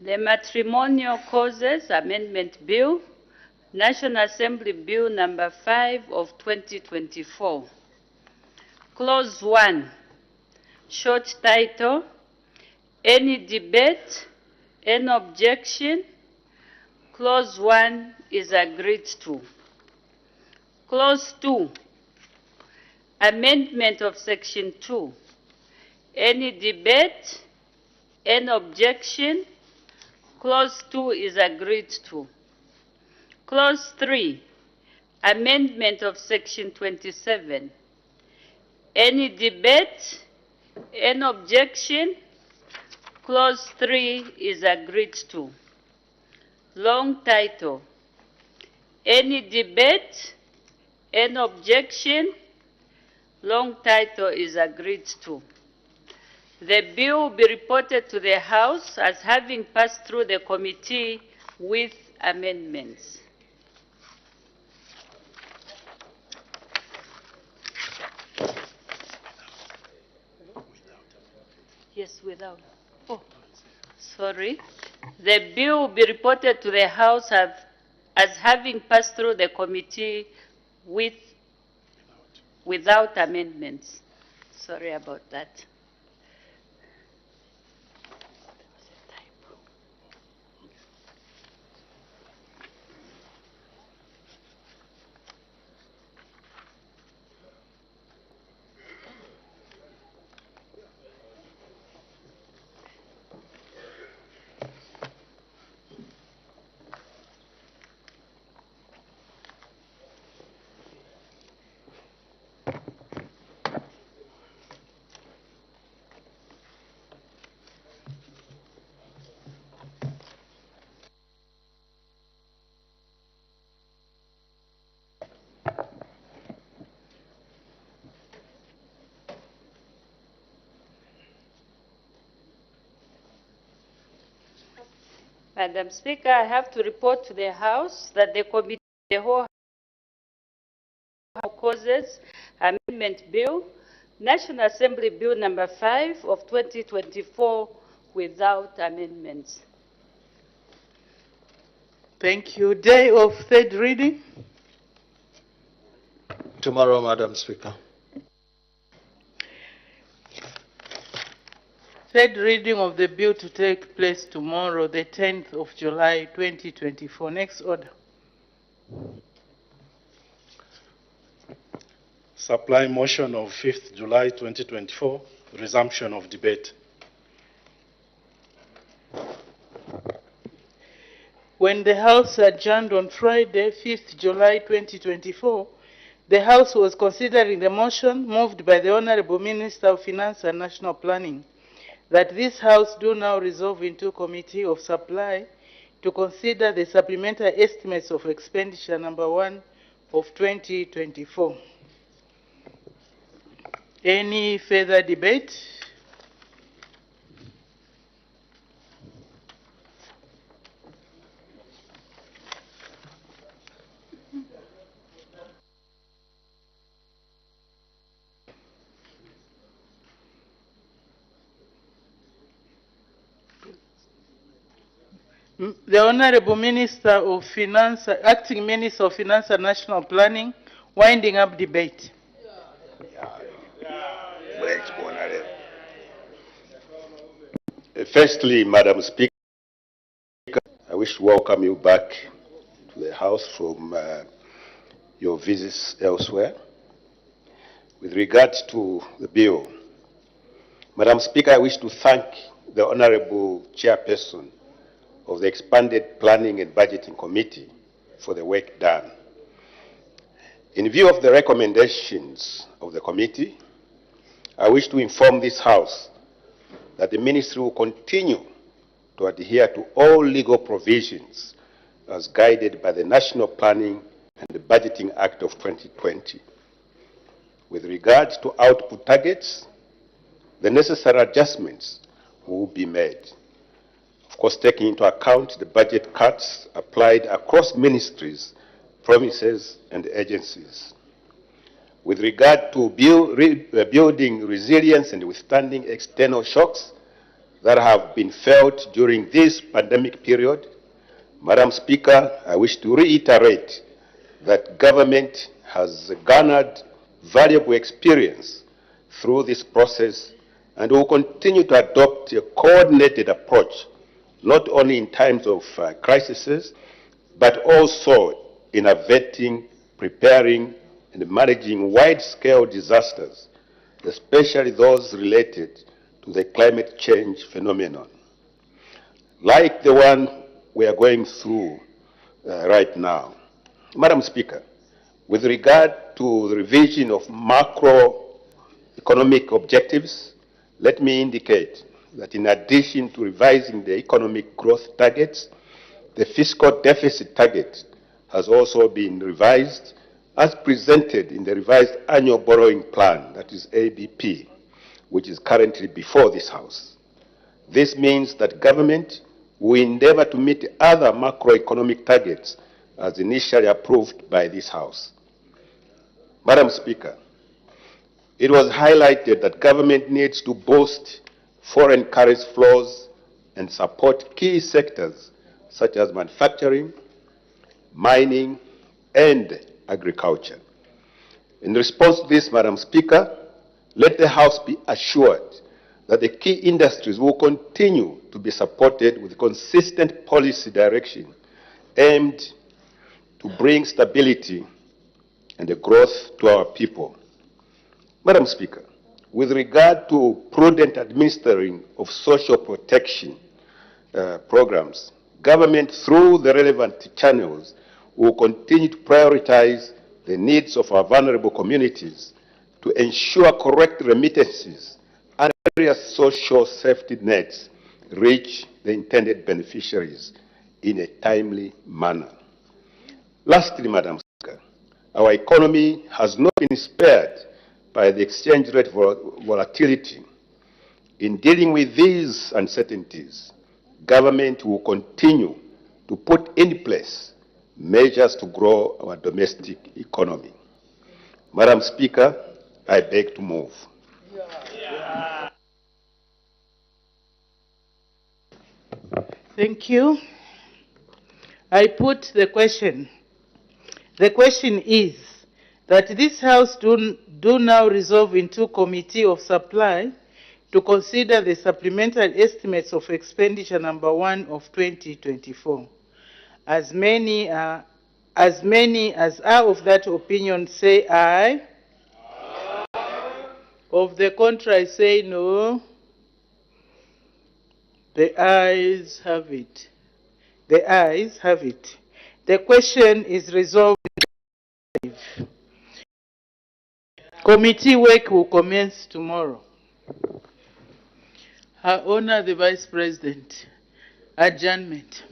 The Matrimonial Causes Amendment Bill, National Assembly Bill number 5 of 2024. Clause 1, short title, any debate, any objection. Clause 1 is agreed to. Clause 2, amendment of Section 2. Any debate? Any objection? Clause 2 is agreed to. Clause 3, amendment of Section 27. Any debate? Any objection? Clause 3 is agreed to. Long title. Any debate? Any objection? Long title is agreed to. The bill will be reported to the House as having passed through the committee with amendments. Yes, without. Oh, sorry. The bill will be reported to the House as having passed through the committee without amendments. Sorry about that. Madam Speaker, I have to report to the House that the committee, the whole House causes amendment bill, National Assembly Bill number 5 of 2024 without amendments. Thank you. Day of third reading? Tomorrow, Madam Speaker. Third reading of the bill to take place tomorrow, the 10th of July, 2024. Next order. Supply motion of 5th July 2024, resumption of debate. When the House adjourned on Friday, 5th July 2024, the House was considering the motion moved by the Honorable Minister of Finance and National Planning that this House do now resolve into Committee of Supply to consider the supplementary estimates of expenditure number 1 of 2024. Any further debate? The Honorable Minister of Finance, Acting Minister of Finance and National Planning, winding up debate. Firstly, Madam Speaker, I wish to welcome you back to the House from your visits elsewhere. With regard to the bill, Madam Speaker, I wish to thank the Honorable Chairperson of the Expanded Planning and Budgeting Committee for the work done. In view of the recommendations of the committee, I wish to inform this House that the Ministry will continue to adhere to all legal provisions as guided by the National Planning and the Budgeting Act of 2020. With regard to output targets, the necessary adjustments will be made. Of course, taking into account the budget cuts applied across ministries, provinces, and agencies. With regard to building resilience and withstanding external shocks that have been felt during this pandemic period, Madam Speaker, I wish to reiterate that government has garnered valuable experience through this process and will continue to adopt a coordinated approach, not only in times of crises, but also in averting, preparing, and managing wide-scale disasters, especially those related to the climate change phenomenon, like the one we are going through right now. Madam Speaker, with regard to the revision of macroeconomic objectives, let me indicate that in addition to revising the economic growth targets, the fiscal deficit target has also been revised as presented in the revised annual borrowing plan, that is ABP, which is currently before this House. This means that government will endeavor to meet other macroeconomic targets as initially approved by this House. Madam Speaker, it was highlighted that government needs to boost foreign currency flows and support key sectors such as manufacturing, mining, and agriculture. In response to this, Madam Speaker, let the House be assured that the key industries will continue to be supported with consistent policy direction aimed to bring stability and growth to our people. Madam Speaker, with regard to prudent administering of social protection programs, government through the relevant channels will continue to prioritize the needs of our vulnerable communities to ensure correct remittances and various social safety nets reach the intended beneficiaries in a timely manner. Lastly, Madam Speaker, our economy has not been spared by the exchange rate volatility. In dealing with these uncertainties, government will continue to put in place measures to grow our domestic economy. Madam Speaker, I beg to move. Thank you. I put the question. The question is that this House do now resolve into Committee of Supply to consider the supplementary estimates of expenditure number 1 of 2024. As many as are of that opinion say aye. Of the contrary say no. The ayes have it. The ayes have it. The question is resolved. Committee work will commence tomorrow. Her Honor the Vice President. Adjournment.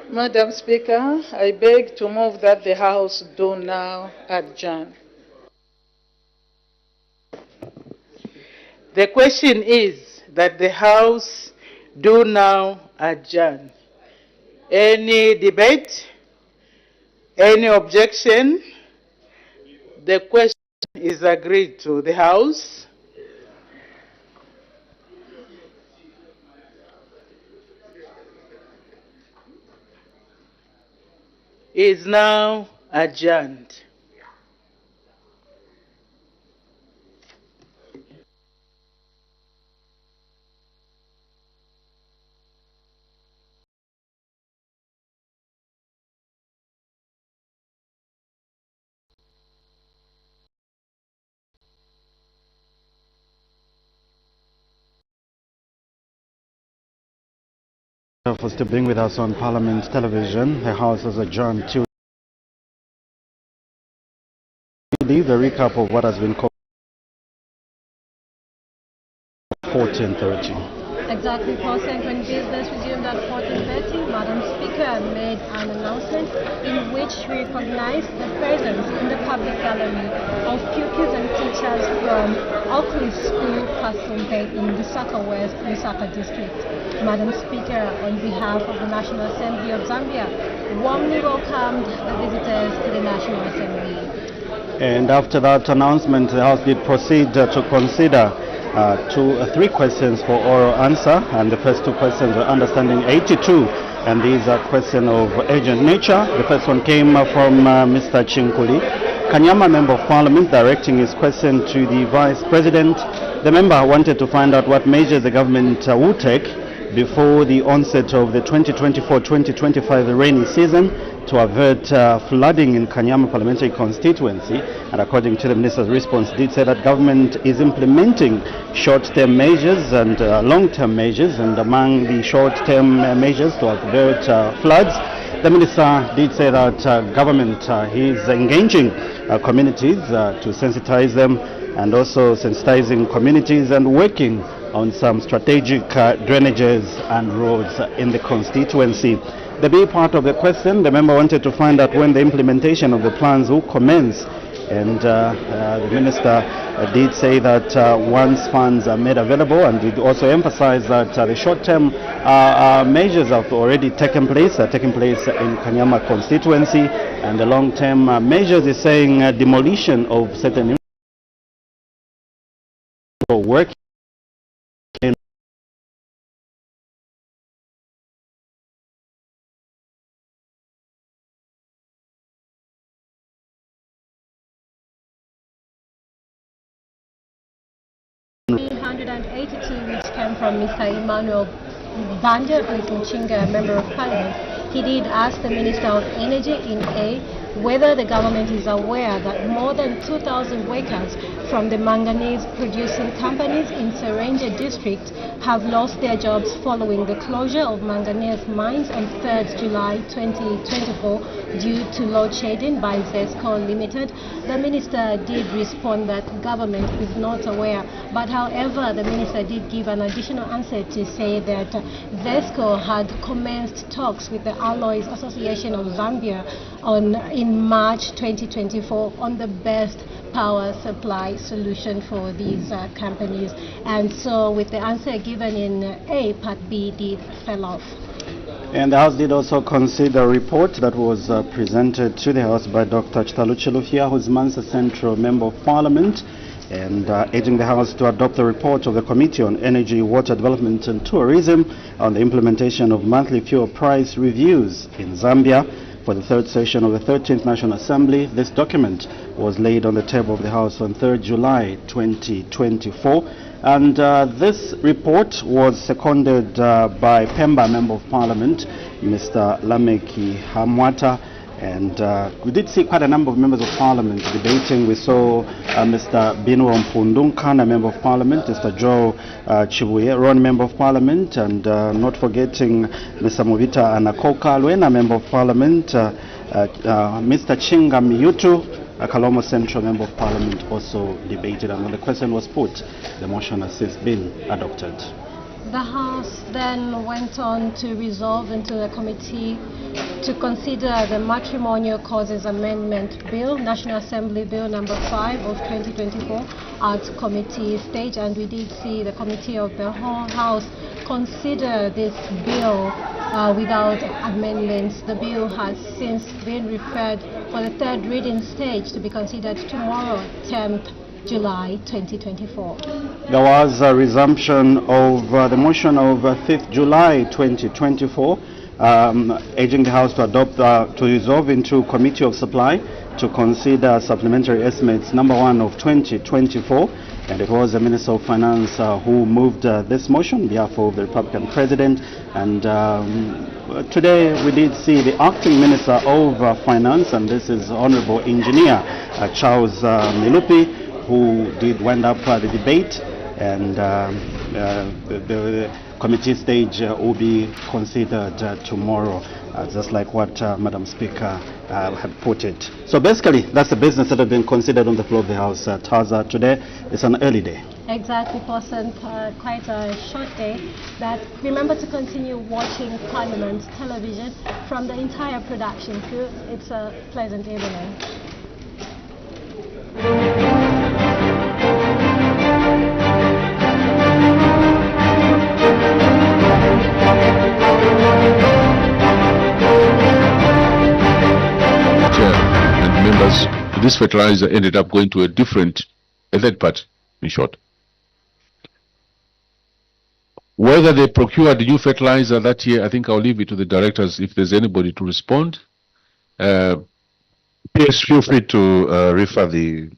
Madam Speaker, I beg to move that the House do now adjourn. The question is that the House do now adjourn. Any debate? Any objection? The question is agreed to. The House is now adjourned. For still being with us on Parliament Television. The House is adjourned to leave the recap of what has been called 14:30. Exactly, President. When business resumed at 14:30, Madam Speaker made an announcement in which she recognized the presence in the public gallery of pupils and teachers from Auckland School, Castle Bay in Lusaka West, Lusaka District. Madam Speaker, on behalf of the National Assembly of Zambia, warmly welcomed the visitors to the National Assembly. And after that announcement, the House did proceed to consider three questions for oral answer, and the first two questions were understanding 82, and these are questions of urgent nature. The first one came from Mr. Chinkuli, Kanyama Member of Parliament, directing his question to the Vice President. The member wanted to find out what measures the government will take before the onset of the 2024-2025 rainy season to avert flooding in Kanyama Parliamentary Constituency. And according to the minister's response, did say that government is implementing short-term measures and long-term measures, and among the short-term measures to avert floods, the minister did say that government is engaging communities to sensitize them, and also sensitizing communities and working on some strategic drainages and roads in the constituency. The B part of the question, the member wanted to find out when the implementation of the plans will commence, and the minister did say that once funds are made available, and did also emphasize that the short-term measures have already taken place in Kanyama constituency, and the long-term measures is saying demolition of certain work in which came from Mr. Emmanuel Banja, who is Mchinga, Member of Parliament. He did ask the Minister of Energy in A whether the government is aware that more than 2,000 workers from the manganese producing companies in Serenje district have lost their jobs following the closure of manganese mines on 3rd July 2024 due to load shedding by ZESCO Limited. The minister did respond that government is not aware, but however the minister did give an additional answer to say that ZESCO had commenced talks with the Alloys Association of Zambia in March 2024 on the best power supply solution for these companies. And so with the answer given in A, Part B did fell off. And the House did also consider a report that was presented to the House by Dr. Chitaluchi Lufia, who is Mansa Central Member of Parliament, and urging the House to adopt the report of the Committee on Energy, Water Development and Tourism on the implementation of monthly fuel price reviews in Zambia for the third session of the 13th National Assembly. This document was laid on the table of the House on 3rd July 2024. And this report was seconded by Pemba Member of Parliament, Mr. Lameki Hamwata. And we did see quite a number of members of Parliament debating. We saw Mr. Binwa Mpundunkana, Member of Parliament, Mr. Joe Chibuye, Ron, Member of Parliament, and not forgetting Mr. Movita Anakoka Luena, Member of Parliament, Mr. Chinga Miyutu, Kalomo Central Member of Parliament, also debated. And when the question was put, the motion has since been adopted. The House then went on to resolve into the committee to consider the Matrimonial Causes Amendment Bill, National Assembly Bill number 5 of 2024 at committee stage, and we did see the Committee of the whole House consider this bill without amendments. The bill has since been referred for the third reading stage to be considered tomorrow, 10th July 2024. There was a resumption of the motion of 5th July 2024, urging the House to adopt, to resolve into Committee of Supply to consider Supplementary Estimates number 1 of 2024. And it was the Minister of Finance who moved this motion on behalf of the Republican President. And today we did see the Acting Minister of Finance, and this is Honorable Engineer Charles Milupi, who did wind up the debate, and the committee stage will be considered tomorrow, just like what Madam Speaker had put it. So basically, that's the business that has been considered on the floor of the House. Taza, today is an early day. Exactly, Person. Quite a short day. But remember to continue watching Parliament television from the entire production crew. It's a pleasant evening. And members, this fertilizer ended up going to a third party, in short. Whether they procured new fertilizer that year, I think I'll leave it to the directors if there's anybody to respond. Yes, feel free to refer the